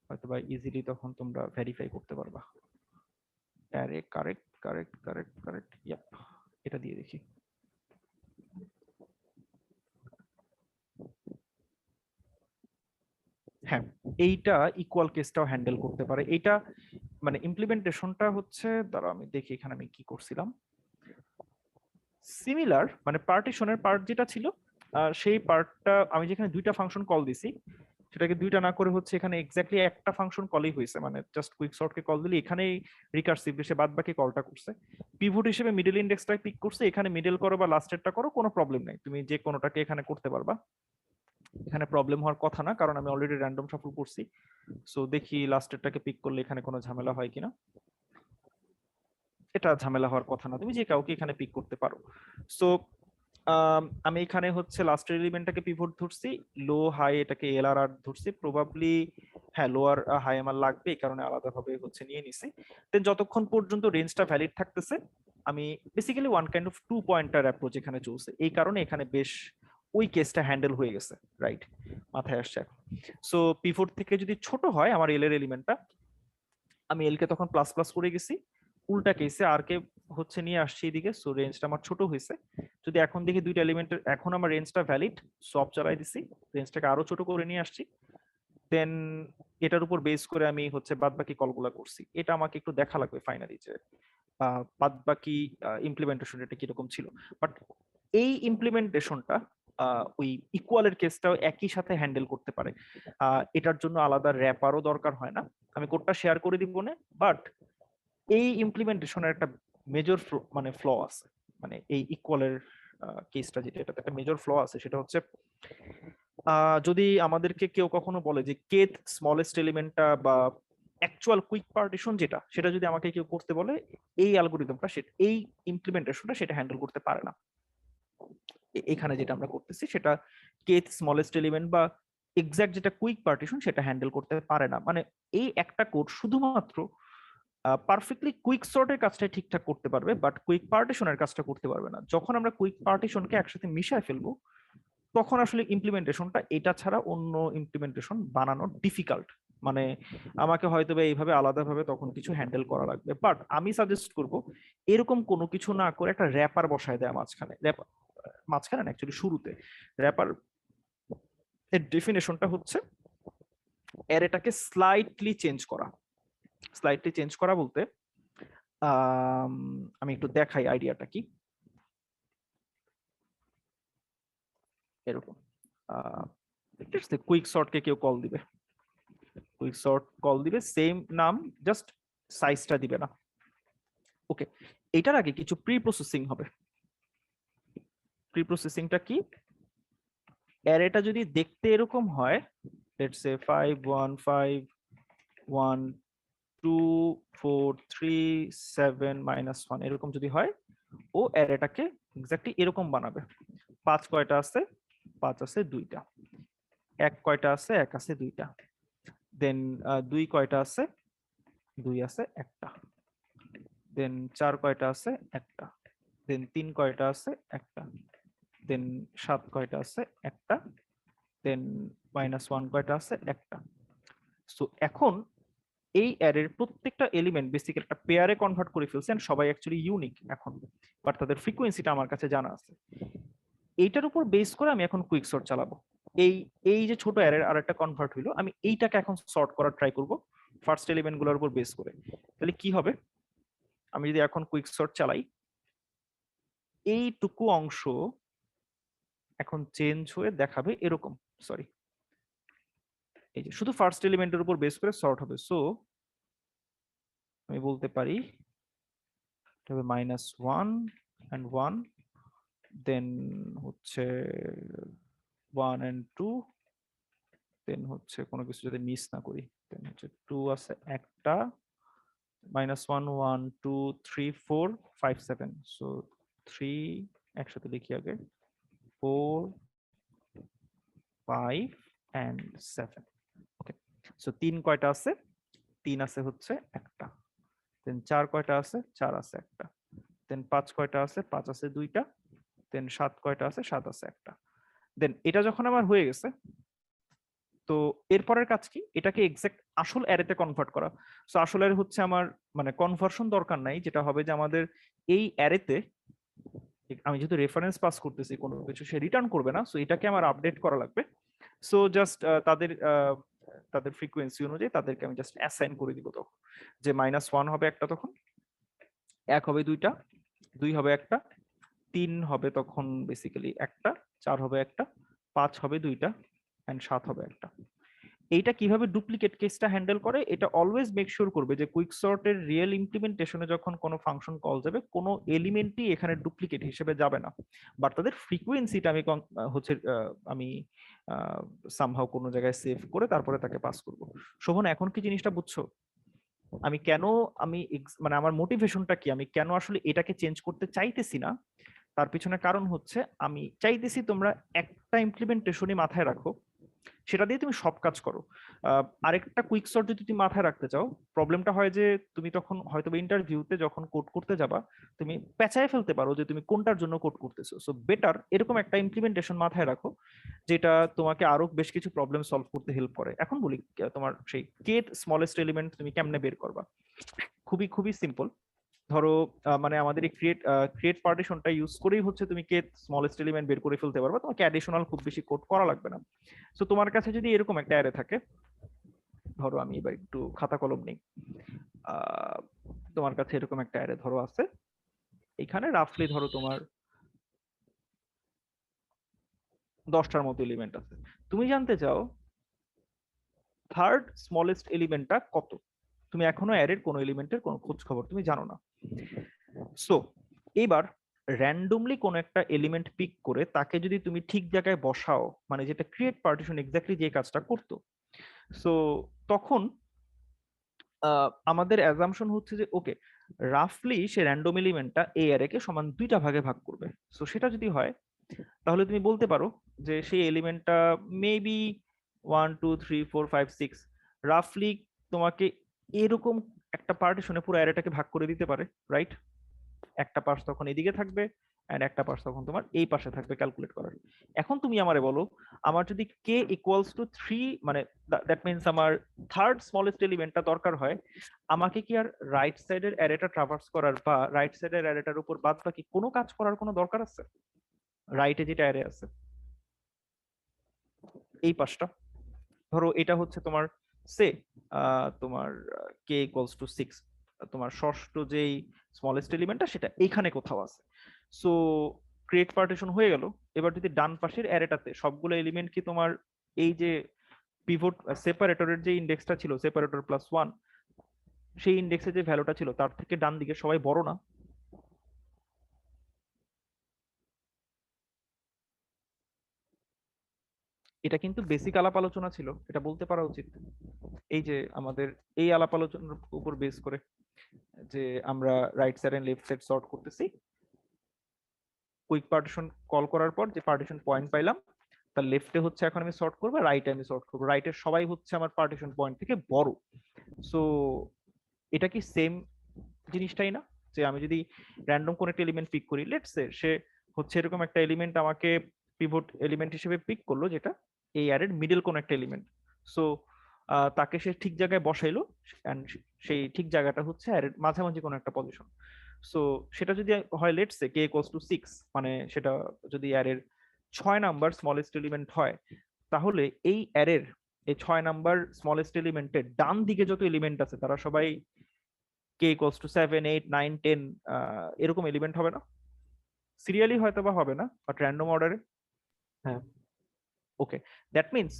হয়তো বা ইজিলি তখন তোমরা ভেরিফাই করতে পারবা। Array correct correct correct correct, yup, এটা দিয়ে দেখি। হ্যাঁ, এইটা ইকুয়াল কেসটাও হ্যান্ডেল করতে পারে। এইটা মানে ইমপ্লিমেন্টেশনটা হচ্ছে, দাঁড়াও আমি দেখি এখানে আমি কি করছিলাম, সিমিলার মানে পার্টিশনের পার্ট যেটা ছিল, সেই পার্টটা আমি যেখানে দুইটা ফাংশন কল দিছি, সেটাকে দুইটা না করে হচ্ছে এখানে এক্স্যাক্টলি একটা ফাংশন কলই হয়েছে, মানে জাস্ট কুইক সর্টকে কল দিলে এখানেই রিকার্সিভলি সে বাদ বাকি কলটা করছে। পিভট হিসেবে মিডল ইন্ডেক্সটা পিক করছে, এখানে মিডল করো বা লাস্টেরটা করো, কোনো প্রবলেম নাই, তুমি যে কোনোটাকে এখানে করতে পারবা, এখানে প্রবলেম হওয়ার কথা না, কারণ আমি অলরেডি র্যান্ডম শাফল করছি। সো দেখি লাস্টেরটাকে পিক করলে এখানে কোনো ঝামেলা হয় কিনা। এটা ঝামেলা হওয়ার কথা না, তুমি যে কাউকে এখানে পিক করতে পারো। সো আমি এখানে হচ্ছে লাস্টের এলিমেন্টটাকে পিভট ধরছি, লো হাই এটাকে এলআরআর ধরছি, প্রবাবলি হ্যাঁ লোয়ার হাই আমার লাগবে, এই কারণে আলাদাভাবে হচ্ছে নিয়ে নিছি। দেন যতক্ষণ পর্যন্ত রেঞ্জটা ভ্যালিড থাকতেছে, আমি basically one kind of 2 pointer approach এখানে চলছে, এই কারণে এখানে বেশ ওই কেসটা হ্যান্ডেল হয়ে গেছে, রাইট, মাথায় আসছে এখন। সো পিভট থেকে যদি ছোট হয় আমার এল এর এলিমেন্টটা, আমি এল কে তখন প্লাস প্লাস করে গেছি, উল্টা কেসে আর কে হচ্ছে নিয়ে আসছি এদিকে, সো রেঞ্জটা আমার ছোট হয়েছে। যদি এখন দেখি দুইটা এলিমেন্টের এখন আমার রেঞ্জটা ভ্যালিড, সব চালাই দিছি, রেঞ্জটাকে আরো ছোট করে নিয়ে আসছি, দেন এটার উপর বেস করে আমি হচ্ছে বাদ বাকি কলগুলা করছি। এটা আমাকে একটু দেখা লাগবে ফাইনালি যে বাদ বাকি ইমপ্লিমেন্টেশন এটা কিরকম ছিল, বাট এই ইমপ্লিমেন্টেশনটা ওই ইকুয়ালের কেসটাও একই সাথে হ্যান্ডেল করতে পারে। এটার জন্য আলাদা র্যাপারও দরকার হয় না, আমি কোডটা শেয়ার করে দিব না, বাট এই ইমপ্লিমেন্টেশনের একটা মেজর মানে ফ্ল আছে, মানে এই ইকুয়ালের কেসটা যেটা, এটাতে একটা মেজর ফ্ল আছে, সেটা হচ্ছে যদি আমাদেরকে কেউ কখনো বলে যে কেথ স্মলেস্ট এলিমেন্টটা বা অ্যাকচুয়াল কুইক পার্টিশন যেটা, সেটা যদি আমাকে কেউ করতে বলে, এই অ্যালগোরিদমটা সেটা, এই ইমপ্লিমেন্টেশনটা সেটা হ্যান্ডেল করতে পারে না। এখানে যেটা আমরা করতেছি সেটা kth স্মলেস্ট এলিমেন্ট বা এক্সাক্ট যেটা কুইক পার্টিশন সেটা হ্যান্ডেল করতে পারে না। মানে এই একটা কোড শুধুমাত্র পারফেক্টলি কুইক সর্টের কাজটা ঠিকঠাক করতে পারবে, বাট কুইক পার্টিশনের কাজটা করতে পারবে না। যখন আমরা কুইক পার্টিশনকে একসাথে মিশায় ফেলবো, তখন আসলে ইমপ্লিমেন্টেশনটা এটা ছাড়া অন্য ইমপ্লিমেন্টেশন বানানো ডিফিকাল্ট। মানে আমাকে হয়তো বা এইভাবে আলাদাভাবে তখন কিছু হ্যান্ডেল করা লাগবে। বাট আমি সাজেস্ট করব এরকম কোনো কিছু না করে একটা র্যাপার বসায় দেয় মাঝখানে। মাঝখানে না, অ্যাকচুয়ালি শুরুতে। র্যাপার এর ডেফিনেশনটা হচ্ছে অ্যারেটাকে স্লাইটলি চেঞ্জ করা। স্লাইটলি চেঞ্জ করা বলতে আমি একটু দেখাই আইডিয়াটা কি। এরকম কুইক সর্টকে কেউ কল দিবে, কুইক সর্ট কল দিবে, সেম নাম, জাস্ট সাইজটা দিবে না। ওকে, এটার আগে কিছু প্রি প্রসেসিং হবে। প্রি প্রসেসিংটা কি? অ্যারেটা যদি দেখতে এরকম হয়, লেটস সে 5 1 5 1 2 4 3 7 -1 এরকম যদি হয়, ও অ্যারেটাকে এক্স্যাক্টলি এরকম বানাবে। 5 কয়টা আছে? 5 আছে 2টা। 1 কয়টা আছে? 1 আছে 2টা। দেন 2 কয়টা আছে? 2 আছে 1টা। দেন 4 কয়টা আছে? 1টা। দেন 3 কয়টা আছে? 1টা। দেন 7 কয়টা আছে? 1টা। দেন -1 কয়টা আছে? 1টা। সো এখন এই অ্যারের প্রত্যেকটা এলিমেন্ট বেসিক্যালি একটা পেয়ারে কনভার্ট করে ফেলছে, এন্ড সবাই অ্যাকচুয়ালি ইউনিক এখন, বাট তাদের ফ্রিকোয়েন্সিটা আমার কাছে জানা আছে। এইটার উপর বেস করে আমি এখন কুইক সর্ট চালাবো। এই এই যে ছোট অ্যারের আরেকটা কনভার্ট হইলো, আমি এইটাকে এখন সর্ট করার ট্রাই করব ফার্স্ট এলিমেন্ট গুলোর উপর বেস করে। তাহলে কি হবে? আমি যদি এখন কুইক সর্ট চালাই, এইটুকু অংশ এখন চেঞ্জ হয়ে দেখাবে এরকম। সরি, এই যে শুধু ফার্স্ট এলিমেন্টের উপর বেস করে সর্ট হবে। সো আমি বলতে পারি তবে -1 and 1, দেন হচ্ছে 1 and 2, দেন হচ্ছে কোনো কিছু যদি মিস না করি, দেন হচ্ছে 2 আছে একটা, -1 1 2 3 4 5 7, সো 3 একসাথে লিখি আগে, 4 5 and 7। ওকে, সো 3 কয়টা আছে? 3 আছে হচ্ছে একটা। দেন 4 কয়টা আছে? 4 আছে একটা। দেন 5 কয়টা আছে? 5 আছে 2টা। দেন 7 কয়টা আছে? 7 আছে একটা। দেন এটা যখন আমার হয়ে গেছে, তো এরপরের কাজ কি? এটাকে এক্সাক্ট আসল অ্যারেতে কনভার্ট করা। সো আসল অ্যারে হচ্ছে আমার মানে কনভার্সন দরকার নাই, যেটা হবে যে আমাদের এই অ্যারেতে আমি যেহেতু রেফারেন্স পাস করতেছি কোনো কিছু, সে রিটার্ন করবে না। সো এটাকে আমার আপডেট করা লাগবে। সো জাস্ট তাদের ফ্রিকোয়েন্সি অনুযায়ী তাদেরকে আমি জাস্ট অ্যাসাইন করে দিব তখন, যে -1 হবে একটা, তখন 1 হবে 2টা, 2 হবে একটা, 3 হবে তখন বেসিক্যালি একটা, 4 হবে একটা, 5 হবে 2টা, এন্ড 7 হবে একটা। এইটা কিভাবে ডুপ্লিকেট কেসটা হ্যান্ডেল করে, এটা অলওয়েজ মেক শিওর করবে যে কুইক সর্টের রিয়েল ইমপ্লিমেন্টেশনে যখন কোনো ফাংশন কল যাবে, কোনো এলিমেন্টই এখানে ডুপ্লিকেট হিসেবে যাবে না, বাট তাদের ফ্রিকোয়েন্সিটা আমি আমি সামহাও কোনো জায়গায় সেভ করে তারপরে তাকে পাস করব। শোভন, এখন কি জিনিসটা বুঝছো? আমি কেন মানে আমার মোটিভেশনটা কি, আমি কেন আসলে এটাকে চেঞ্জ করতে চাইতেছি না, তার পিছনে কারণ হচ্ছে আমি চাইতেছি তোমরা একটা ইমপ্লিমেন্টেশনই মাথায় রাখো, সেটা দিয়ে তুমি সব কাজ করো। আরেকটা কুইক সর্ট যদি তুমি মাথায় রাখতে চাও, প্রবলেমটা হয় যে তুমি তখন হয়তো ইন্টারভিউতে যখন কোড করতে যাবা, তুমি পেঁচায় ফেলতে পারো যে তুমি কোনটার জন্য কোড করতেছো। সো বেটার এরকম একটা ইমপ্লিমেন্টেশন মাথায় রাখো, যেটা তোমাকে আরো বেশ কিছু প্রবলেম সলভ করতে হেল্প করে। এখন বলি তোমার সেই কেট স্মলেস্ট এলিমেন্ট তুমি কেমনে বের করবা। খুবই খুবই সিম্পল। ধরো মানে আমাদের এই ক্রিয়েট পার্টিশনটা ইউজ করেই হচ্ছে তুমি কে স্মলেস্ট এলিমেন্ট বের করে ফেলতে পারবা, তোমাকে অ্যাডিশনাল খুব বেশি কোড করা লাগবে না। সো তোমার কাছে যদি এরকম একটা অ্যারে থাকে, ধরো আমি এবার একটু খাতা কলম নেই, তোমার কাছে এরকম একটা অ্যারে ধরো আছে, এখানে রাফলি ধরো তোমার 10টার মতো এলিমেন্ট আছে। তুমি জানতে চাও থার্ড স্মলেস্ট এলিমেন্টটা কত, তুমি এখনো অ্যারের কোনো এলিমেন্টের কোনো খোঁজ খবর তুমি জানো না। সো এবার র্যান্ডমলি কোন একটা এলিমেন্ট পিক করে তাকে যদি তুমি ঠিক জায়গায় বসাও, মানে যেটা ক্রিয়েট পার্টিশন এক্স্যাক্টলি যে কাজটা করতো, সো তখন আমাদের অ্যাজাম্পশন হচ্ছে যে ওকে রাফলি সে র্যান্ডম এলিমেন্টটা এই অ্যারে কে সমান দুইটা ভাগে ভাগ করবে। সো সেটা যদি হয় তাহলে তুমি বলতে পারো যে সেই এলিমেন্টটা মেবি 1 2 3 4 5 6 রাফলি তোমাকে এরকম একটা পার্টিশনে পুরো অ্যারেটাকে ভাগ করে দিতে পারে, রাইট? একটা পার্স তখন এদিকে থাকবে এন্ড একটা পার্স তখন তোমার এই পাশে থাকবে ক্যালকুলেট করার। এখন তুমি আমারে বলো আমার যদি k ইকুয়ালস টু 3 মানে দ্যাট মিন্স আমার থার্ড স্মলেস্ট এলিমেন্টটা দরকার হয়, আমাকে কি আর রাইট সাইডের অ্যারেটা ট্রাভার্স করার বা রাইট সাইডের অ্যারেটার উপর বাদ বাকি কোনো কাজ করার কোনো দরকার আছে? রাইটে যেটা অ্যারে আছে এই পাশটা, ধরো এটা হচ্ছে তোমার সে তোমার k ইকুয়ালস টু 6, তোমার ষষ্ঠ যেই স্মলেস্ট এলিমেন্টটা সেটা এইখানে কোথাও আছে। সো ক্রিয়েট পার্টিশন হয়ে গেল। এবার যদি ডান পাশের অ্যারেটাতে সবগুলো এলিমেন্ট কি তোমার এই যে পিভট সেপারেটরের যে ইন্ডেক্সটা ছিল সেপারেটর প্লাস 1, সেই ইন্ডেক্সে যে ভ্যালুটা ছিল তার থেকে ডান দিকে সবাই বড় না? এটা কিন্তু বেসিক আলাপ আলোচনা ছিল, এটা বলতে পারা উচিত। এই যে আমাদের এই আলাপ আলোচনার উপর বেস করে যে আমরা right side and left side sort করতেছি, কুইক পার্টিশন কল করার পর যে পার্টিশন পয়েন্ট পাইলাম তার লেফটে হচ্ছে এখন আমি সর্ট করবো, রাইটে আমি সর্ট করবো। রাইটের সবাই হচ্ছে আমার পার্টিশন পয়েন্ট থেকে বড়। সো এটা কি সেম জিনিসটাই না? যে আমি যদি র্যান্ডম কোন একটা এলিমেন্ট পিক করি, লেটস সে সে হচ্ছে এরকম একটা এলিমেন্ট আমাকে পিভট এলিমেন্ট হিসেবে পিক করলো যেটা এই অ্যারের মিডল কোন একটা এলিমেন্ট। সো তাকে সে ঠিক জায়গায় বসাইলো এন্ড সেই ঠিক জায়গাটা হচ্ছে অ্যারের মাঝামাঝি কোন একটা পজিশন। সো সেটা যদি হয় let's say k equals to 6, মানে সেটা যদি অ্যারের 6 নাম্বার স্মলেস্ট এলিমেন্ট হয়, তাহলে এই অ্যারের এই 6 নাম্বার স্মলেস্ট এলিমেন্টের ডান দিকে যত এলিমেন্ট আছে তারা সবাই k ইকুয়ালস টু 7 8 9 10 এরকম এলিমেন্ট হবে না? সিরিয়ালি হয়তো বা হবে না, বাট র্যান্ডম অর্ডারে। হ্যাঁ। ওকে, দ্যাট মিন্স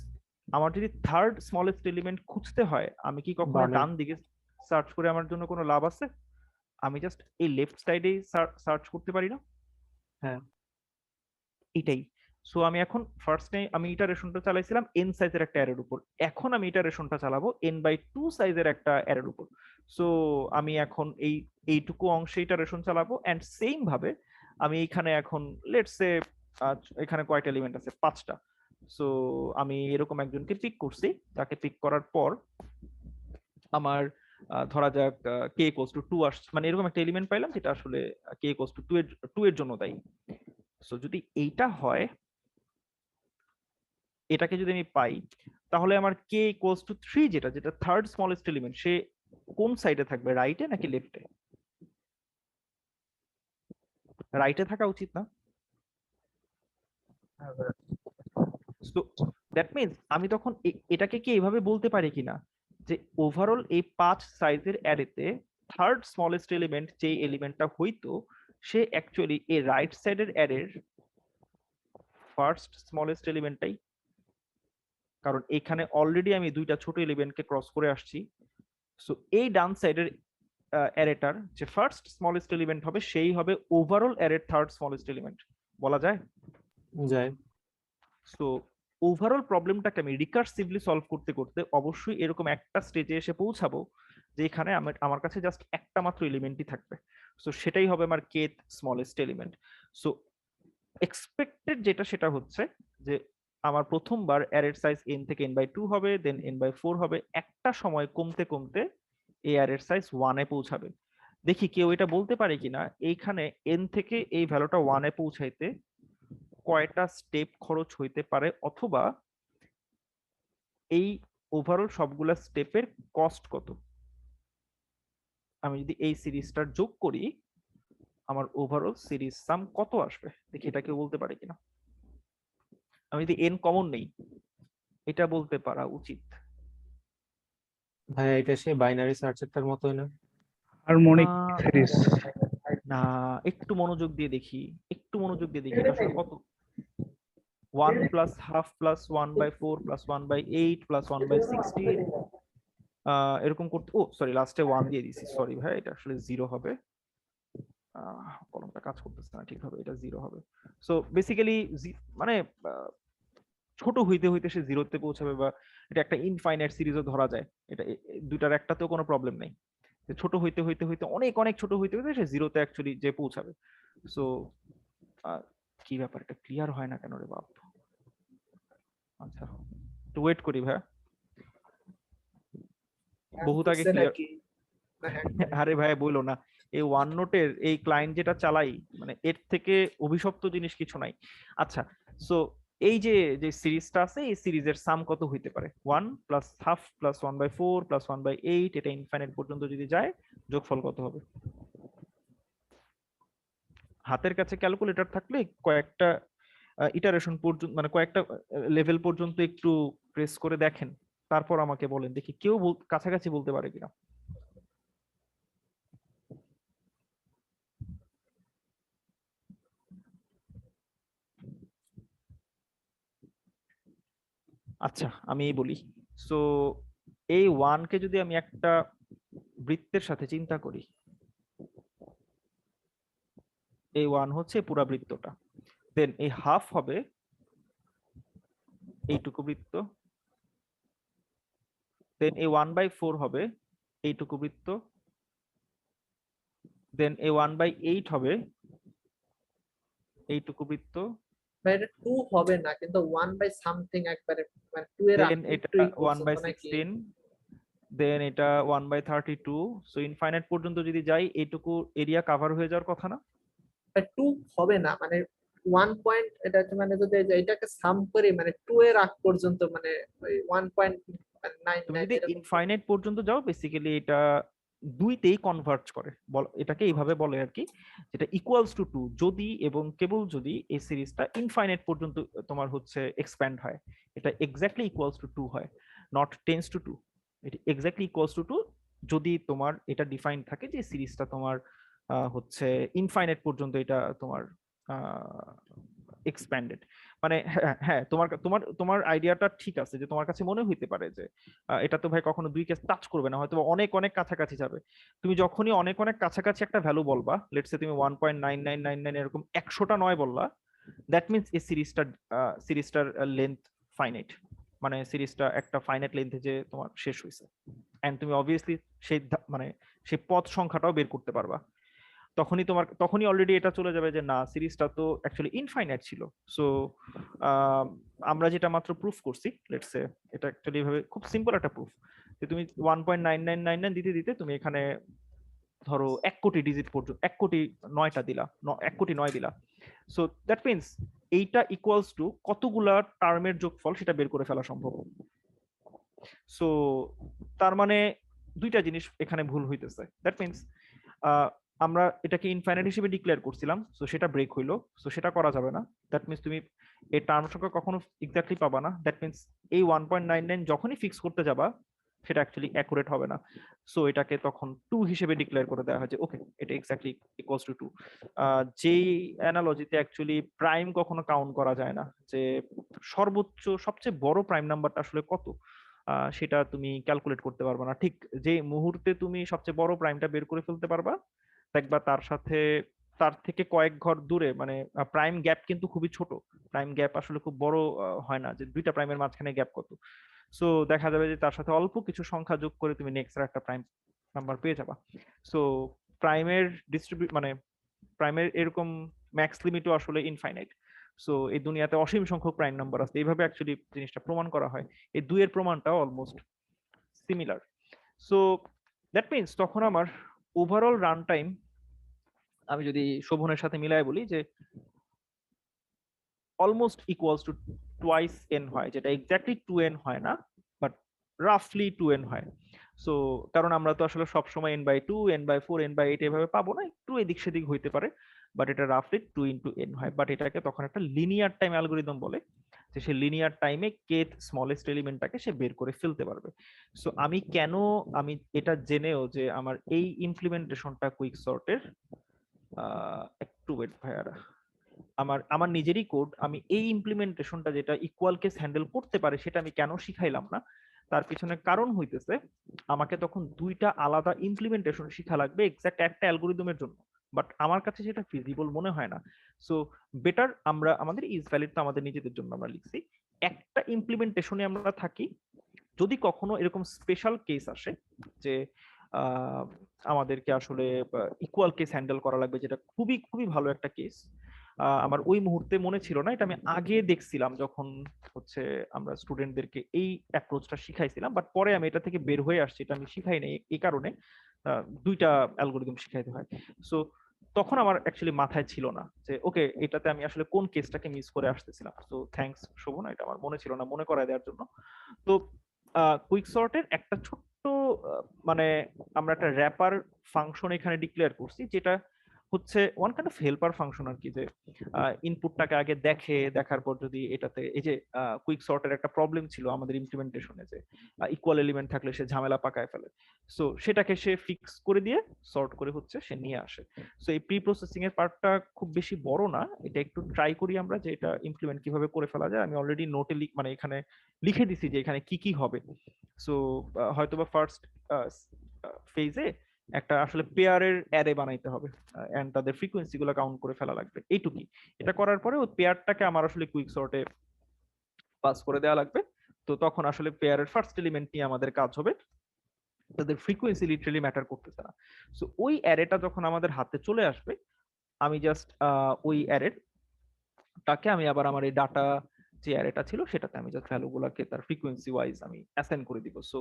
আমার যদি থার্ড স্মলেস্ট এলিমেন্ট খুঁজতে হয় আমি কি কখনো বামে। ডান দিকে সার্চ করে আমার জন্য কোনো লাভ আছে? আমি জাস্ট এই লেফট সাইডেই সার্চ করতে পারি না? হ্যাঁ। এটাই। সো আমি এখন ফার্স্টে আমি ইটারেশনটা চালাইছিলাম n সাইজের একটা অ্যারের উপর, এখন আমি ইটারেশনটা চালাবো n/2 সাইজের একটা অ্যারের উপর। সো আমি এখন এইটুকু অংশে ইটারেশন চালাবো এন্ড সেম ভাবে আমি এখানে এখন লেটস সে এখানে কয়টা এলিমেন্ট আছে? 5টা। সো আমি এরকম একজনকে পিক করছি, তাকে পিক করার পর আমার ধরা যাক k ইকুয়ালস টু 2 আসছে, মানে এরকম একটা এলিমেন্ট পাইলাম যেটা আসলে k ইকুয়ালস টু 2 এর জন্য দায়ী। সো যদি এইটা হয়, এটাকে যদি আমি পাই, তাহলে আমার k ইকুয়ালস টু 3 যেটা যেটা থার্ড স্মলেস্ট এলিমেন্ট সে কোন সাইডে থাকবে, রাইটে নাকি লেফটে? রাইটে থাকা উচিত না? সো দ্যাট মিন্স আমি তখন এটাকে কি এইভাবে বলতে পারি কিনা যে ওভারঅল এই 5 সাইজের অ্যারেতে থার্ড স্মলেস্ট এলিমেন্ট যে এলিমেন্টটা হইতো সে অ্যাকচুয়ালি এই রাইট সাইডের অ্যারের ফার্স্ট স্মলেস্ট এলিমেন্টটাই, কারণ এখানে অলরেডি আমি দুইটা ছোট এলিমেন্টকে ক্রস করে আসছি। সো এই ডান সাইডের অ্যারেটার যে ফার্স্ট স্মলেস্ট এলিমেন্ট হবে সেই হবে ওভারঅল অ্যারের থার্ড স্মলেস্ট এলিমেন্ট, বলা যায়? যায়। সো ওভারঅল প্রবলেমটাকে আমি রিকার্সিভলি সলভ করতে করতে অবশ্যই এরকম একটা স্টেজে এসে পৌঁছাবো যে এখানে আমার কাছে জাস্ট একটা মাত্র এলিমেন্টই থাকবে। সো সেটাই হবে আমার kth smallest element. So expected যেটা সেটা হচ্ছে যে আমার প্রথমবার অ্যারের সাইজ n থেকে n/2 হবে, দেন n/4 হবে, একটা সময় কমতে কমতে এই অ্যারের সাইজ 1 এ পৌঁছাবে। দেখি কেউ এটা বলতে পারে কিনা এইখানে n থেকে এই ভ্যালুটা 1 এ পৌঁছাইতে কয়টা স্টেপ খরচ হইতে পারে, অথবা এই ওভারঅল সবগুলা স্টেপের কস্ট কত? আমি যদি এই সিরিজটার যোগ করি আমার ওভারঅল সিরিজ সাম কত আসবে, দেখি এটা কেউ বলতে পারে কিনা। আমি যদি n কমন নেই, এটা বলতে পারা উচিত। ভাই এটা সে বাইনারি সার্চেরটার মতোই না? হারমোনিক আহ, সিরিজ। না, একটু মনোযোগ দিয়ে দেখি, একটু মনোযোগ দিয়ে দেখি এটা আসলে কত। 1 plus half plus 1/4 plus 1/8 plus 1/16 এরকম করতে, ও সরি লাস্টে 1 দিয়ে দিছি, সরি ভাই, এটা আসলে 0 হবে। কলমটা কাজ করতেছে না ঠিকভাবে, এটা 0 হবে। সো বেসিক্যালি মানে ছোট হইতে হইতে সে জিরোতে পৌঁছাবে, বা এটা একটা ইনফাইনাইট সিরিজও ধরা যায়, এটা দুইটার একটাতেও কোনো প্রবলেম নেই। ছোট হইতে হইতে হইতে অনেক অনেক ছোট হইতে হইতে সে জিরোতে অ্যাকচুয়ালি যে পৌঁছাবে। সো কি ব্যাপার, এটা ক্লিয়ার হয় না কেন রে বাপ? আচ্ছা একটু ওয়েট করি ভাই, বহুত আগে বুঝছে ক্লিয়ার। নাকি? না, হ্যাঁ, আরে ভাই বইলো না, এই ওয়ান নোটের এই ক্লায়েন্ট যেটা চালাই, মানে এর থেকে অভিশপ্ত জিনিস কিছু নাই। আচ্ছা, সো এই যে যে সিরিজটা আছে, এই সিরিজের সাম কত হইতে পারে? 1 প্লাস হাফ প্লাস 1/4 প্লাস 1/8, এটা ইনফাইনাইট পর্যন্ত যদি যায়, যোগফল কত হবে? হাতের কাছে ক্যালকুলেটর থাকলে কয়েকটা ইটারেশন পর্যন্ত, মানে কয়েকটা লেভেল পর্যন্ত একটু প্রেস করে দেখেন, তারপর আমাকে বলেন দেখি কেউ কাছাকাছি বলতে পারে কিনা। আচ্ছা আমি বলি, সো এই ওয়ানকে যদি আমি একটা বৃত্তের সাথে চিন্তা করি, এই ওয়ান হচ্ছে পুরা বৃত্তটা, দেন এই হাফ হবে এইটুকু বৃত্ত, দেন এই 1/4 হবে এইটুকু বৃত্ত, দেন এই 1/8 হবে এইটুকু বৃত্ত, ভাই এটা 2 হবে না, কিন্তু 1 বাই সামথিং একবারে, মানে 2 এর দেন এটা একটু পর্যন্ত নাকি? 1/16, দেন এটা 1/32। সো ইনফাইনাইট পর্যন্ত যদি যাই, এইটুকু এরিয়া কভার হয়ে যাওয়ার কথা না? 2 হবে না, মানে 1 পয়েন্ট, এটা হচ্ছে মানে যদি এটাকে সাম করি, মানে 2 এর আগ পর্যন্ত, মানে ওই 1.99 তুমি যদি এরকম। ইনফাইনাইট পর্যন্ত যাও, বেসিক্যালি এটা দুইতেই কনভার্জ করে, এটাকে এইভাবে বলে আর কি, যেটা ইকুয়ালস টু 2 যদি এবং কেবল যদি এই সিরিজটা ইনফাইনাইট পর্যন্ত তোমার হচ্ছে এক্সপ্যান্ড হয়, এটা এক্স্যাক্টলি ইকুয়ালস টু 2 হয়, নট টেন্স টু 2। এটা এক্স্যাক্টলি ইকুয়ালস টু 2 যদি তোমার এটা ডিফাইন থাকে যে সিরিজটা তোমার হচ্ছে ইনফাইনাইট পর্যন্ত এটা তোমার এক্সপ্যান্ডেড। মানে হ্যাঁ হ্যাঁ, তোমার তোমার তোমার আইডিয়াটা ঠিক আছে, যে তোমার কাছে মনে হইতে পারে যে এটা তো ভাই কখনো 2 কে টাচ করবে না, হয়তো অনেক অনেক কাছাকাছি যাবে। তুমি যখনই অনেক অনেক কাছাকাছি একটা ভ্যালু বলবা, লেটস সে তুমি 1.9999 এরকম 100টা নয় বললা, দ্যাট মিন্স এই সিরিজটার লেন্থ ফাইনাইট, মানে সিরিজটা একটা ফাইনাইট লেন্থে যে তোমার শেষ হয়েছে, এন্ড তুমি অবভিয়াসলি সেই মানে সেই পথ সংখ্যাটাও বের করতে পারবা। তখনই অলরেডি এটা চলে যাবে যে না, সিরিজটা তো অ্যাকচুয়ালি ইনফাইনাইট ছিল। সো আমরা যেটা মাত্র প্রুফ করছি, লেটস সে এটা অ্যাকচুয়ালি ভাবে খুব সিম্পল একটা প্রুফ, যে তুমি 1.9999 দিতে দিতে তুমি এখানে ধরো 1 কোটি ডিজিট পর্যন্ত 1 কোটি 9টা দিলা, 1 কোটি 9 দিলা। সো দ্যাট মিন্স এইটা ইকুয়ালস টু কতগুলা টার্মের যোগফল সেটা বের করে ফেলা সম্ভব। সো তার মানে দুইটা জিনিস এখানে ভুল হইতেছে। দ্যাট মিন্স আমরা এটাকে ইনফাইনাইট হিসেবে ডিক্লেয়ার করছিলাম, সো সেটা ব্রেক হইলো, সো সেটা করা যাবে না। দ্যাট মিন্স তুমি এই টার্ম সংখ্যা কখনো এক্স্যাক্টলি পাবা না। দ্যাট মিন্স এই 1.99 যখনই ফিক্স করতে যাবা, সেটা অ্যাকচুয়ালি অ্যাকুরেট হবে না। সো এটাকে তখন 2 হিসেবে ডিক্লেয়ার করে দেওয়া হয় যে ওকে, এটা এক্স্যাক্টলি ইকুয়ালস টু 2। যেই অ্যানালজিতে অ্যাকচুয়ালি প্রাইম কখনো কাউন্ট করা যায় না, যে সর্বোচ্চ সবচেয়ে বড় প্রাইম নাম্বারটা আসলে কত, সেটা তুমি ক্যালকুলেট করতে পারবে না। ঠিক যে মুহূর্তে তুমি সবচেয়ে বড় প্রাইমটা বের করে ফেলতে পারবা, দেখবা তার থেকে কয়েক ঘর দূরে, মানে প্রাইম গ্যাপ কিন্তু খুবই ছোট, প্রাইম গ্যাপ আসলে খুব বড় হয় না, যে দুইটা প্রাইমের মাঝখানে গ্যাপ কত। সো দেখা যাবে যে তার সাথে অল্প কিছু সংখ্যা যোগ করে তুমি নেক্সট একটা প্রাইম নাম্বার পেয়ে যাবা। সো প্রাইমের মানে প্রাইমের এরকম ম্যাক্স লিমিটও আসলে ইনফাইনাইট। সো এই দুনিয়াতে অসীম সংখ্যক প্রাইম নাম্বার আছে, এইভাবে অ্যাকচুয়ালি জিনিসটা প্রমাণ করা হয়। এই দুইয়ের প্রমাণটাও almost similar. So that means তখন আমার ওভারঅল রান টাইম, আমি যদি শোভনের সাথে মিলাই বলি, যে almost equals to twice N হয়, যেটা এক্স্যাক্টলি 2n হয় না, বাট রাফলি 2n হয়। সো কারণ আমরা তো আসলে সবসময় n/2 n/4 n/8 এভাবে পাবো না, একটু এদিক সেদিক হইতে পারে, বাট এটা রাফলি 2 × n হয়। বাট এটাকে তখন একটা লিনিয়ার টাইম অ্যালগোরিদম বলে, যে সে লিনিয়ার টাইমে kth স্মলেস্ট এলিমেন্টটাকে সে বের করে ফেলতে পারবে। সো আমি এটা জেনেও যে আমার এই ইমপ্লিমেন্টেশনটা কুইক সর্টের, একটু ওয়েট ভাইয়ারা, আমার নিজেরই কোড, আমি এই ইমপ্লিমেন্টেশনটা যেটা ইকুয়াল কেস হ্যান্ডেল করতে পারে, সেটা আমি কেন শিখাইলাম না, তার পিছনে কারণ হইতেছে আমাকে তখন দুইটা আলাদা ইমপ্লিমেন্টেশন শিখা লাগবে এক্সাক্ট একটা অ্যালগোরিদমের জন্য, বাট আমার কাছে সেটা ফিজিবল মনে হয় না। সো বেটার আমরা আমাদের ইজ ভ্যালিড তো আমাদের নিজেদের জন্য আমরা লিখছি, একটা ইমপ্লিমেন্টেশনে আমরা থাকি। যদি কখনো এরকম স্পেশাল কেস আসে যে আমাদেরকে আসলে ইকুয়াল কেস হ্যান্ডেল করা লাগবে, যেটা খুবই খুবই ভালো একটা কেস, আমার ওই মুহূর্তে মনে ছিল না, এটা আমি আগে দেখছিলাম যখন হচ্ছে আমরা স্টুডেন্টদেরকে এই অ্যাপ্রোচটা শিখাইছিলাম, বাট পরে আমি এটা থেকে বের হয়ে আসছি, এটা আমি শিখাই নাই এই কারণে দুইটা অ্যালগোরিদম শিখাইতে হয়। সো তখন আমার অ্যাকচুয়ালি মাথায় ছিল না যে ওকে এটাতে আমি আসলে কোন কেসটাকে মিস করে আসতেছিলাম। সো থ্যাঙ্কস শোভন, এটা আমার মনে ছিল না, মনে করায় দেওয়ার জন্য। তো কুইক সর্টের একটা ছোট্ট মানে আমরা একটা র্যাপার ফাংশন এখানে ডিক্লেয়ার করছি, যেটা হচ্ছে one kind of helper function আর কি, যে ইনপুটটাকে আগে দেখার পর যদি এটাতে এই যে কুইক সর্টের একটা প্রবলেম ছিল আমাদের ইমপ্লিমেন্টেশনে, যে ইকুয়াল এলিমেন্ট থাকলে সে ঝামেলা পাকায় ফেলে, সো সেটাকে সে ফিক্স করে দিয়ে সর্ট করে হচ্ছে সে নিয়ে আসে। সো এই প্রি প্রসেসিং এর পার্টটা খুব বেশি বড় না, এটা একটু ট্রাই করি আমরা যে এটা ইমপ্লিমেন্ট কিভাবে করে ফেলা যায়। আমি অলরেডি নোটে মানে এখানে লিখে দিছি যে এখানে কি কি হবে। সো হয়তোবা ফার্স্ট ফেজে একটা আসলে পেয়ারের অ্যারে বানাইতে হবে এন্ড তাদের ফ্রিকোয়েন্সি গুলো কাউন্ট করে ফেলা লাগবে, এইটুকুই। এটা করার পরে ওই পেয়ারটাকে আমার আসলে কুইক সর্টে পাস করে দেওয়া লাগবে। তো তখন আসলে পেয়ারের ফার্স্ট এলিমেন্ট নিয়ে আমাদের কাজ হবে, তাদের ফ্রিকোয়েন্সি লিটারালি ম্যাটার করতেছে না। সো ওই অ্যারেটা যখন আমাদের হাতে চলে আসবে, আমি জাস্ট ওই অ্যারের টাকে আমি আবার আমার এই ডাটা যে অ্যারেটা ছিল সেটাতে আমি জাস্ট ভ্যালুগুলোকে তার ফ্রিকোয়েন্সি ওয়াইজ আমি অ্যাসাইন করে দিব। So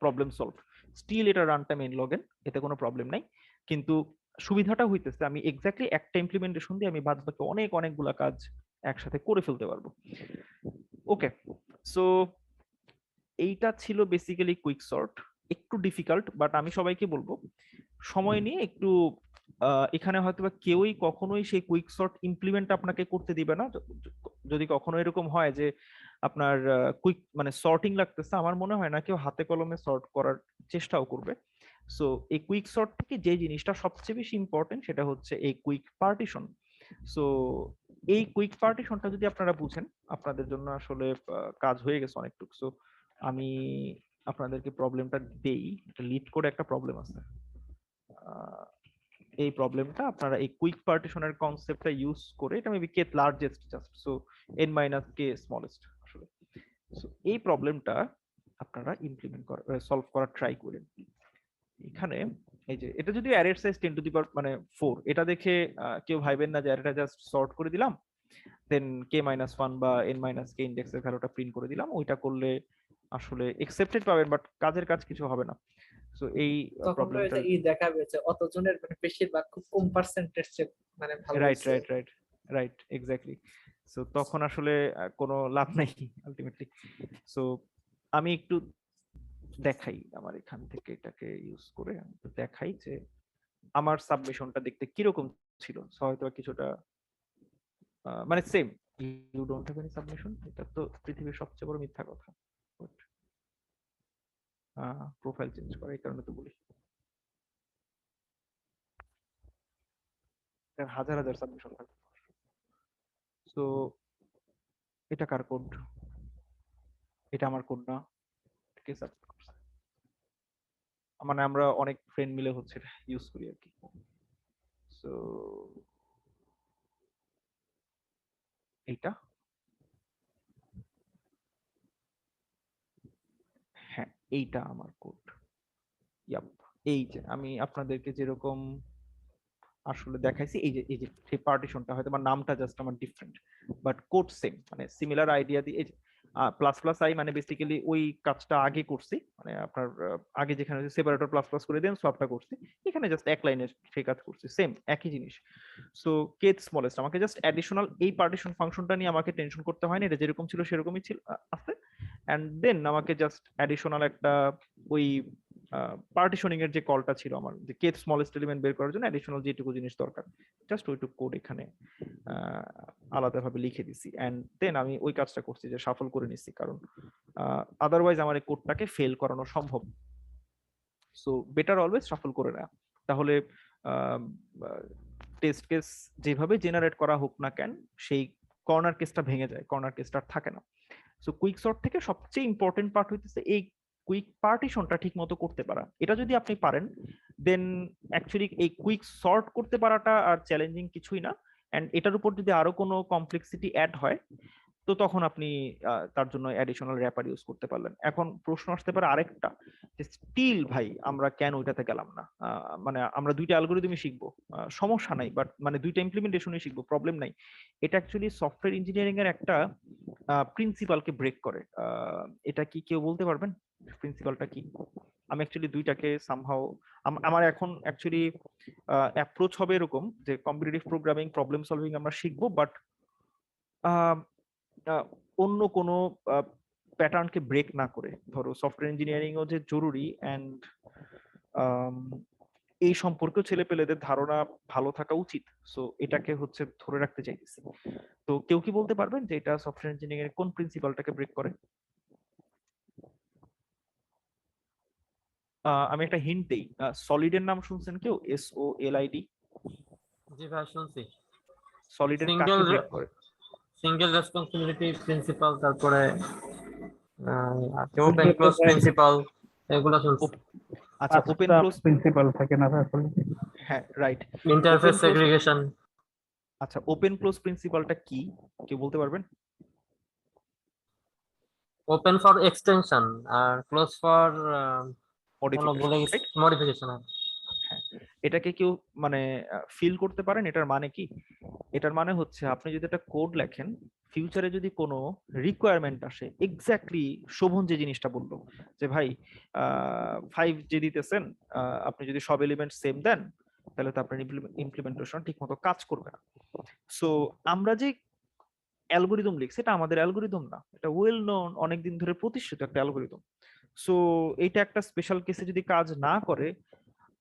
problem solve. স্টিল এটা রান টাইম এনলগেন, এতে কোনো প্রবলেম নাই, কিন্তু সুবিধাটা হইতেছে আমি এক্স্যাক্টলি একটা ইমপ্লিমেন্টেশন দিয়ে আমি বাদ বাকি অনেকগুলা কাজ একসাথে করে ফেলতে পারবো। ওকে, সো এইটা ছিল বেসিক্যালি কুইক সর্ট। একটু ডিফিকাল্ট, বাট আমি সবাইকে বলবো সময় নিয়ে একটু এখানে হয়তোবা কেউই কখনোই সেই কুইক সর্ট ইমপ্লিমেন্ট আপনাকে করতে দিবে না। যদি কখনো এরকম হয় যে আপনার কুইক মানে সর্টিং লাগতেছে, আমার মনে হয় না কেউ হাতে কলমে সর্ট করার চেষ্টাও করবে। সো এই কুইক সর্ট থেকে যে জিনিসটা সবচেয়ে বেশি ইম্পর্টেন্ট সেটা হচ্ছে এই কুইক পার্টিশন। সো এই কুইক পার্টিশনটা যদি আপনারা বুঝেন, আপনাদের জন্য আসলে কাজ হয়ে গেছে অনেকটুকু। সো আমি আপনাদেরকে প্রবলেমটা দেই, এটা লিড করে একটা প্রবলেম আছে। এই প্রবলেমটা আপনারা এই কুইক পার্টিশনের কনসেপ্টটা ইউজ করে, এটা maybe K largest just so n minus K smallest আসলে। সো এই প্রবলেমটা আপনারা ইমপ্লিমেন্ট করা সলভ করার ট্রাই করেন। এখানে এই যে এটা যদি অ্যারের সাইজ 10 টু দি পাওয়ার মানে 4, এটা দেখে কেউ ভাইবেন না যে অ্যারেটা জাস্ট সর্ট করে দিলাম দেন k-1 বা n-k ইন্ডেক্সের ভ্যালুটা প্রিন্ট করে দিলাম, ওইটা করলে আসলে একসেপ্টেড পাবেন বাট কাজের কাজ কিছু হবে না। সো এই তখন প্রবলেমটা দেখাবে যে অতজনের মানে বেশিরভাগ খুব কম পার্সেন্টেজ মানে ভালো রাইট হয়েছে। Right right exactly. সো তখন আসলে কোনো লাভ নাই আলটিমেটলি। সো আমি একটু দেখাই আমার এখান থেকে এটাকে ইউজ করে আমি একটু দেখাই যে আমার সাবমিশনটা দেখতে কিরকম ছিল। সো হয়তো কিছুটা মানে same, you don't have any submission, এটা তো পৃথিবীর সবচেয়ে বড় মিথ্যা কথা। প্রোফাইল চেঞ্জ করা এই কারণে তো বলি হাজার হাজার সাবমিশন থাকবে। সো এটা কার কোড? এটা আমার কোড না, কে সাবমিট করছে? মানে আমরা অনেক ফ্রেন্ড মিলে হচ্ছে ইউজ করি আর কি। সো এইটা হ্যাঁ এইটা আমার কোড। ইয়াপ, এই যে আমি আপনাদেরকে যেরকম আসলে দেখাইছি, এই যে সেই পার্টিশনটা হয়তো আমার নামটা জাস্ট আমার ডিফারেন্ট বাট কোড সেম, মানে সিমিলার আইডিয়া দিয়ে। এই যে প্লাস প্লাস আই মানে বেসিক্যালি ওই কাজটা আগে করছি, মানে আপনার আগে যেখানে সেপারেটর প্লাস প্লাস করে দেন সবটা করছি, এখানে জাস্ট এক লাইনের সেই কাজ করছি, সেম একই জিনিস। সো কেথ স্মলেস্ট আমাকে জাস্ট অ্যাডিশনাল এই পার্টিশন ফাংশনটা নিয়ে আমাকে টেনশন করতে হয় না, এটা যেরকম ছিল সেরকমই ছিল আছে। এন্ড দেন আমাকে জাস্ট অ্যাডিশনাল একটা ওই পার্টিশনিং এর যে কলটা ছিল আমার, যে কেথ স্মলেস্ট এলিমেন্ট বের করার জন্য অ্যাডিশনাল যেটুকু জিনিস দরকার জাস্ট ওইটুকু কোড এখানে আলাদাভাবে লিখে দিছি। এন্ড দেন আমি ওই কাজটা করছি যে সাফল করে নিছি, কারণ আদারওয়াইজ আমার এই কোডটাকে ফেল করানো সম্ভব। সো বেটার অলওয়েজ সাফল করে নেওয়া, তাহলে টেস্ট কেস যেভাবে জেনারেট করা হোক না কেন সেই কর্নার কেসটা ভেঙে যায়, কর্নার কেসটা থাকে না। সো কুইক সর্ট থেকে সবচেয়ে ইম্পর্টেন্ট পার্ট হইতেছে এই কুইক পার্টিশনটা ঠিক মতো করতে পারা। এটা যদি আপনি পারেন দেন অ্যাকচুয়ালি এই কুইক সর্ট করতে পারাটা আর চ্যালেঞ্জিং কিছুই না। এন্ড এটার উপর যদি আরো কোনো কমপ্লেক্সিটি অ্যাড হয় তো তখন আপনি তার জন্য অ্যাডিশনাল র্যাপার ইউজ করতে পারলেন। এখন প্রশ্ন আসতে পারে আরেকটা, যে স্টিল ভাই আমরা কেন ওইটাতে গেলাম না? মানে আমরা দুইটা অ্যালগরিদমই শিখবো, সমস্যা নাই, বাট মানে দুইটা ইমপ্লিমেন্টেশনই শিখবো, প্রবলেম নাই। এটা অ্যাকচুয়ালি সফটওয়্যার ইঞ্জিনিয়ারিং এর একটা প্রিন্সিপালকে ব্রেক করে। এটা কি কেউ বলতে পারবেন প্রিন্সিপালটা কি? আমি অ্যাকচুয়ালি দুইটাকে সামহাও, আমার এখন অ্যাকচুয়ালি অ্যাপ্রোচ হবে এরকম যে কম্পিটিটিভ প্রোগ্রামিং, প্রবলেম সলভিং আমরা শিখবো, বাট অন্য কোনো প্যাটার্নকে ব্রেক না করে। ধরো সফটওয়্যার ইঞ্জিনিয়ারিং ও যে জরুরি, অ্যান্ড এই সম্পর্কেও ছেলে পেলেদের ধারণা ভালো থাকা উচিত, সো এটাকে হচ্ছে ধরে রাখতে চাইতেছি। তো কেউ কি বলতে পারবেন যে এটা সফটওয়্যার ইঞ্জিনিয়ারিং এর কোন প্রিন্সিপালটাকে ব্রেক করে? আমি একটা হিন্ট দেই, সলিডের নাম শুনছেন কেউ? SOLID। জি ভাই শুনছি। সলিডের কাকে সিঙ্গেল ব্রেক করে? সিঙ্গেল রেসপন্সিবিলিটি প্রিন্সিপাল, তারপরে ওপেন ক্লোজ প্রিন্সিপাল, এগুলো শুনছি। আচ্ছা, ওপেন ক্লোজ প্রিন্সিপাল থাকে না আসলে। হ্যাঁ, রাইট। Interface segregation. আচ্ছা, ওপেন ক্লোজ প্রিন্সিপালটা কি কেউ বলতে পারবেন? ওপেন ফর এক্সটেনশন আর ক্লোজ ফর মডিফিকেশন। মডিফিকেশন। হ্যাঁ, এটাকে কেউ মানে ফিল করতে পারেন এটার মানে কি? এটার মানে হচ্ছে আপনি যদি একটা কোড লেখেন, ফিউচারে যদি কোনো রিকোয়ারমেন্ট আসে, এক্স্যাক্টলি শোভন যে জিনিসটা বললো যে ভাই 5 যে দিতেছেন, আপনি যদি সব এলিমেন্ট সেম দেন তাহলে তো আপনার ইমপ্লিমেন্টেশন ঠিক মতো কাজ করবে না। সো আমরা যে অ্যালগোরিদম লিখছি এটা আমাদের অ্যালগোরিদম না, এটা ওয়েল নোন, অনেকদিন ধরে প্রতিষ্ঠিত একটা অ্যালগোরিদম। সো এটা একটা স্পেশাল কেসে যদি কাজ না করে,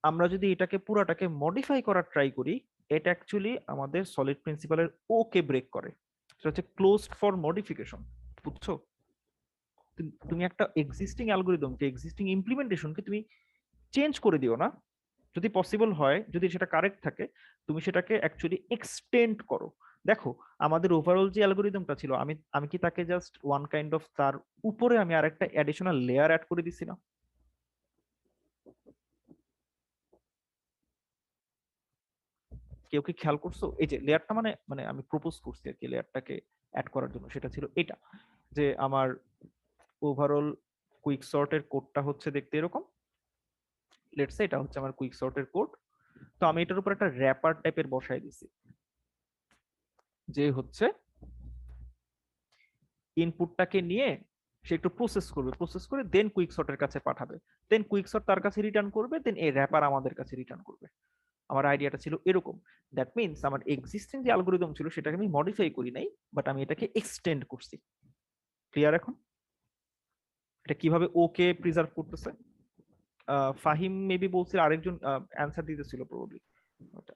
আমরা যদি এটাকে পুরাটাকে মডিফাই করার ট্রাই করি, এটা অ্যাকচুয়ালি আমাদের সলিড প্রিন্সিপালের ওকে ব্রেক করে। সেটা হচ্ছে ক্লোজড ফর মডিফিকেশন। বুঝছো? তুমি একটা এক্সিস্টিং অ্যালগোরিদমকে, এক্সিস্টিং ইমপ্লিমেন্টেশনকে তুমি চেঞ্জ করে দিও না। যদি পসিবল হয়, যদি সেটা কারেক্ট থাকে, তুমি সেটাকে অ্যাকচুয়ালি এক্সটেন্ড করো। দেখো, আমাদের ওভারঅল যে অ্যালগোরিদমটা ছিল, আমি কি তাকে জাস্ট ওয়ান কাইন্ড অফ তার উপরে আমি আরেকটা অ্যাডিশনাল লেয়ার অ্যাড করে দিছি না? কেউ কি খেয়াল করছো? এই যে লেয়ারটা মানে মানে আমি প্রপোজ করছি আর কি লেয়ারটাকে অ্যাড করার জন্য, সেটা ছিল এটা, যে আমার ওভারঅল কুইক সর্টের কোডটা হচ্ছে দেখতে এরকম। লেটস সে এটা হচ্ছে আমার কুইক সর্টের কোড। তো আমি এটার উপর একটা র্যাপার টাইপের বসায় দিছি, যে হচ্ছে ইনপুটটাকে নিয়ে সে একটু প্রসেস করবে, প্রসেস করে দেন কুইক সর্টের কাছে পাঠাবে, দেন কুইক সর্ট তার কাছে রিটার্ন করবে, দেন এই র্যাপার আমাদের কাছে রিটার্ন করবে। আমার আইডিয়াটা ছিল এরকম। দ্যাট মিনস আমার এক্সিস্টিং যে অ্যালগোরিদম ছিল সেটাকে আমি মডিফাই করি নাই, বাট আমি এটাকে এক্সটেন্ড করছি। ক্লিয়ার এখন? এটা কিভাবে ওকে প্রিজার্ভ করতেছে? ফাহিম মেবি বলছিল, আরেকজন অ্যানসার দিতেছিল প্রবাবলি,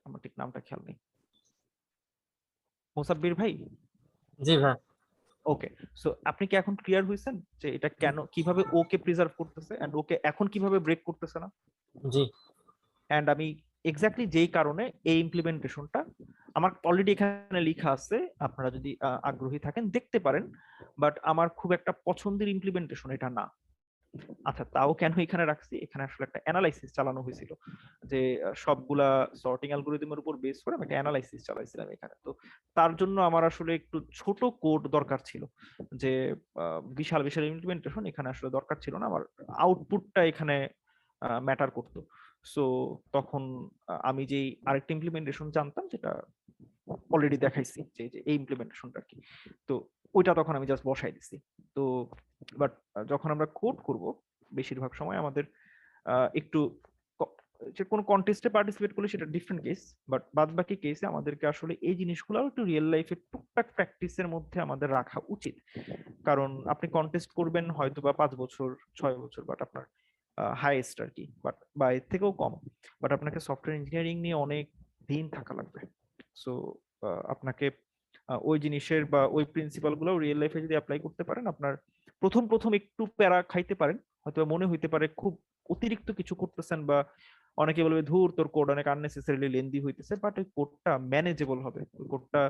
আমার ঠিক নামটা খেয়াল নেই। মোসাব্বির ভাই? জি ভাই। ওকে, সো আপনি কি এখন ক্লিয়ার হয়েছেন যে এটা কেন, কিভাবে ওকে প্রিজার্ভ করতেছে এন্ড ওকে এখন কিভাবে ব্রেক করতেছে না? জি। এন্ড আমি এক্স্যাক্টলি যেই কারণে এই ইমপ্লিমেন্টেশনটা আমার অলরেডি এখানে লেখা আছে, আপনারা যদি আগ্রহী থাকেন দেখতে পারেন, বাট আমার খুব একটা পছন্দের ইমপ্লিমেন্টেশন এটা না। আচ্ছা, তাও কেন এখানে রাখছি? এখানে আসলে একটা অ্যানালাইসিস চালানো হয়েছিল, যে সবগুলা সর্টিং অ্যালগরিদমের উপর বেস করে আমি একটা অ্যানালাইসিস চালাইছিলাম এখানে। তো তার জন্য আমার আসলে একটু ছোট কোড দরকার ছিল, যে বিশাল বিশাল ইমপ্লিমেন্টেশন এখানে আসলে দরকার ছিল না, আমার আউটপুটটা এখানে ম্যাটার করতো। সো তখন আমি যেই আরেকটা ইমপ্লিমেন্টেশন জানতাম, যেটা অলরেডি দেখাইছি যে এই ইমপ্লিমেন্টেশনটা কি, তো ওইটা তখন আমি জাস্ট বসাই দিছি। তো বাট যখন আমরা কোড করব, বেশিরভাগ সময় আমাদের একটু যে কোনো কন্টেস্টে পার্টিসিপেট করলে সেটা ডিফারেন্ট কেস, বাট বাদ বাকি কেসে আমাদেরকে আসলে এই জিনিসগুলো একটু রিয়েল লাইফে টুকটাক প্র্যাকটিসের মধ্যে আমাদের রাখা উচিত। কারণ আপনি কন্টেস্ট করবেন হয়তো বা 5 বছর 6 বছর, বাট আপনার হাইয়েস্ট আর কি, বাট বা এর থেকেও কম, বাট আপনাকে সফটওয়্যার ইঞ্জিনিয়ারিং নিয়ে অনেক দিন থাকা লাগবে। সো আপনাকে ওই জিনিসের বা ওই প্রিন্সিপাল গুলো রিয়েল লাইফে যদি অ্যাপ্লাই করতে পারেন, আপনার প্রথম প্রথম একটু প্যারা খাইতে পারেন, হয়তো মনে হইতে পারে খুব অতিরিক্ত কিছু করতেছেন, বা অনেকে বলবে ধুর তোর কোড অনেক আননেসেসারিলি লেন্দি হইতেছে, বাট ওই কোডটা ম্যানেজেবল হবে, ওই কোডটা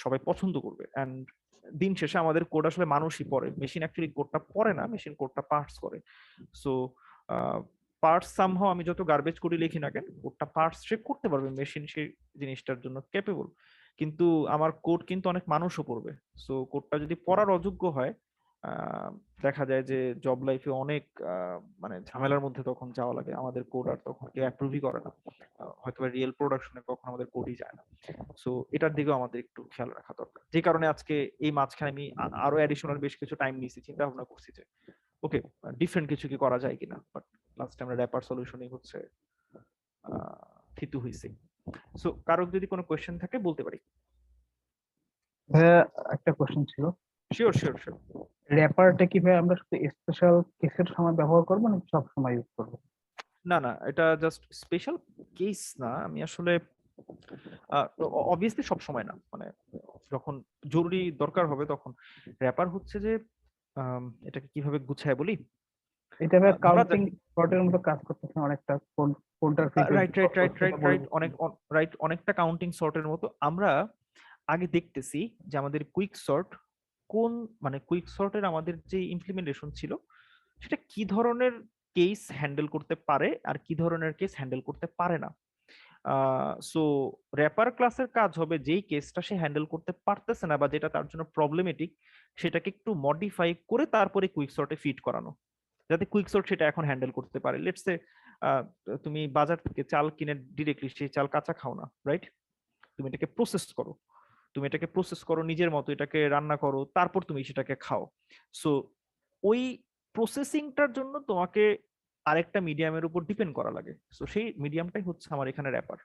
সবাই পছন্দ করবে। এন্ড দিন শেষে আমাদের কোড আসলে মানুষই পড়ে, মেশিন অ্যাকচুয়ালি কোডটা পড়ে না, মেশিন কোডটা পার্টস করে। সো পার্টস সামহাও আমি যত গার্বেজ করে লিখি না কেন, কোডটা পার্টস চেক করতে পারবে, মেশিন সেই জিনিসটার জন্য ক্যাপেবল। কিন্তু আমার কোড কিন্তু অনেক মানুষও পড়বে। সো কোডটা যদি পড়ার অযোগ্য হয়, দেখা যায় যে জব লাইফে অনেক মানে ঝামেলার মধ্যে তখন যাওয়া লাগে। আমাদের কোড আর তখন কেউ অ্যাপ্রুভই করে না, হয়তো রিয়েল প্রোডাকশনে কখন আমাদের কোডই যায় না। সো এটার দিকেও আমাদের একটু খেয়াল রাখা দরকার, যে কারণে আজকে এই মাঝখানে আমি আরো অ্যাডিশনাল বেশ কিছু টাইম নিয়েছি, চিন্তা ভাবনা করছি যে ওকে ডিফারেন্ট কিছু কি করা যায় কিনা, বাট লাস্ট আমরা র্যাপার সলিউশনই হচ্ছে থিতু হইছি। সো কারো যদি কোনো কোয়েশ্চেন থাকে বলতে পারি। ভাইয়া একটা কোশ্চেন ছিল, শিওর শিওর শিওর। র্যাপারটা কি ভাই আমরা শুধু স্পেশাল কেসের সময় ব্যবহার করবো নাকি সব সময় ইউজ করবো? না না, এটা জাস্ট স্পেশাল কেস না। আমি আসলে অবভিয়াসলি সব সময় না, মানে যখন জরুরি দরকার হবে তখন। র্যাপার হচ্ছে যে এটাকে কিভাবে গুছায় বলি। এটা ভাই ধরা কাউন্টিং যাক, সর্টের মতো কাজ করতেছে অনেকটা, কোনটার right right right right right, অনেক ফ্রিকোয়েন্সি। রাইট, অনেকটা কাউন্টিং সর্টের মতো। আমরা আগে দেখতেছি যে আমাদের কুইক সর্ট কোন, মানে কুইক সর্টের আমাদের যে ইমপ্লিমেন্টেশন ছিল সেটা কি ধরনের কেস হ্যান্ডেল করতে পারে আর কি ধরনের কেস হ্যান্ডেল করতে পারে না। সো র্যাপার ক্লাসের কাজ হবে যেই কেসটা সে হ্যান্ডেল করতে পারতেছে না বা যেটা তার জন্য প্রবলেমেটিক, সেটাকে একটু মডিফাই করে তারপরে কুইক সর্টে ফিট করানো, যাতে কুইক সর্ট সেটা এখন হ্যান্ডেল করতে পারে। লেটস সে তুমি বাজার থেকে চাল কিনে ডিরেক্টলি সেই চাল কাঁচা খাও না, রাইট? তুমি এটাকে প্রসেস করো, তুমি এটাকে প্রসেস করো নিজের মতো, এটাকে রান্না করো, তারপর তুমি সেটাকে খাও। সো ওই প্রসেসিংটার জন্য তোমাকে আরেকটা মিডিয়ামের উপর ডিপেন্ড করা লাগে। সো সেই মিডিয়ামটাই হচ্ছে আমার এখানে র্যাপার।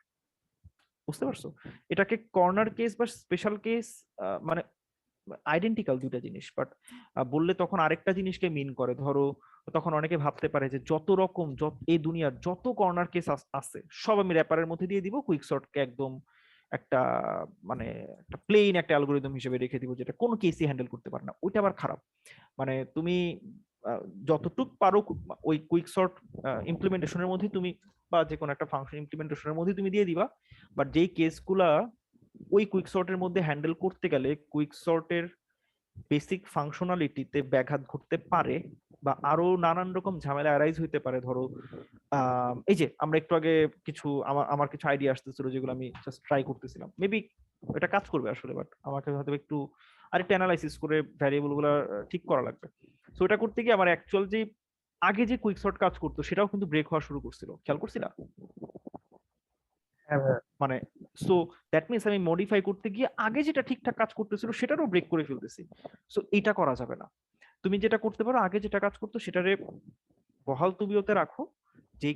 বুঝতে পারছো? এটাকে কর্নার কেস বা স্পেশাল কেস মানে আইডেন্টিক্যাল দুইটা জিনিস, বাট বললে তখন আরেকটা জিনিসকে মিন করে। ধরো তখন অনেকে ভাবতে পারে যে যত রকম এই দুনিয়ার যত কর্নার কেস আছে সব আমি র্যাপারের মধ্যে দিয়ে দিব, কুইক সর্টকে একদম একটা মানে একটা প্লেন একটা অ্যালগোরিদম হিসেবে রেখে দিব যেটা কোনো কেসই হ্যান্ডেল করতে পারে না। ওইটা আবার খারাপ। মানে তুমি যতটুক পারো ওই কুইক সর্ট ইমপ্লিমেন্টেশনের মধ্যে তুমি, বা যে কোনো একটা ফাংশন ইমপ্লিমেন্টেশনের মধ্যে তুমি দিয়ে দিবা, বাট যেই কেসগুলা ওই কুইক সর্টের মধ্যে হ্যান্ডেল করতে গেলে কুইক সর্টের বেসিক ফাংশনালিটিতে ব্যাঘাত ঘটতে পারে বা আরো নানান রকম ঝামেলা অ্যারাইজ হইতে পারে। ধরো এই যে আমরা একটু আগে কিছু আমার কিছু আইডিয়া আসতেছিল যেগুলো আমি জাস্ট ট্রাই করতেছিলাম, মেবি এটা কাজ করবে আসলে, বাট আমাকে হয়তো একটু আরেকটু অ্যানালাইসিস করে ভ্যারিয়েবল গুলো ঠিক করা লাগবে। সো এটা করতে গিয়ে আমার অ্যাকচুয়াল যে আগে যে কুইক সর্ট কাজ করতো সেটাও কিন্তু ব্রেক হওয়া শুরু করছিল, খেয়াল করছিলা? হ্যাঁ ভাইয়া। মানে সো দ্যাট মিনস আমি মডিফাই করতে গিয়ে আগে যেটা ঠিকঠাক কাজ করতেছিল সেটারও ব্রেক করে ফেলতেছি। সো এটা করা যাবে না। তুমি যেটা করতে পারো, আগে যেটা কাজ করতো সেটারে বহাল তবিয়তে রাখো, যে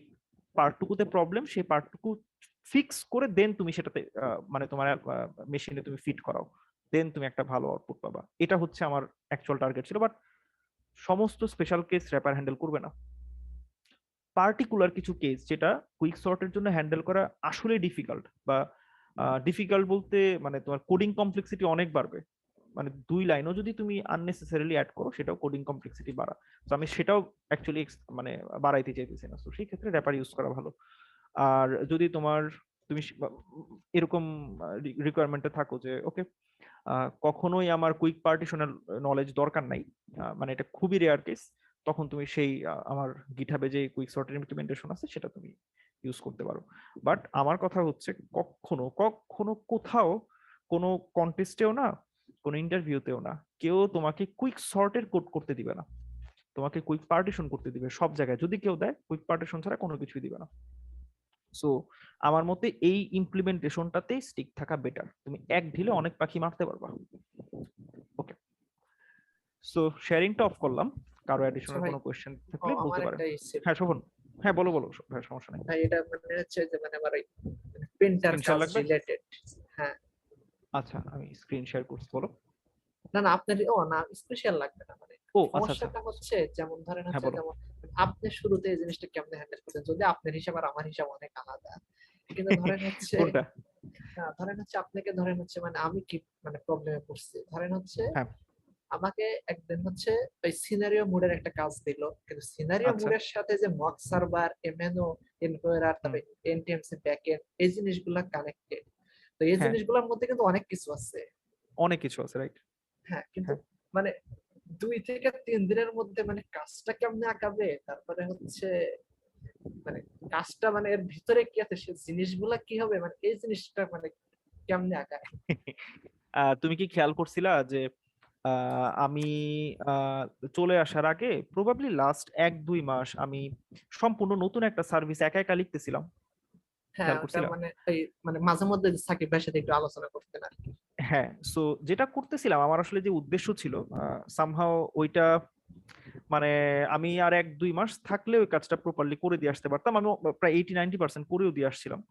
পার্টটুকুতে প্রবলেম সেই পার্টটুকু ফিক্স করে দেন তুমি সেটাতে মানে তোমার মেশিনে তুমি ফিট করাও, দেন তুমি একটা ভালো আউটপুট পাবা। এটা হচ্ছে আমার অ্যাকচুয়াল টার্গেট ছিল, বাট সমস্ত স্পেশাল কেস র্যাপার হ্যান্ডেল করবে না। পার্টিকুলার কিছু কেস যেটা কুইক সর্টের জন্য হ্যান্ডেল করা আসলে ডিফিকাল্ট, বা ডিফিকাল্ট বলতে মানে তোমার কোডিং কমপ্লেক্সিটি অনেক বাড়বে, মানে 2 লাইনও যদি তুমি আননেসেসারিলি অ্যাড করো সেটাও কোডিং কমপ্লেক্সিটি বাড়া। তো আমি সেটাও অ্যাকচুয়ালি মানে বাড়াইতে চাইতেছি না। তো সেই ক্ষেত্রে র্যাপার ইউজ করা ভালো। আর যদি তোমার তুমি এরকম রিকোয়ারমেন্টে থাকো যে ওকে কখনোই আমার কুইক পার্টিশনাল নলেজ দরকার নাই, মানে এটা খুবই রেয়ার কেস, তখন তুমি সেই আমার গিটহাবে যে কুইক সর্টের ইমপ্লিমেন্টেশন আছে সেটা তুমি ইউজ করতে পারো। বাট আমার কথা হচ্ছে কখনো কখনো কোথাও কোনো কন্টেস্টেও না, কোনো ইন্টারভিউতেও না, কেউ তোমাকে কুইক সর্টের কোড করতে দিবে না, তোমাকে কুইক পার্টিশন করতে দিবে সব জায়গায়। যদি কেউ দেয় কুইক পার্টিশন ছাড়া কোনো কিছুই দিবে না। সো আমার মতে এই ইমপ্লিমেন্টেশনটাতেই স্টিক থাকা বেটার, তুমি এক ঢিলে অনেক পাখি মারতে পারবা। ওকে, সো শেয়ারিংটা অফ করলাম, কারো আচ্ছা অ্যাডিশনাল ভাই, কোনো কোশ্চেন থাকলে আমার বলতে পারেন। একটা ছিল। হ্যাঁ শোভন, হ্যাঁ বলো বলো ভাই, সমস্যা নেই। ভাই এটা মানে হচ্ছে যে মানে আমার ওই প্রিন্টার স্ক্রিন শেয়ার কাজ লাগবে? রিলেটেড। হ্যাঁ। আচ্ছা আমি স্ক্রিন শেয়ার করছি, বলো। না না, আপনার ও না স্পেশাল লাগবে না, মানে ও আচ্ছা আচ্ছা, সমস্যাটা হচ্ছে যেমন ধরেন হ্যাঁ হচ্ছে বলো। যেমন আপনি শুরুতে এই জিনিসটা কেমনে হ্যান্ডেল করতেন, যদি আপনার হিসাব আর আমার হিসাব অনেক আলাদা। কিন্তু ধরেন হচ্ছে কোনটা? ধরেন হচ্ছে আপনাকে ধরেন হচ্ছে মানে আমি কি মানে প্রবলেমে পড়ছি, ধরেন হচ্ছে হ্যাঁ আমাকে একদিন হচ্ছে ওই সিনারিও মোডের একটা কাজ দিল, কিন্তু সিনারিও আচ্ছা, মোডের সাথে যে মক সার্ভার এমএনও এনকোয়ারার হুম, তবে এনটিএমসি ব্যাকএন্ড এই জিনিসগুলা কানেক্টেড। তো এই হ্যাঁ জিনিসগুলোর মধ্যে কিন্তু অনেক কিছু আছে। অনেক কিছু আছে, রাইট। হ্যাঁ, কিন্তু হ্যাঁ মানে 2 থেকে 3 দিনের মধ্যে মানে কাজটা কেমনে আঁকাবে, তারপরে হচ্ছে মানে কাজটা মানে এর ভিতরে কি আছে সে জিনিসগুলা কি হবে, মানে এই জিনিসটা মানে কেমনে আগায়। তুমি কি খেয়াল করছিলা যে আমি চলে আসার আগে প্রবাবলি লাস্ট 1-2 মাস আমি সম্পূর্ণ নতুন একটা সার্ভিস একা একা লিখতেছিলাম, হ্যাঁ, খেয়াল ওটা করছিলাম? মানে এই মানে মাঝে মধ্যে সাকিব ভাইয়ের সাথে একটু আলোচনা করতেন আর কি। হ্যাঁ, সো যেটা করতেছিলাম আমার আসলে যে উদ্দেশ্য ছিল সামহাও ওইটা মানে আমি আর 1-2 মাস থাকলে ওই কাজটা প্রপারলি করে দিয়ে আসতে পারতাম। আমি প্রায় 80-90% করেও দিয়ে আসছিলাম,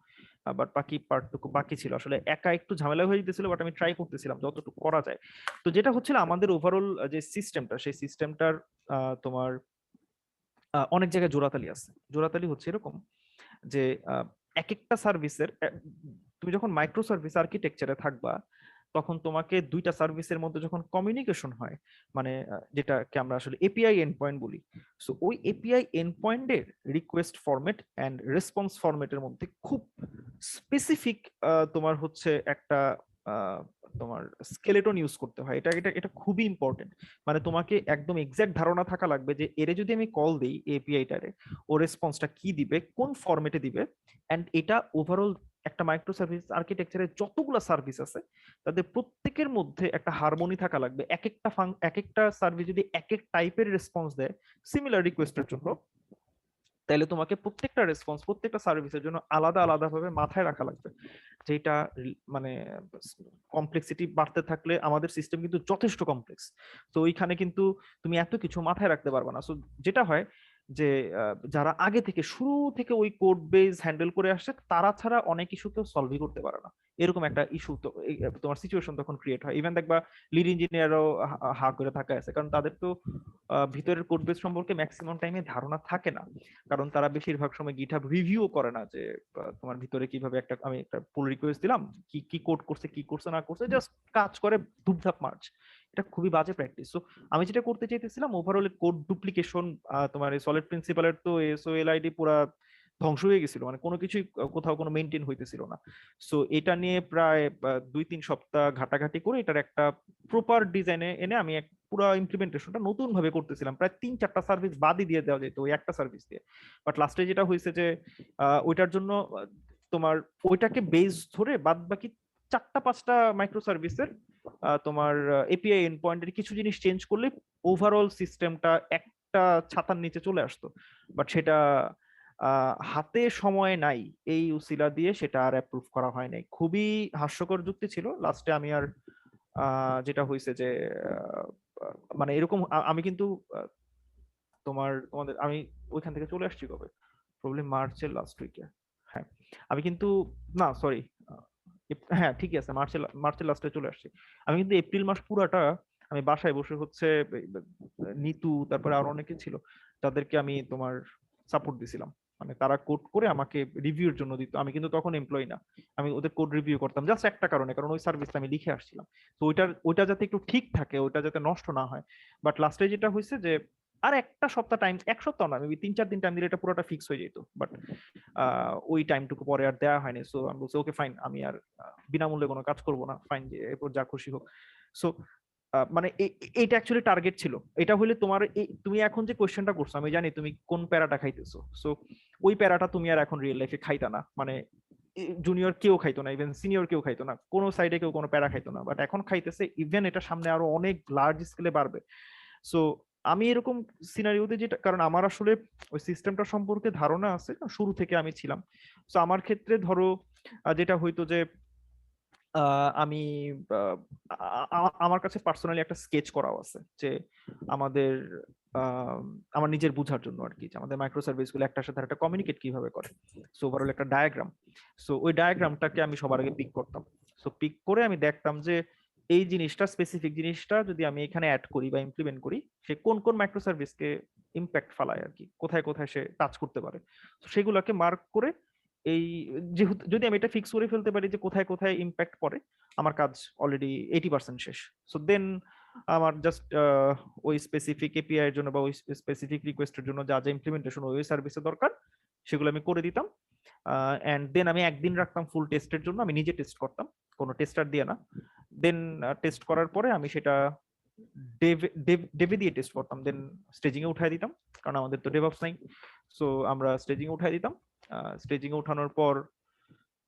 বাট বাকি পার্টটুকু বাকি ছিল। আসলে একা একটু ঝামেলা হয়ে যেতেছিল, বাট আমি ট্রাই করতেছিলাম যতটুকু করা যায়। তো যেটা হচ্ছিল আমাদের ওভারঅল যে সিস্টেমটা, সেই সিস্টেমটার তোমার অনেক জায়গায় জোড়াতালি আছে। জোড়াতালি হচ্ছে এরকম যে এক একটা সার্ভিসের তুমি যখন মাইক্রো সার্ভিস আর্কিটেকচারে থাকবা তখন তোমাকে দুইটা সার্ভিসের মধ্যে যখন কমিউনিকেশন হয়, মানে যেটাকে আমরা আসলে এপিআই এন্ড পয়েন্ট বলি, সো ওই এপিআই এন্ড পয়েন্টের রিকোয়েস্ট ফরম্যাট এন্ড রেসপন্স ফরম্যাটের মধ্যে খুব স্পেসিফিক তোমার হচ্ছে একটা তোমার স্কেলেটন ইউজ করতে হয়। এটা এটা এটা খুবই ইম্পর্টেন্ট। মানে তোমাকে একদম এক্সাক্ট ধারণা থাকা লাগবে যে এরে যদি আমি কল দিই এপিআইটারে, ও রেসপন্সটা কি দিবে, কোন ফরম্যাটে দিবে, এন্ড এটা ওভারঅল একটা মাইক্রো সার্ভিস আর্কিটেকচারে যতগুলো সার্ভিস আছে তাদের প্রত্যেকের মধ্যে একটা হারমোনি থাকা লাগবে। এক একটা সার্ভিস যদি এক এক টাইপের রেসপন্স দেয় সিমিলার রিকোয়েস্টের জন্য, তাহলে তোমাকে প্রত্যেকটা রেসপন্স প্রত্যেকটা সার্ভিসের জন্য আলাদা আলাদা ভাবে মাথায় রাখা লাগবে। যেটা মানে কমপ্লেক্সিটি বাড়তে থাকলে আমাদের সিস্টেম কিন্তু যথেষ্ট কমপ্লেক্স, তো ওইখানে কিন্তু তুমি এত কিছু মাথায় রাখতে পারবে না। সো যেটা হয় যে যারা আগে থেকে শুরু থেকে ওই কোড বেস হ্যান্ডেল করে আসছে তারা ছাড়া অনেক ইস্যু কেউ সলভই করতে পারে না। এরকম একটা ইস্যু তো তোমার সিচুয়েশন তখন ক্রিয়েট হয়। ইভেন দেখবা লিড ইঞ্জিনিয়ারও হা করে থাকা আছে, কারণ তাদের তো ভিতরের কোড বেস সম্পর্কে ম্যাক্সিমাম টাইমে ধারণা থাকে না, কারণ তারা বেশিরভাগ সময় গিটহাব রিভিউ করে না যে তোমার ভিতরে কিভাবে আমি একটা পুল রিকোয়েস্ট দিলাম, কি কি কোড করছে কি করছে না করছে, জাস্ট কাজ করে ধুপধাপ মার্চ। এটা খুবই বাজে প্র্যাকটিস। সো আমি যেটা করতে চাইতেছিলাম ওভারঅল কোড ডুপ্লিকেশন, তোমার এই সলিড প্রিন্সিপালের তো এসওএলআইডি পুরা ধ্বংস হয়ে গেছিল, মানে কোনো কিছুই কোথাও কোনো মেনটেন হইতেছিল না। সো এটা নিয়ে প্রায় 2-3 সপ্তাহ ঘাটাঘাটি করে এটার একটা প্রপার ডিজাইনে এনে আমি এক পুরো ইমপ্লিমেন্টেশনটা নতুন ভাবে করতেছিলাম। প্রায় 3-4টা সার্ভিস বাদই দিয়ে দেওয়া যেত ওই একটা সার্ভিস দিয়ে। বাট লাস্টে যেটা হয়েছে যে ওইটার জন্য তোমার ওইটাকে বেস ধরে বাদ বাকি 4টা-5টা মাইক্রো সার্ভিসের তোমার এপিআই এন্ড পয়েন্টের কিছু জিনিস চেঞ্জ করলে ওভারঅল সিস্টেমটা একটা ছাতার নিচে চলে আসতো। বাট সেটা হাতে সময় নাই এই উসিলা দিয়ে সেটা আর অ্যাপ্রুভ করা হয় নাই। খুবই হাস্যকর যুক্তি ছিল। লাস্টে আমি আর যেটা হয়েছে যে মানে এরকম আমি কিন্তু তোমাদের আমি ওইখান থেকে চলে আসছি কবে, প্রবলেম মার্চের লাস্ট উইকে। হ্যাঁ, আমি কিন্তু না সরি, হ্যাঁ ঠিকই আছে, মার্চের লাস্টে চলে আসছি। আমি কিন্তু এপ্রিল মাস পুরাটা আমি বাসায় বসে হচ্ছে নিতু তারপরে আরো অনেকে ছিল তাদেরকে আমি তোমার সাপোর্ট দিছিলাম। মানে তারা কোড করে আমাকে রিভিউর জন্য দিত, আমি কিন্তু তখন এমপ্লয়ি না, আমি ওদের কোড রিভিউ করতাম জাস্ট একটা কারণে, কারণ ওই সার্ভিসটা আমি লিখে আসছিলাম। তো ওইটা যাতে একটু ঠিক থাকে, ওইটা যাতে নষ্ট না হয়। বাট লাস্টে যেটা হয়েছে যে আর একটা সপ্তাহ টাইম, এক সপ্তাহ না মেবি 3-4 দিন টাইম দিলে এটা পুরোটা ফিক্স হয়ে যেত। বাট ওই টাইমটুকু পরে আর দেওয়া হয়নি। সো আমি বলছি ওকে ফাইন, আমি আর বিনামূল্যে কোনো কাজ করব না, ফাইন, যে এরপর যা খুশি হোক। সো মানে এইটা অ্যাকচুয়ালি টার্গেট ছিল। এটা হলে তোমার তুমি এখন যে কোয়েশ্চেনটা করছো আমি জানি তুমি কোন প্যারাটা খাইতেছো। সো ওই প্যারাটা তুমি আর এখন রিয়েল লাইফে খাইতা না, মানে জুনিয়র কেউ খাইতো না, ইভেন সিনিয়র কেউ খাইতো না, কোনো সাইডে কেউ কোনো প্যারা খাইতো না, বাট এখন খাইতেছে। ইভেন এটা সামনে আরো অনেক লার্জ স্কেলে বাড়বে। সো আমি এরকম সিনারিওতে যেটা, কারণ আমার আসলে ওই সিস্টেমটা সম্পর্কে ধারণা আছে, শুরু থেকে আমি ছিলাম। সো আমার ক্ষেত্রে ধরো যেটা হইতো যে আমি আমার কাছে পার্সোনালি একটা স্কেচ করাও আছে যে আমাদের আমার নিজের বুঝার জন্য আর কি, যে আমাদের মাইক্রো সার্ভিস গুলো একটার সাথে একটা কমিউনিকেট কিভাবে করে। সো ওভারঅল একটা ডায়াগ্রাম। সো ওই ডায়াগ্রামটাকে আমি সবার আগে পিক করতাম। সো পিক করে আমি দেখতাম যে এই জিনিসটা, স্পেসিফিক জিনিসটা যদি আমি এখানে অ্যাড করি বা ইমপ্লিমেন্ট করি, সে কোন কোন মাইক্রো সার্ভিসকে ইম্প্যাক্ট ফেলায় আর কি, কোথায় কোথায় সে টাচ করতে পারে। সেগুলোকে মার্ক করে এই যেহেতু যদি আমি এটা ফিক্স করে ফেলতে পারি যে কোথায় কোথায় ইম্প্যাক্ট পড়ে, আমার কাজ অলরেডি 80% শেষ। সো দেন আমার জাস্ট ওই স্পেসিফিক এপিআই এর জন্য বা ওই স্পেসিফিক রিকোয়েস্টের জন্য যা যা ইমপ্লিমেন্টেশন ওই সার্ভিসে দরকার সেগুলো আমি করে দিতাম। এন্ড দেন আমি একদিন রাখতাম ফুল টেস্টের জন্য, আমি নিজে টেস্ট করতাম কোনো টেস্টার দিয়ে না। দেন টেস্ট করার পরে আমি সেটা ডেভে দিয়ে টেস্ট করতাম, দেন স্টেজিং এ উঠাই দিতাম, কারণ আমাদের তো ডেভঅপস নাই। সো আমরা স্টেজিং এ উঠাই দিতাম। স্টেজিং এ উঠানোর পর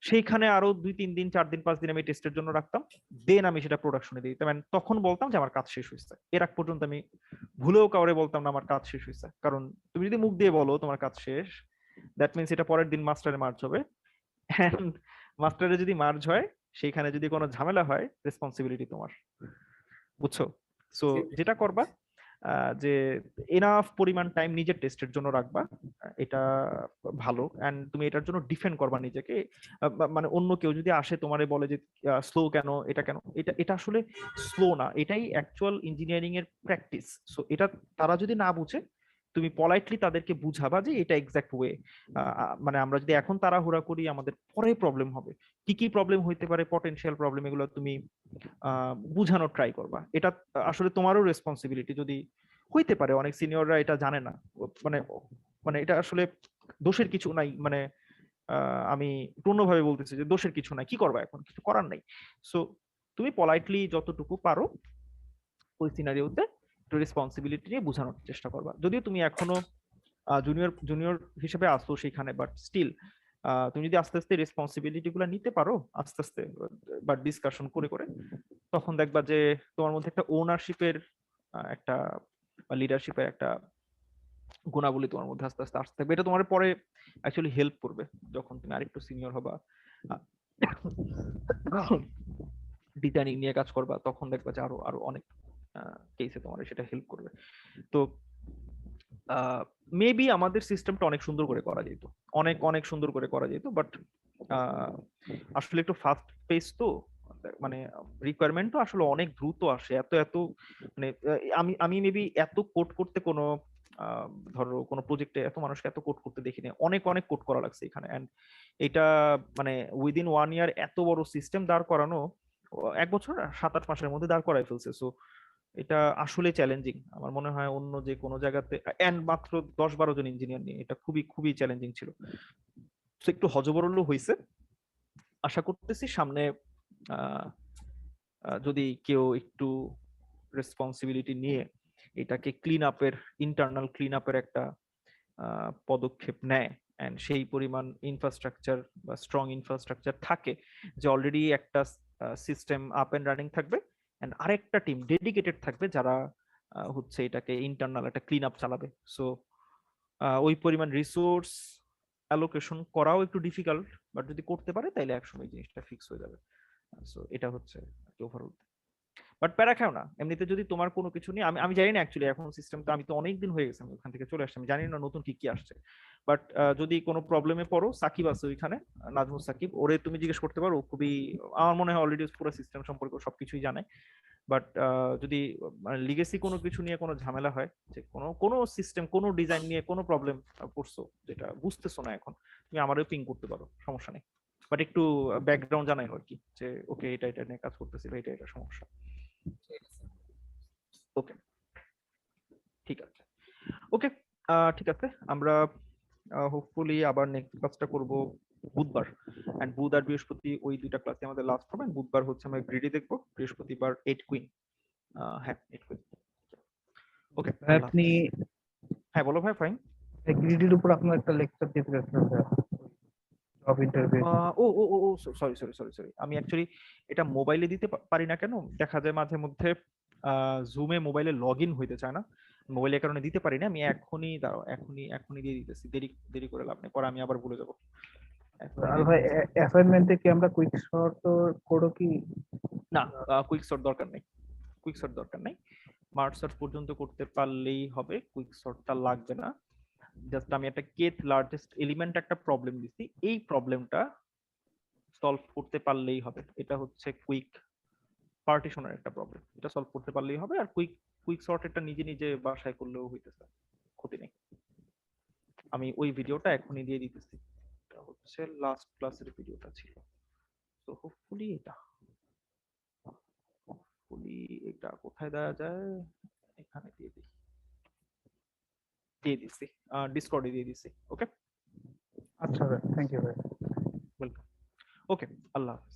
সেইখানে আরো 2-3 দিন 4 দিন 5 দিন আমি টেস্টের জন্য রাখতাম, দেন আমি সেটা প্রোডাকশনে দিয়ে দিতাম। And তখন বলতাম যে আমার কাজ শেষ হয়েছে। এর আগ পর্যন্ত আমি ভুলেও কাউরে বলতাম না আমার কাজ শেষ হয়েছে, কারণ তুমি যদি মুখ দিয়ে বলো তোমার কাজ শেষ, দ্যাট মিনস এটা পরের দিন মাস্টারে মার্চ হবে, এন্ড মাস্টারে যদি মার্চ হয় সেইখানে যদি কোনো ঝামেলা হয় রেসপন্সিবিলিটি তোমার, বুঝছো? সো যেটা করবা যে এনাফ পরিমাণ টাইম নিজের টেস্টের জন্য রাখবা, এটা ভালো। এন্ড তুমি এটার জন্য ডিফেন্ড করবা নিজেকে। মানে অন্য কেউ যদি আসে তোমারে বলে যে স্লো কেন, এটা কেন, এটা আসলে স্লো না, এটাই অ্যাকচুয়াল ইঞ্জিনিয়ারিং এর প্র্যাকটিস। সো এটা তারা যদি না বুঝে, তুমি পলাইটলি তাদেরকে বুঝাবা যে এটা এক্সাক্ট ওয়ে। মানে আমরা যদি এখন তাড়াহুড়া করি আমাদের পরে প্রবলেম হবে। কি কি প্রবলেম হইতে পারে, পটেনশিয়াল প্রবলেম, এগুলো তুমি বুঝানোর ট্রাই করবা। এটা আসলে তোমারও রেসপন্সিবিলিটি। যদি হইতে পারে অনেক সিনিয়ররা এটা জানে না, মানে মানে এটা আসলে দোষের কিছু নাই, মানে আমি পূর্ণভাবে বলতেছি যে দোষের কিছু নাই, কি করবা এখন, কিছু করার নাই। সো তুমি পলাইটলি যতটুকু পারো ওই সিনারিওতে একটু রেসপন্সিবিলিটি নিয়ে বোঝানোর চেষ্টা করবা। যদিও তুমি এখনো জুনিয়র জুনিয়র হিসেবে আসো সেখানে, বাট স্টিল তুমি যদি আস্তে আস্তে রেসপন্সিবিলিটি গুলো নিতে পারো আস্তে আস্তে, বা ডিসকাশন করে করে, তখন দেখবা যে তোমার মধ্যে একটা ওনারশিপের একটা বা লিডারশিপের একটা গুণাবলী তোমার মধ্যে আস্তে আস্তে আসতে থাকবে। এটা তোমার পরে অ্যাকচুয়ালি হেল্প করবে যখন তুমি আরেকটু সিনিয়র হবা, ডিজাইনিং নিয়ে কাজ করবা, তখন দেখবা যে আরো আরো অনেক কেসে তোমার সেটা হেল্প করবে। তো মেবি আমাদের সিস্টেমটা অনেক সুন্দর করে করা যেত, অনেক অনেক সুন্দর করে করা যেত, বাট আসলে একটু ফাস্ট পেস তো, মানে রিকোয়ারমেন্ট তো আসলে অনেক দ্রুত আসে, এত এত মানে আমি আমি মেবি এত কোড করতে কোনো ধরো কোনো প্রজেক্টে এত মানুষকে এত কোড করতে দেখিনি, অনেক অনেক কোড করা লাগছে এখানে। এন্ড এটা মানে উইদিন 1 ইয়ার এত বড় সিস্টেম দাঁড় করানো 1 বছর 7-8 মাসের মধ্যে দাঁড় করাই ফেলছে। সো এটা আসলে চ্যালেঞ্জিং, আমার মনে হয় অন্য যে কোনো জায়গাতে, এন্ড মাত্র 10-12 জন ইঞ্জিনিয়ার নিয়ে, এটা খুবই খুবই চ্যালেঞ্জিং ছিল। তো একটু হজবরল হয়েছে, আশা করতেছি সামনে যদি কেউ একটু রেসপন্সিবিলিটি নিয়ে এটাকে ক্লিন আপের, ইন্টারনাল ক্লিন আপের একটা পদক্ষেপ নেয়, এন্ড সেই পরিমাণ ইনফ্রাস্ট্রাকচার বা স্ট্রং ইনফ্রাস্ট্রাকচার থাকে যে অলরেডি একটা সিস্টেম আপ এন্ড রানিং থাকবে, এন্ড আরেকটা টিম ডেডিকেটেড থাকবে যারা হচ্ছে এটাকে ইন্টারনাল একটা ক্লিন আপ চালাবে। সো ওই পরিমাণ রিসোর্স অ্যালোকেশন করাও একটু ডিফিকাল্ট, বাট যদি করতে পারে তাইলে একসময় জিনিসটা ফিক্স হয়ে যাবে। সো এটা হচ্ছে ওভারঅল। বাট প্যারা খাও না, এমনিতে যদি তোমার কোনো কিছু নিয়ে, আমি আমি জানি না অ্যাকচুয়ালি এখন সিস্টেম তো, আমি তো অনেক দিন হয়ে গেছে আমি ওখান থেকে চলে আসছি, আমি জানি না নতুন কি কি আসছে। বাট যদি কোনো প্রবলেমে পড়ো, সাকিব আছে ওইখানে, নাজমুল সাকিব, ওরে তুমি জিজ্ঞেস করতে পারো, ও খুবই, আমার মনে হয় অলরেডি পুরো সিস্টেম সম্পর্কে সবকিছুই জানে। বাট যদি মানে লিগেসি কোনো কিছু নিয়ে কোনো ঝামেলা হয়, যে কোনো কোনো সিস্টেম কোনো ডিজাইন নিয়ে কোনো প্রবলেম পড়ছো যেটা বুঝতেছো না এখন, তুমি আমারও পিং করতে পারো, সমস্যা নেই। বাট একটু ব্যাকগ্রাউন্ড জানাই আর কি, যে ওকে এটা এটা নিয়ে কাজ করতেছি বা এটা এটা সমস্যা। ওকে, ঠিক আছে। ওকে, ঠিক আছে। আমরা হোপফুলি আবার নেক্সট ক্লাসটা করব বুধবার, এন্ড বুধ আর বৃহস্পতি ওই দুইটা ক্লাসে আমাদের লাস্ট হবে। বুধবার হচ্ছে আমরা গ্রিডি দেখবো, বৃহস্পতিবার 8 কুইন। হ্যাঁ 8 কুইন। ওকে, আপনি হ্যাঁ বলো ভাই। ফাইন। গ্রিডির উপর আপনার একটা লেকচার দিতে যাচ্ছেন জব ইন্টারভিউ। ও ও ও ও সরি সরি সরি সরি, আমি অ্যাকচুয়ালি এটা মোবাইলে দিতে পারি না কেন, দেখা যায় মাঝে মধ্যে জুমে মোবাইলে লগ ইন হইতে চায় না, মোবাইলের কারণে দিতে পারি না। আমি এখনই দাঁড়াও, এখনই এখনই দিয়ে দিতেছি, দেরি দেরি করে লাভ নেই, পরে আমি আবার ভুলে যাবো। এখনই আর দিয়ে ভাই দিতেছি। অ্যাসাইনমেন্টে কি আমরা কুইক শর্ট কোডও কি? না, কুইক সর্ট দরকার নেই, কুইক সর্ট দরকার নেই, মার্চ সর্ট পর্যন্ত করতে পারলেই হবে, কুইক সর্টটা লাগবে না। জাস্ট আমি একটা কেথ লার্জেস্ট এলিমেন্ট একটা প্রবলেম দিছি, এই প্রবলেমটা সলভ করতে পারলেই হবে। এটা হচ্ছে কুইক পার্টিশনের একটা প্রবলেম, এটা সলভ করতে পারলেই হবে। আর কুইক কুইক সর্ট এটা নিজে নিজে বাসায় করলেও হইতেছে, ক্ষতি নেই। আমি ওই ভিডিওটা এখনই দিয়ে দিতেছি, এটা হচ্ছে লাস্ট ক্লাসের ভিডিওটা ছিল। তো হোপফুলি এটা কোথায় দেওয়া যায়, এখানে দিয়ে দিই, দিয়ে দিচ্ছি, ডিসকর্ডে দিয়ে দিচ্ছি। ওকে, আচ্ছা ভাই, থ্যাংক ইউ ভাই। ওয়েলকাম। ওকে, আল্লাহ হাফেজ।